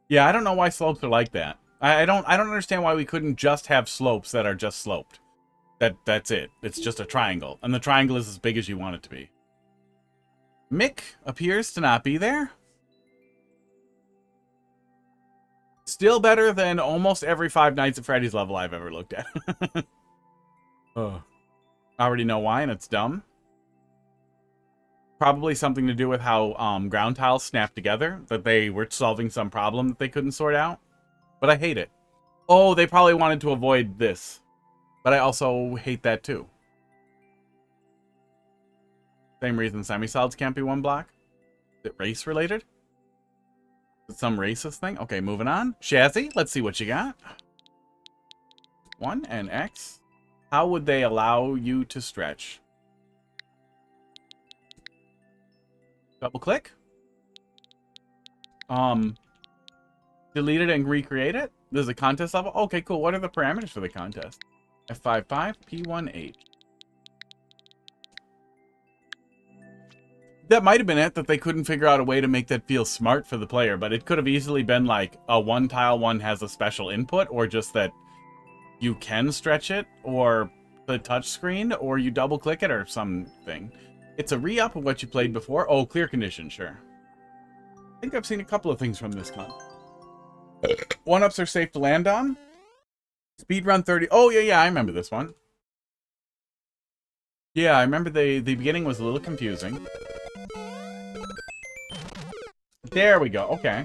Yeah, I don't know why slopes are like that. I don't understand why we couldn't just have slopes that are just sloped. That's it. It's just a triangle, and the triangle is as big as you want it to be. Mick appears to not be there. Still better than almost every Five Nights at Freddy's level I've ever looked at. I already know why, and it's dumb. Probably something to do with how ground tiles snap together, that they were solving some problem that they couldn't sort out. But I hate it. Oh, they probably wanted to avoid this. But I also hate that too. Same reason semi-solids can't be one block. Is it race related? Is it some racist thing? Okay, moving on. Shazzyy, let's see what you got. 1 and X. How would they allow you to stretch? Double click. Delete it and recreate it. There's a contest level. Okay, cool. What are the parameters for the contest? F55 P1H. That might have been it, that they couldn't figure out a way to make that feel smart for the player, but it could have easily been like a one tile one has a special input, or just that you can stretch it, or the touch screen, or you double click it, or something. It's a re-up of what you played before. Oh, clear condition, sure. I think I've seen a couple of things from this con. One-ups are safe to land on. Speedrun 30. Oh, yeah, I remember this one. Yeah, I remember the beginning was a little confusing. There we go. Okay.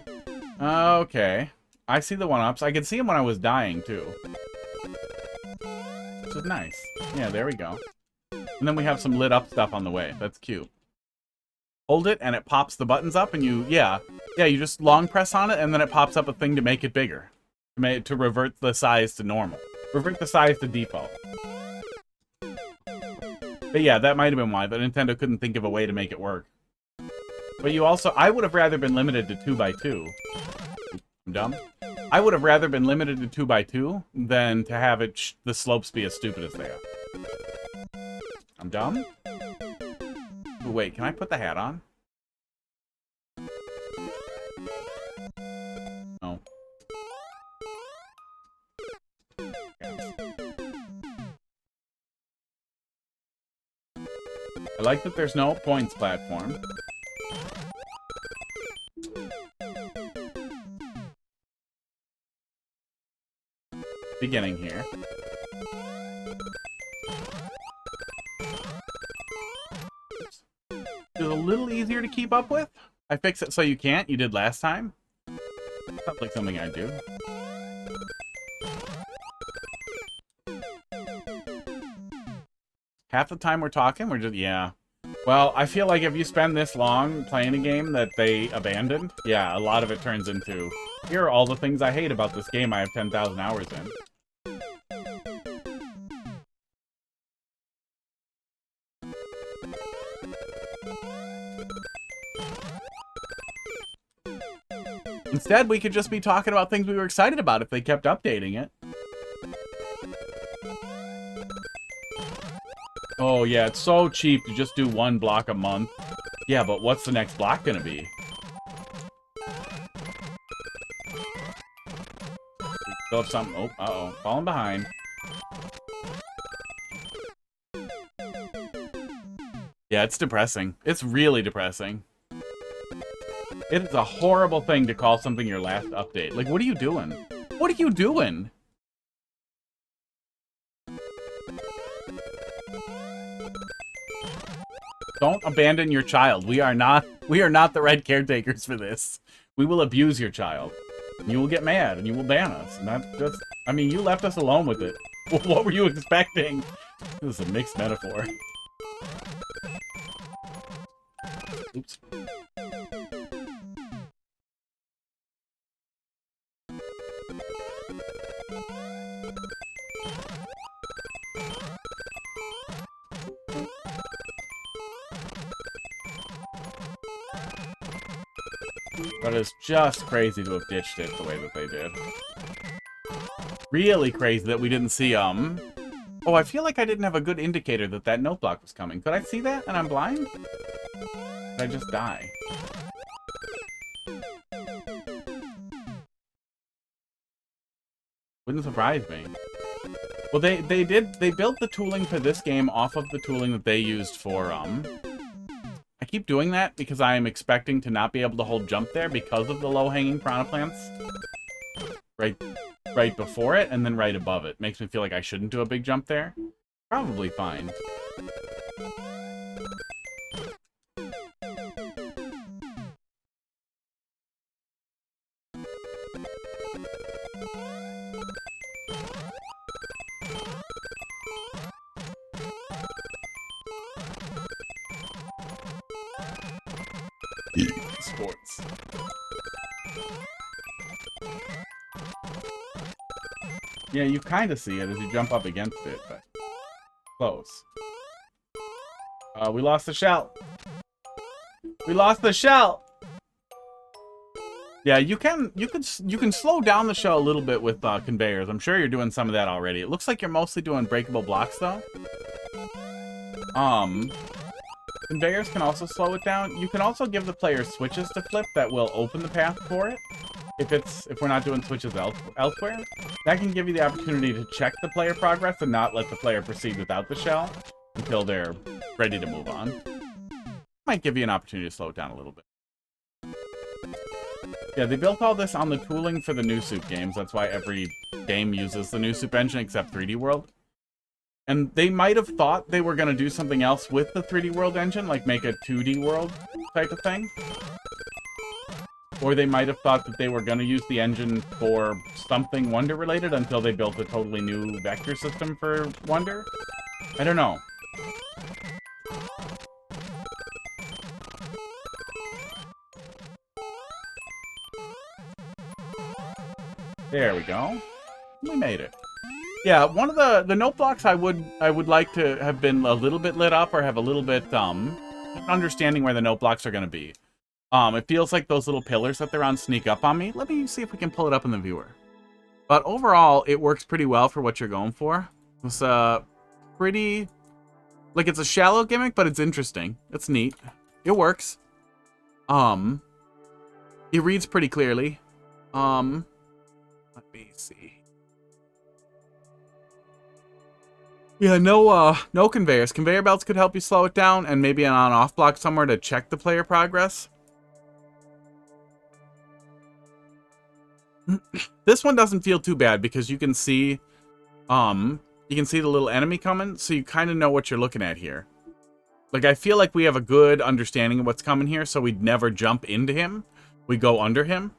Okay. I see the one-ups. I could see them when I was dying, too. Which is nice. Yeah, there we go. And then we have some lit up stuff on the way. That's cute. Hold it, and it pops the buttons up, and you, yeah, you just long press on it, and then it pops up a thing to make it bigger. To revert the size to normal. Revert the size to default. But yeah, that might have been why, but Nintendo couldn't think of a way to make it work. But you also, I would have rather been limited to 2x2. I'm dumb. I would have rather been limited to 2x2 than to have it the slopes be as stupid as they are. I'm dumb? Ooh, wait, can I put the hat on? No. I like that there's no points platform. Beginning here. It's a little easier to keep up with. I fixed it so you can't. You did last time. Sounds like something I'd do. Half the time we're talking, we're just, yeah. Well, I feel like if you spend this long playing a game that they abandoned, yeah, a lot of it turns into, here are all the things I hate about this game I have 10,000 hours in. Instead, we could just be talking about things we were excited about if they kept updating it. Oh, yeah, it's so cheap to just do one block a month. Yeah, but what's the next block gonna be? We still have something. Oh, uh-oh. Falling behind. Yeah, it's depressing. It's really depressing. It is a horrible thing to call something your last update. Like, what are you doing? What are you doing? Don't abandon your child. We are not the right caretakers for this. we will abuse your child. You will get mad, and you will ban us. And that just... I mean, you left us alone with it. What were you expecting? This is a mixed metaphor. Oops. But it's just crazy to have ditched it the way that they did. Really crazy that we didn't see, Oh, I feel like I didn't have a good indicator that that note block was coming. Could I see that and I'm blind? Did I just die? Wouldn't surprise me. Well, they built the tooling for this game off of the tooling that they used for, I keep doing that because I am expecting to not be able to hold jump there because of the low-hanging piranha plants. Right before it and then right above it. Makes me feel like I shouldn't do a big jump there. Probably fine. Sports. Yeah, you kind of see it as you jump up against it, but close. We lost the shell. We lost the shell. Yeah, you can slow down the shell a little bit with conveyors. I'm sure you're doing some of that already. It looks like you're mostly doing breakable blocks though. Conveyors can also slow it down. You can also give the player switches to flip that will open the path for it. If we're not doing switches elsewhere, that can give you the opportunity to check the player progress and not let the player proceed without the shell until they're ready to move on. Might give you an opportunity to slow it down a little bit. Yeah, they built all this on the tooling for the New Soup games. That's why every game uses the New Soup engine except 3D World. And they might have thought they were going to do something else with the 3D World engine, like make a 2D World type of thing. Or they might have thought that they were going to use the engine for something Wonder related until they built a totally new vector system for Wonder. I don't know. There we go. We made it. Yeah, one of the note blocks I would like to have been a little bit lit up or have a little bit understanding where the note blocks are going to be. It feels like those little pillars that they're on sneak up on me. Let me see if we can pull it up in the viewer. But overall, it works pretty well for what you're going for. It's pretty... Like, it's a shallow gimmick, but it's interesting. It's neat. It works. It reads pretty clearly. Let me see. Yeah, no conveyors. Conveyor belts could help you slow it down, and maybe an on-off block somewhere to check the player progress. This one doesn't feel too bad because you can see the little enemy coming, so you kind of know what you're looking at here. Like, I feel like we have a good understanding of what's coming here, so we'd never jump into him. We go under him.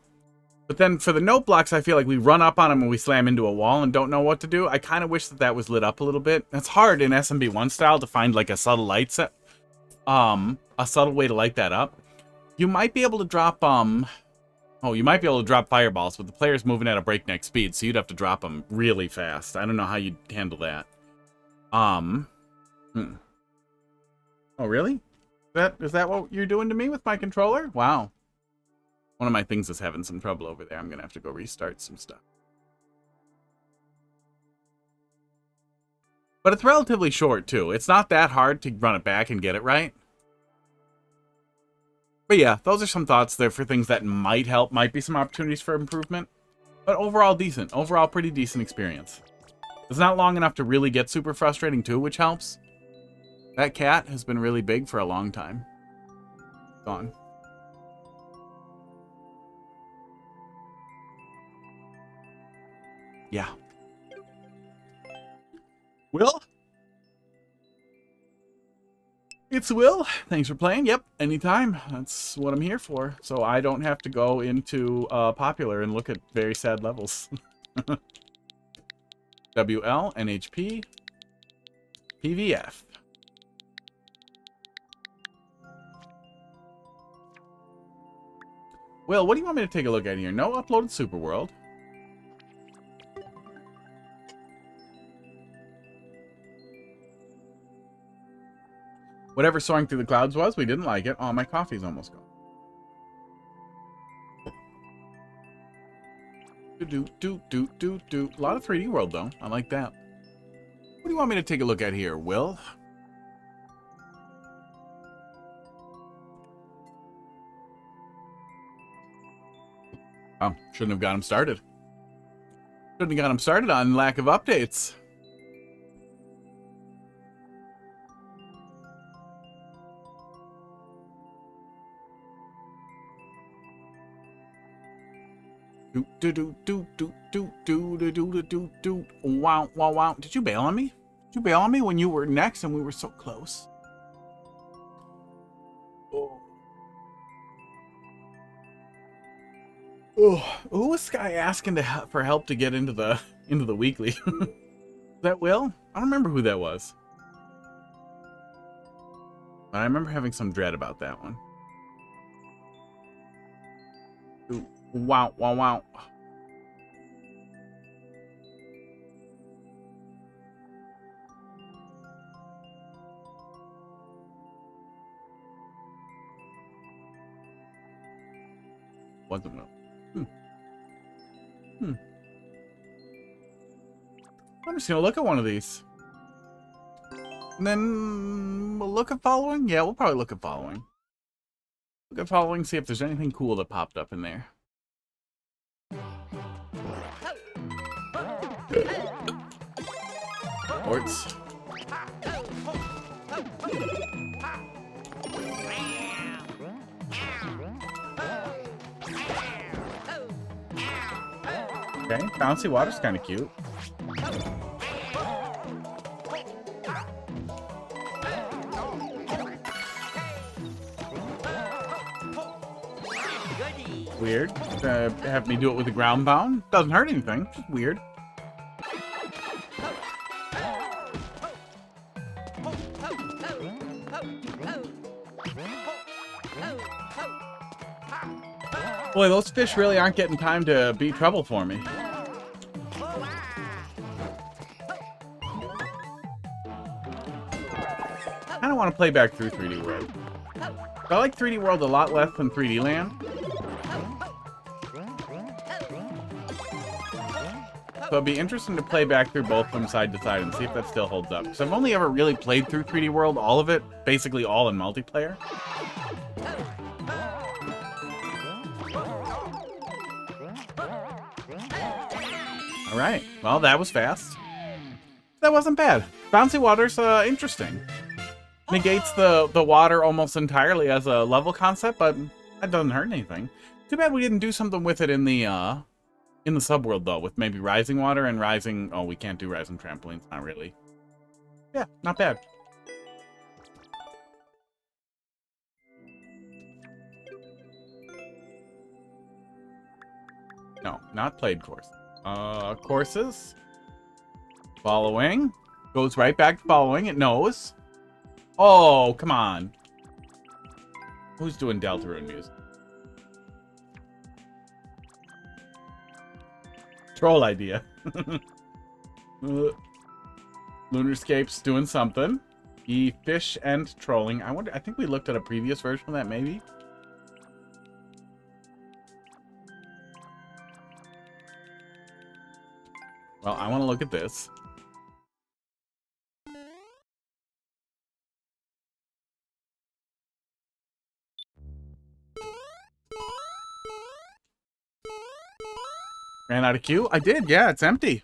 But then for the note blocks, I feel like we run up on him and we slam into a wall and don't know what to do. I kind of wish that that was lit up a little bit. It's hard in SMB1 style to find like a subtle light set, a subtle way to light that up. You might be able to drop you might be able to drop fireballs, but the player's moving at a breakneck speed, so you'd have to drop them really fast. I don't know how you'd handle that. Oh, really? Is that what you're doing to me with my controller? Wow. One of my things is having some trouble over there. I'm going to have to go restart some stuff. But it's relatively short, too. It's not that hard to run it back and get it right. But yeah, those are some thoughts there for things that might help. Might be some opportunities for improvement. But overall, decent. Overall, pretty decent experience. It's not long enough to really get super frustrating, too, which helps. That cat has been really big for a long time. Gone. Yeah. Will? It's Will. Thanks for playing. Yep, anytime. That's what I'm here for. So I don't have to go into popular and look at very sad levels. WL, NHP, PVF. Will, what do you want me to take a look at here? No uploaded Super World. Whatever soaring through the clouds was, we didn't like it. Oh, my coffee's almost gone. Do. A lot of 3D World, though. I like that. What do you want me to take a look at here, Will? Oh, shouldn't have got him started. Shouldn't have got him started on lack of updates. Wow, wow, wow. Did you bail on me? Did you bail on me when you were next and we were so close? Oh, who was this guy asking for help to get into the weekly? That Will? I don't remember who that was. I remember having some dread about that one. Ooh, wow, wow, wow. Wasn't Will. I'm just gonna look at one of these. And then we'll look at following? Yeah, we'll probably look at following. Look at following, see if there's anything cool that popped up in there. Orts. Okay, bouncy water's kind of cute. Weird. Have me do it with a ground pound. Doesn't hurt anything. Just weird. Boy, those fish really aren't getting time to be trouble for me. I don't want to play back through 3D World. I like 3D World a lot less than 3D Land. So it'd be interesting to play back through both from side to side and see if that still holds up. Because I've only ever really played through 3D World, all of it, basically all in multiplayer. Alright, well that was fast. That wasn't bad. Bouncy water's interesting. Negates the water almost entirely as a level concept, but that doesn't hurt anything. Too bad we didn't do something with it in the subworld though, with maybe rising water and rising. Oh, we can't do rising trampolines, not really. Yeah, not bad. No, not played course. Courses. Following. Goes right back to following. It knows. Oh, come on. Who's doing Deltarune music? Troll idea. Lunarscape's doing something. Fish and trolling. I think we looked at a previous version of that, maybe. Well, I want to look at this. Ran out of queue? I did, yeah, it's empty.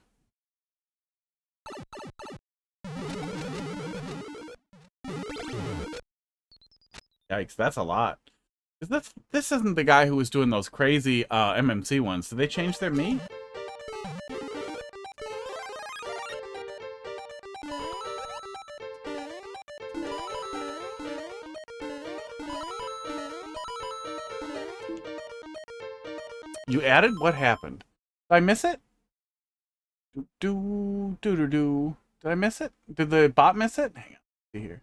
Yikes, that's a lot. This isn't the guy who was doing those crazy MMC ones. Did they change their me? You added? What happened? Did I miss it? Do. Did I miss it? Did the bot miss it? Hang on. See here.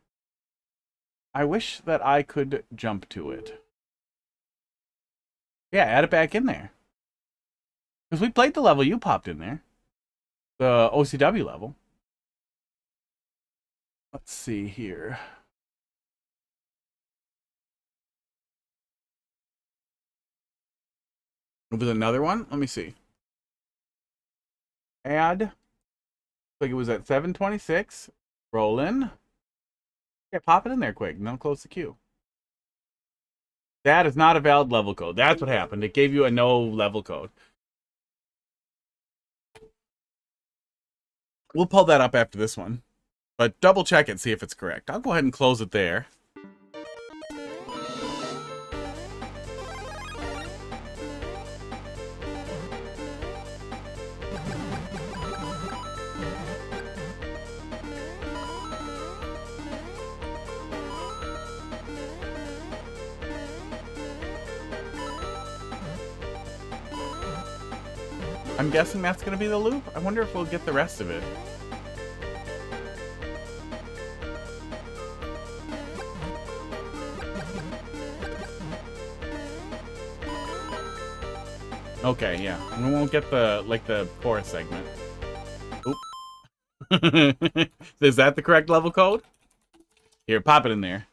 I wish that I could jump to it. Yeah, add it back in there. Because we played the level you popped in there. The OCW level. Let's see here. Was another one? Let me see. Add. Like it was at 7:26. Roll in. Yeah, pop it in there quick. And then close the queue. That is not a valid level code. That's what happened. It gave you a no level code. We'll pull that up after this one. But double check it, see if it's correct. I'll go ahead and close it there. I'm guessing that's going to be the loop. I wonder if we'll get the rest of it. Okay, yeah. We won't get the, like, the chorus segment. Oop. Is that the correct level code? Here, pop it in there.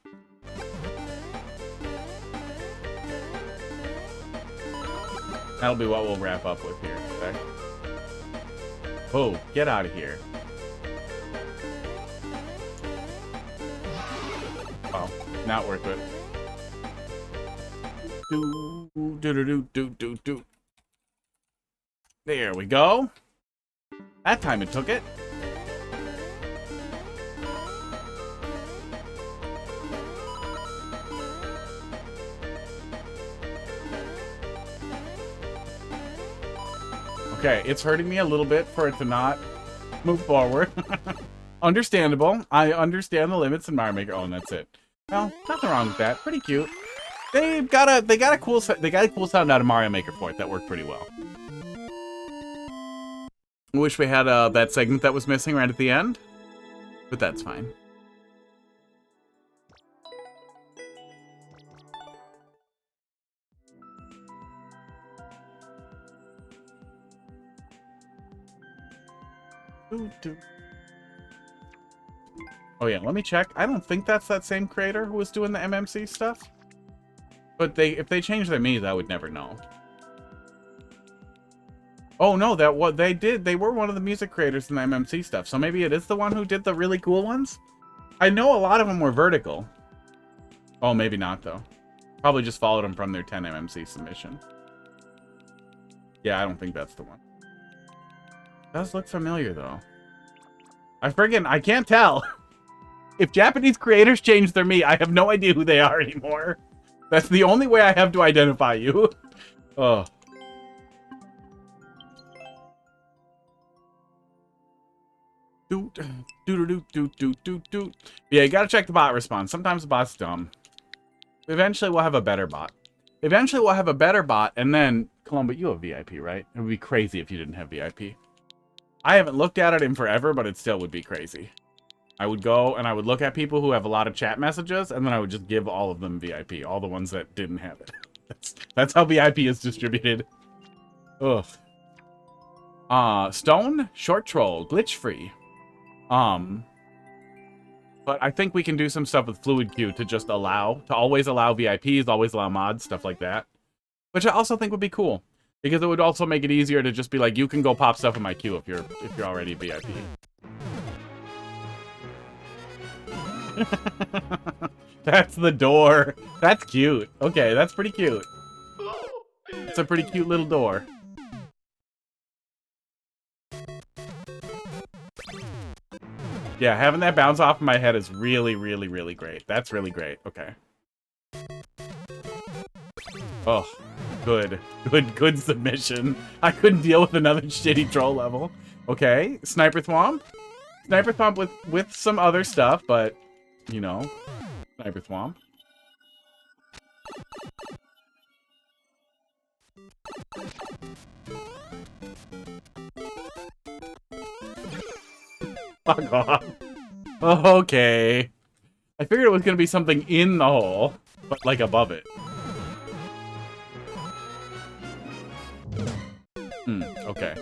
That'll be what we'll wrap up with here. Okay? Oh, get out of here. Oh, not worth it. Do. There we go. That time it took it. Okay, it's hurting me a little bit for it to not move forward. Understandable. I understand the limits in Mario Maker. Oh, and that's it. Well, nothing wrong with that. Pretty cute. They got a cool sound out of Mario Maker for it that worked pretty well. I wish we had that segment that was missing right at the end, but that's fine. Oh yeah, let me check. I don't think that's that same creator who was doing the MMC stuff. But if they changed their me's, I would never know. Oh no, that what they did. They were one of the music creators in the MMC stuff. So maybe it is the one who did the really cool ones. I know a lot of them were vertical. Oh, maybe not though. Probably just followed them from their 10 MMC submission. Yeah, I don't think that's the one. Does look familiar though. I can't tell. If Japanese creators change their me, I have no idea who they are anymore. That's the only way I have to identify you. Oh. Yeah, you gotta check the bot response. Sometimes the bot's dumb. Eventually we'll have a better bot. And then, Columba, you have VIP, right? It would be crazy if you didn't have VIP. I haven't looked at it in forever, but it still would be crazy. I would go and I would look at people who have a lot of chat messages, and then I would just give all of them VIP, all the ones that didn't have it. That's how VIP is distributed. Ugh. Stone, short troll, glitch free. But I think we can do some stuff with fluid queue to just always allow VIPs, always allow mods, stuff like that. Which I also think would be cool. Because it would also make it easier to just be like, you can go pop stuff in my queue if you're already VIP. That's the door. That's cute. Okay, that's pretty cute. It's a pretty cute little door. Yeah, having that bounce off my head is really, really, really great. That's really great. Okay. Oh, good submission. I couldn't deal with another shitty troll level. Okay, Sniper Thwomp. Sniper Thwomp with some other stuff, but, you know, Sniper Thwomp. Fuck off. Okay. I figured it was going to be something in the hole, but like above it. Okay.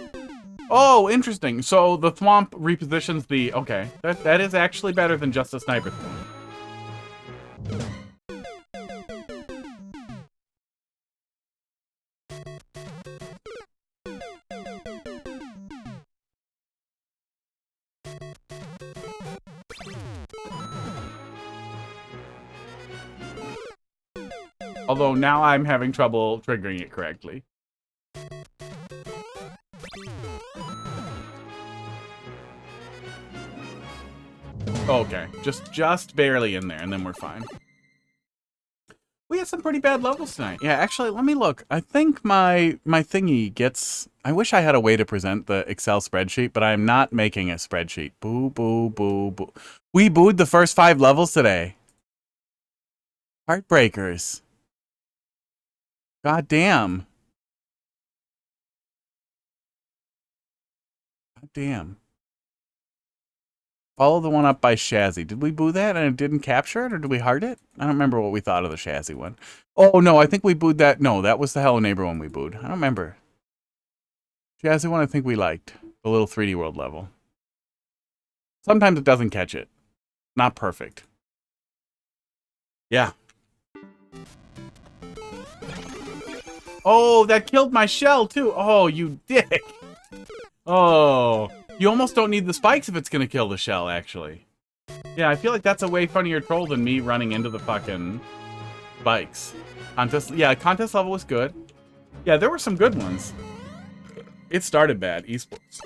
Oh, interesting. So the thwomp repositions the... Okay. That is actually better than just a sniper thwomp. Although now I'm having trouble triggering it correctly. Okay, just barely in there, and then we're fine. We had some pretty bad levels tonight. Yeah, actually, let me look. I think my thingy gets... I wish I had a way to present the Excel spreadsheet, but I'm not making a spreadsheet. Boo, boo, boo, boo. We booed the first 5 levels today. Heartbreakers. God damn. God damn. Follow the one up by Shazzyy. Did we boo that and it didn't capture it, or did we heart it? I don't remember what we thought of the Shazzyy one. Oh, no, I think we booed that. No, that was the Hello Neighbor one we booed. I don't remember. Shazzyy one I think we liked. The little 3D world level. Sometimes it doesn't catch it. Not perfect. Yeah. Oh, that killed my shell, too. Oh, you dick. Oh. You almost don't need the spikes if it's going to kill the shell, actually. Yeah, I feel like that's a way funnier troll than me running into the fucking spikes. Contest level was good. Yeah, there were some good ones. It started bad, esports.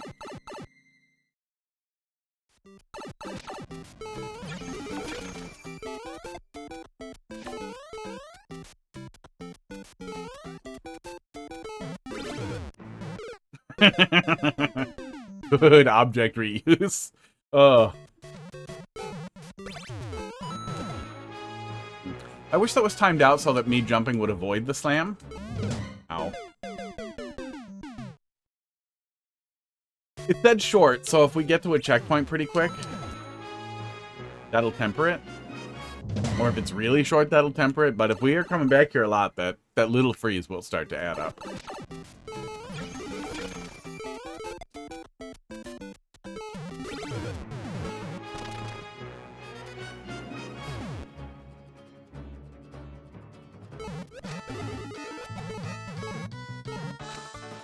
Good object reuse. Oh. I wish that was timed out so that me jumping would avoid the slam. Ow. It said short, so if we get to a checkpoint pretty quick, that'll temper it. Or if it's really short, that'll temper it. But if we are coming back here a lot, that little freeze will start to add up.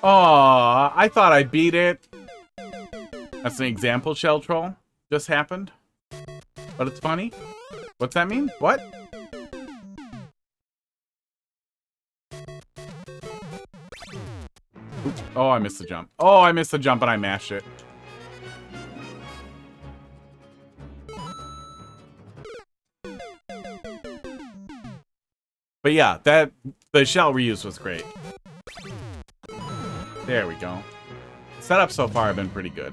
Aw, I thought I beat it. That's an example shell troll. Just happened. But it's funny. What's that mean? What? Oops. Oh, I missed the jump. Oh, I missed the jump and I mashed it. But yeah, the shell reuse was great. There we go. Setup so far have been pretty good.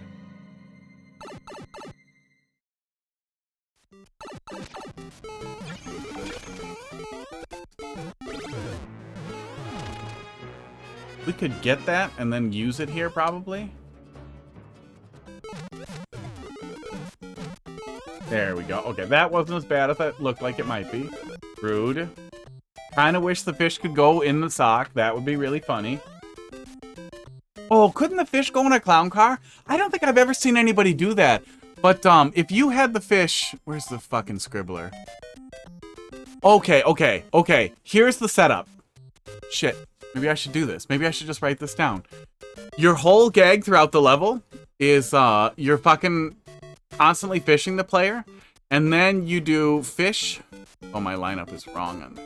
We could get that and then use it here, probably. There we go. Okay, that wasn't as bad as it looked like it might be. Rude. Kind of wish the fish could go in the sock. That would be really funny. Oh, couldn't the fish go in a clown car? I don't think I've ever seen anybody do that. But, if you had the fish... Where's the fucking scribbler? Okay. Here's the setup. Shit. Maybe I should do this. Maybe I should just write this down. Your whole gag throughout the level is, you're fucking constantly fishing the player. And then you do fish... Oh, my lineup is wrong on that.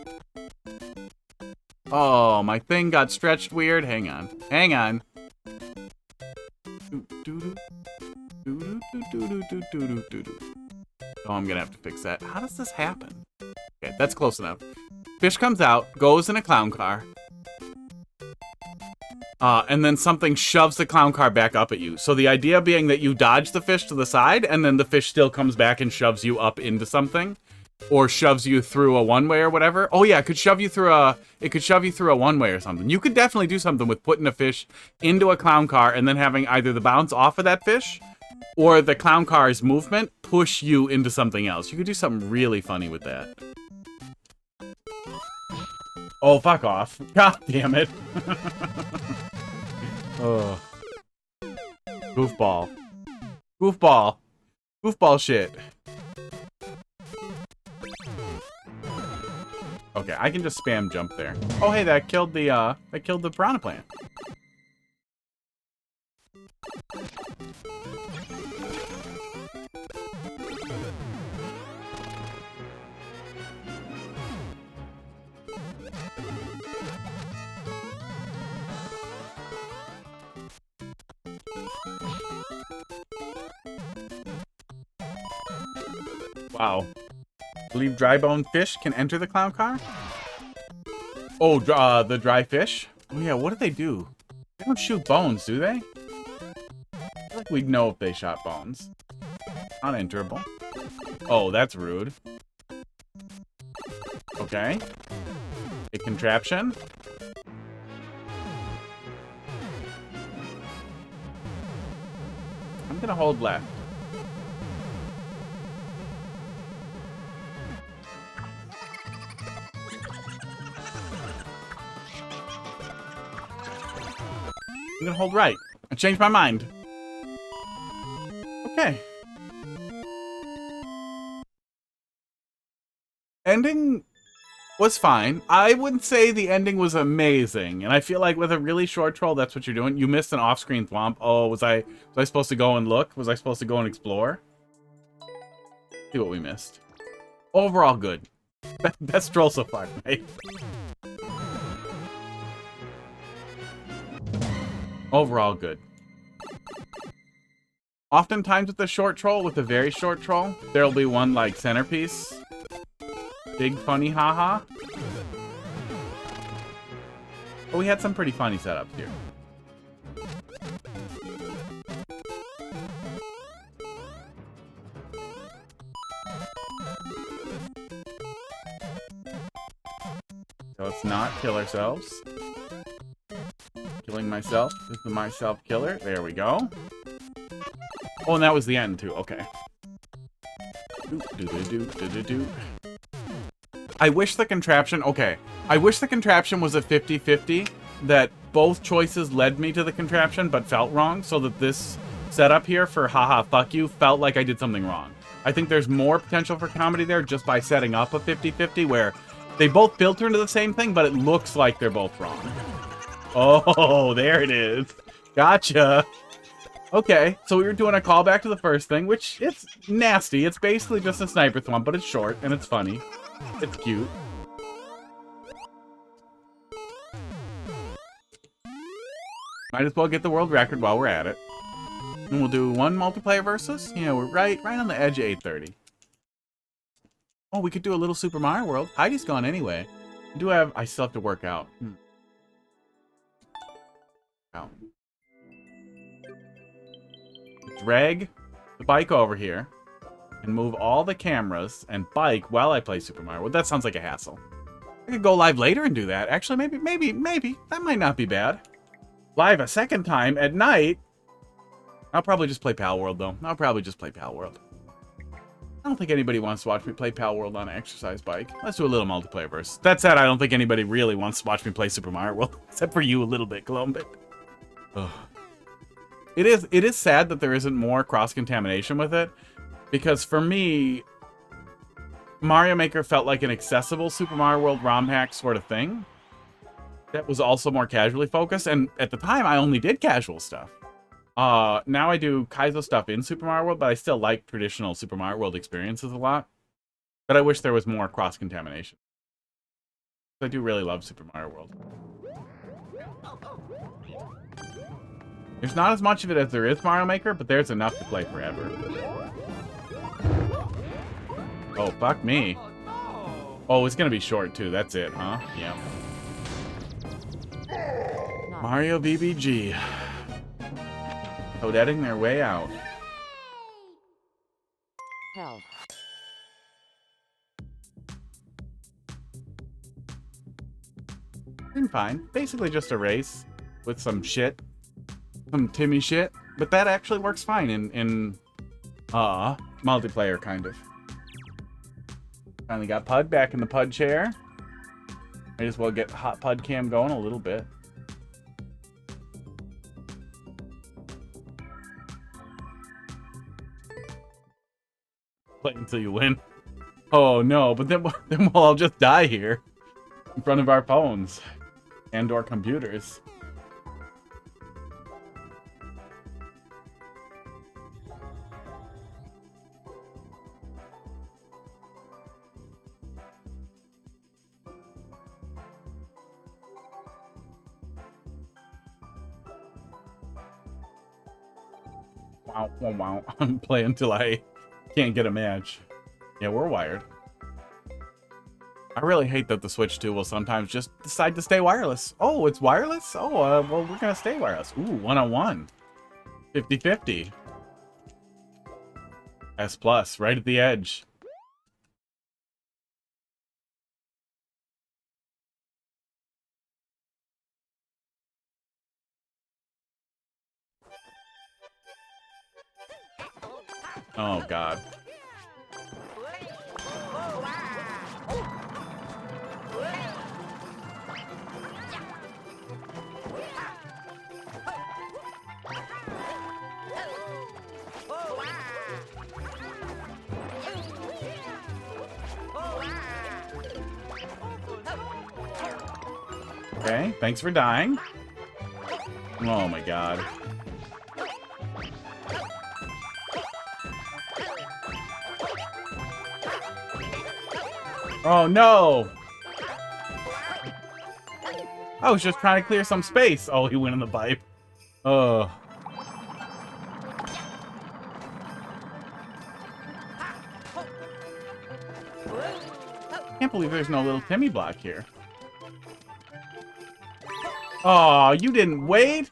Oh, my thing got stretched weird. Hang on. Oh, I'm gonna have to fix that. How does this happen? Okay, that's close enough. Fish comes out, goes in a clown car. And then something shoves the clown car back up at you. So the idea being that you dodge the fish to the side, and then the fish still comes back and shoves you up into something. or shoves you through a one-way or whatever. Oh yeah, it could shove you through a one-way or something. You could definitely do something with putting a fish into a clown car and then having either the bounce off of that fish or the clown car's movement push you into something else. You could do something really funny with that. Oh, fuck off. God damn it. Oh. Goofball. Goofball. Goofball shit. Okay, I can just spam jump there. Oh, hey, that killed the piranha plant. Wow. Believe dry bone fish can enter the clown car? Oh, the dry fish? Oh yeah, what do they do? They don't shoot bones, do they? I feel like we'd know if they shot bones. Unenterable. Oh, that's rude. Okay. A contraption. I'm gonna hold left. I'm gonna hold right. I changed my mind. Okay. Ending was fine. I wouldn't say the ending was amazing. And I feel like with a really short troll, that's what you're doing. You missed an off-screen thwomp. Oh, was I supposed to go and look? Was I supposed to go and explore? See what we missed. Overall good. Best troll so far, right? Overall good. Oftentimes with the short troll, with the very short troll, there'll be one like centerpiece. Big funny haha. But we had some pretty funny setups here. So let's not kill ourselves. Killing myself is the myself killer. There we go. Oh, and that was the end too. Okay. I wish the contraption... Okay. I wish the contraption was a 50-50, that both choices led me to the contraption but felt wrong, so that this setup here for haha fuck you felt like I did something wrong. I think there's more potential for comedy there just by setting up a 50-50 where they both filter into the same thing, but it looks like they're both wrong. Oh, there it is. Gotcha. Okay, so we were doing a callback to the first thing, which it's nasty. It's basically just a sniper thwomp, but it's short and it's funny. It's cute. Might as well get the world record while we're at it. And we'll do one multiplayer versus. Yeah, we're right on the edge of 8:30. Oh, we could do a little Super Mario World. Heidi's gone anyway. I still have to work out. Out. Drag the bike over here and move all the cameras and bike while I play Super Mario World. That sounds like a hassle. I could go live later and do that. Actually, maybe. That might not be bad. Live a second time at night. I'll probably just play Pal World, though. I don't think anybody wants to watch me play Pal World on an exercise bike. Let's do a little multiplayer verse. That said, I don't think anybody really wants to watch me play Super Mario World. Except for you a little bit, Columbit. Ugh. It is sad that there isn't more cross-contamination with it. Because for me, Mario Maker felt like an accessible Super Mario World ROM hack sort of thing. That was also more casually focused. And at the time, I only did casual stuff. Now I do Kaizo stuff in Super Mario World, but I still like traditional Super Mario World experiences a lot. But I wish there was more cross-contamination. I do really love Super Mario World. There's not as much of it as there is Mario Maker, but there's enough to play forever. Oh, fuck me. Oh, it's gonna be short, too. That's it, huh? Yeah. Mario BBG. Toadetting their way out. Hell. Seemed fine. Basically just a race with some shit. Some Timmy shit. But that actually works fine in multiplayer, kind of. Finally got Pud back in the Pud chair. Might as well get hot Pud cam going a little bit. Play until you win. Oh no, but then we'll all just die here. In front of our phones. And or computers. Wow, wow, wow. I'm playing until I can't get a match. Yeah, we're wired. I really hate that the Switch 2 will sometimes just decide to stay wireless. Oh, it's wireless? Oh, well, we're gonna stay wireless. Ooh, 1-on-1. 50-50. S+, right at the edge. Oh, God. Okay, thanks for dying. Oh my god. Oh no! I was just trying to clear some space. Oh, he went in the pipe. Oh. Can't believe there's no little Timmy block here. Oh, you didn't wait?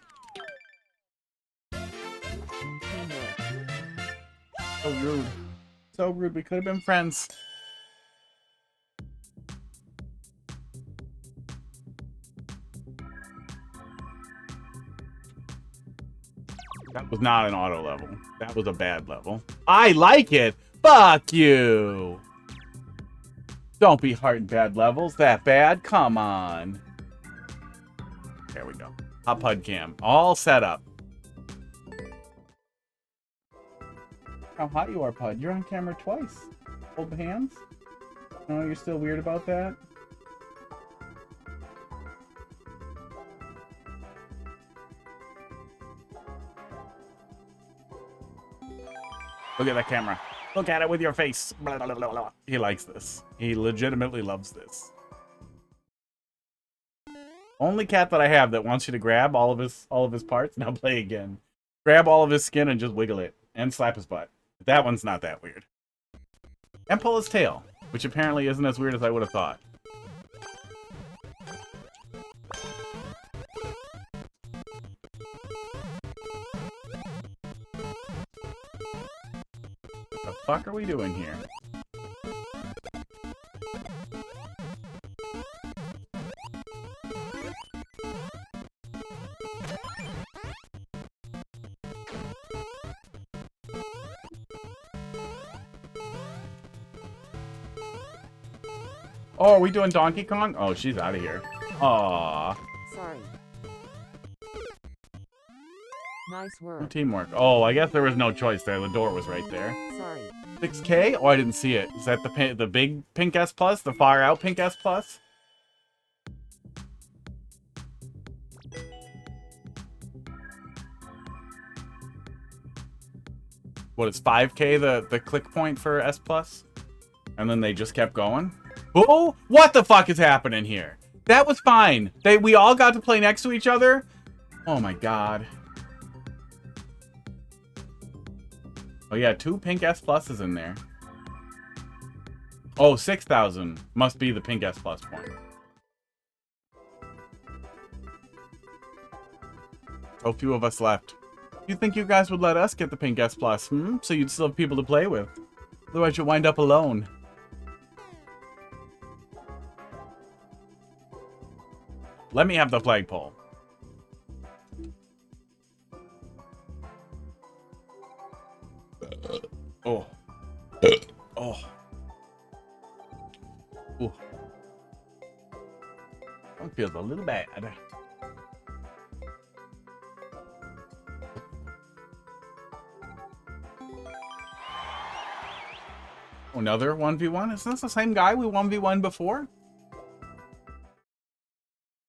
So rude. So rude. We could have been friends. That was not an auto level. That was a bad level. I like it. Fuck you. Don't be hearting bad levels that bad. Come on. There we go. Hot Pud cam. All set up. How hot you are, Pud. You're on camera twice. Hold the hands. No, you're still weird about that? Look at that camera. Look at it with your face. Blah, blah, blah, blah. He likes this. He legitimately loves this. Only cat that I have that wants you to grab all of his parts. Now play again. Grab all of his skin and just wiggle it. And slap his butt. That one's not that weird. And pull his tail. Which apparently isn't as weird as I would have thought. What the fuck are we doing here? Oh, are we doing Donkey Kong? Oh, she's out of here. Aww. Sorry. Nice work. Teamwork. Oh, I guess there was no choice there. The door was right there. Sorry. 6K? Oh, I didn't see it. Is that the big pink S+? The far out pink S+? What is 5K the click point for S+? And then they just kept going? Oh, what the fuck is happening here? That was fine. We all got to play next to each other? Oh my god. Oh yeah, 2 pink S+'s in there. Oh, 6,000 must be the pink S+ point. So few of us left. You think you guys would let us get the pink S+, So you'd still have people to play with. Otherwise you'll wind up alone. Let me have the flagpole. Oh. Oh. Ooh. That feels a little bad. Another 1v1? Isn't this the same guy we 1v1 before?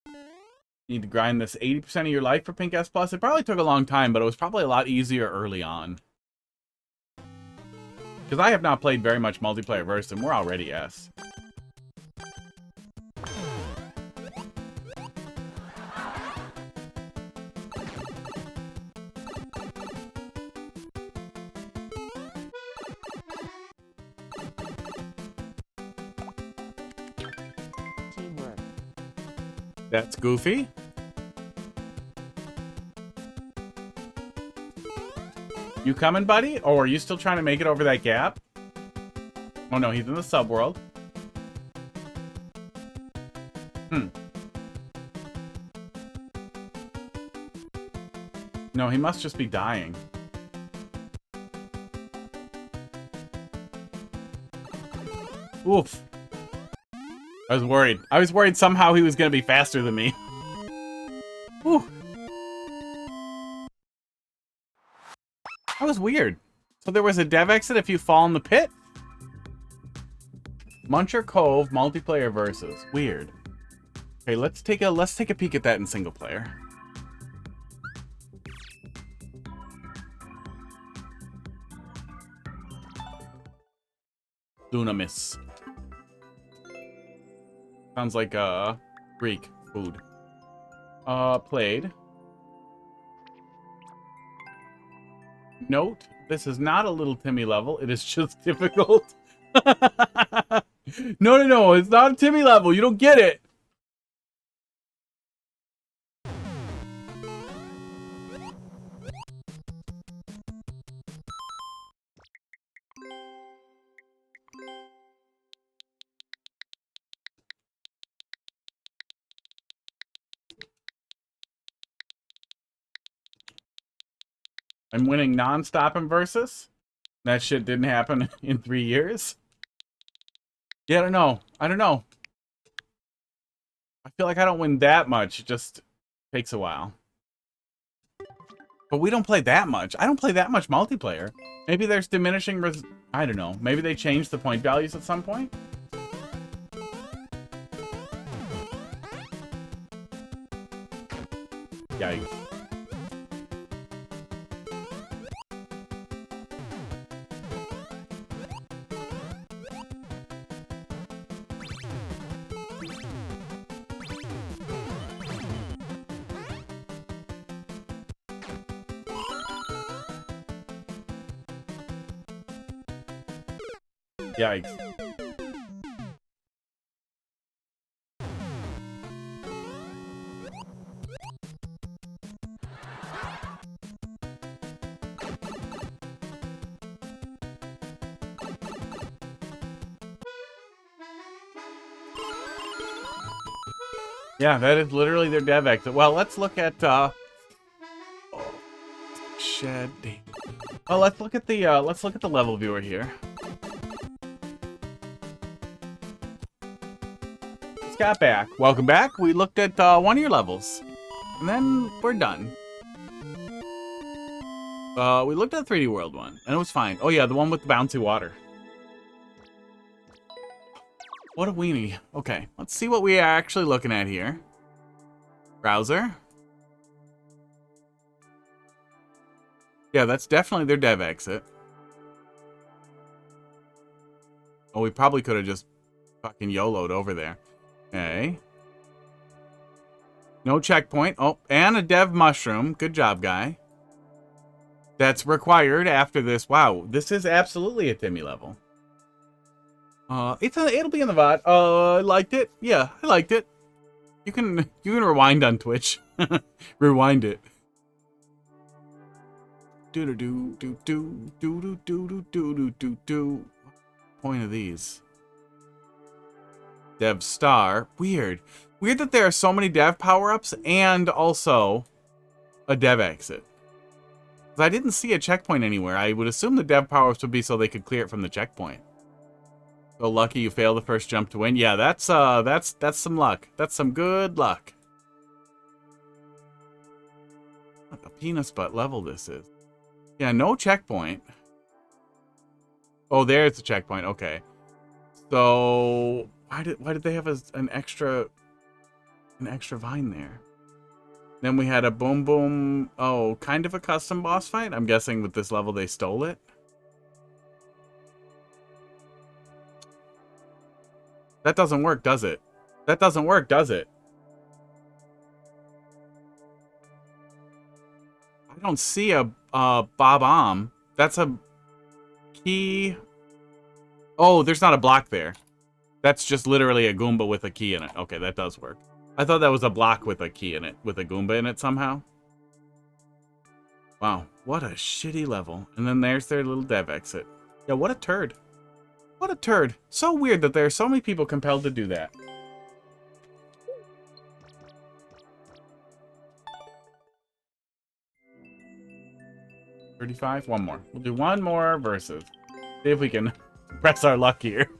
You need to grind this 80% of your life for Pink S+. It probably took a long time, but it was probably a lot easier early on. Because I have not played very much multiplayer versus, and we're already S. Teamwork. That's goofy. You coming, buddy? Or are you still trying to make it over that gap? Oh no, he's in the subworld. No, he must just be dying. Oof. I was worried. I was worried somehow he was going to be faster than me. Whew. That was weird. So there was a dev exit if you fall in the pit? Muncher Cove multiplayer versus. Weird. Okay, let's take a peek at that in single player. Dunamis. Sounds like Greek food. Played. Note, this is not a Little Timmy level. It is just difficult. No, it's not a Timmy level. You don't get it. I'm winning non-stop in versus. That shit didn't happen in 3 years. Yeah, I don't know. I feel like I don't win that much. It just takes a while. But we don't play that much. I don't play that much multiplayer. Maybe there's diminishing I don't know. Maybe they changed the point values at some point. Yikes. Yikes. Yeah, that is literally their dev exit. Well, let's look at Shazzyy. Well, let's look at the level viewer here. Got back. Welcome back. We looked at one of your levels, and then we're done. We looked at the 3D World one, and it was fine. Oh yeah, the one with the bouncy water. What a weenie. Okay, let's see what we are actually looking at here. Browser. Yeah, that's definitely their dev exit. Oh, we probably could have just fucking YOLO'd over there. Okay. No checkpoint. Oh, and a dev mushroom. Good job, guy. That's required after this. Wow, this is absolutely a Timmy level. It'll be in the VOD. I liked it. Yeah, I liked it. You can rewind on Twitch. Rewind it. Do do do do do do do do do do do do. Point of these. Dev star. Weird. Weird that there are so many dev power-ups and also a dev exit. 'Cause I didn't see a checkpoint anywhere. I would assume the dev power-ups would be so they could clear it from the checkpoint. So lucky you fail the first jump to win. Yeah, that's some luck. That's some good luck. What a penis butt level this is. Yeah, no checkpoint. Oh, there's the checkpoint. Okay. So why did they have an extra vine there? Then we had a boom boom. Oh, kind of a custom boss fight. I'm guessing with this level they stole it. That doesn't work, does it? That doesn't work, does it? I don't see a Bob-omb. That's a key. Oh, there's not a block there. That's just literally a Goomba with a key in it. Okay, that does work. I thought that was a block with a key in it, with a Goomba in it somehow. Wow, what a shitty level. And then there's their little dev exit. Yeah, what a turd. What a turd. So weird that there are so many people compelled to do that. $35? One more. We'll do one more versus. See if we can press our luck here.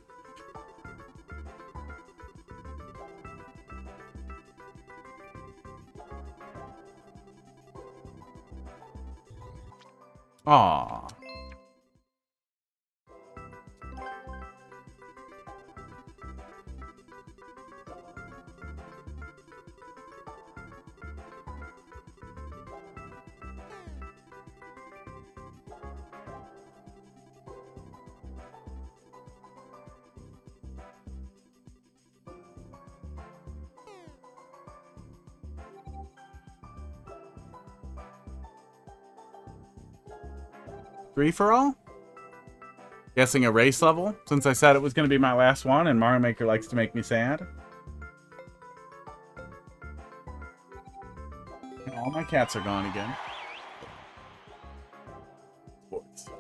Aww. Free for all? Guessing a race level, since I said it was going to be my last one and Mario Maker likes to make me sad. And all my cats are gone again. Sports.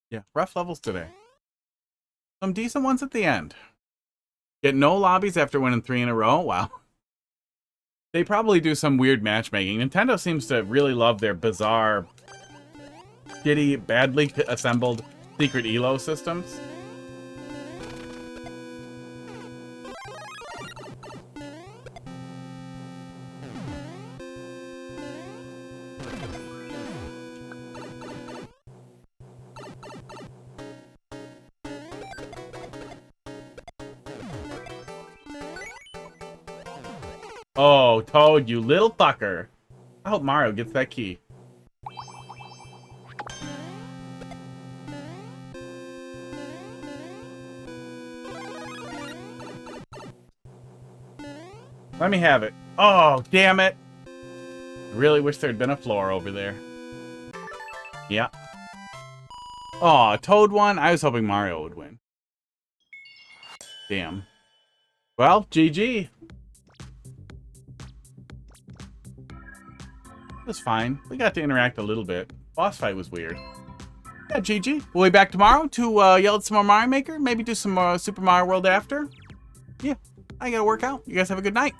Yeah, rough levels today. Some decent ones at the end. Get no lobbies after winning 3 in a row. Wow. They probably do some weird matchmaking. Nintendo seems to really love their bizarre, shitty, badly assembled secret ELO systems. Oh, Toad, you little fucker. I hope Mario gets that key. Let me have it. Oh, damn it. I really wish there had been a floor over there. Yeah. Oh, Toad won. I was hoping Mario would win. Damn. Well, GG. It was fine. We got to interact a little bit. Boss fight was weird. Yeah, GG. We'll be back tomorrow to yell at some more Mario Maker. Maybe do some Super Mario World after. Yeah, I gotta work out. You guys have a good night.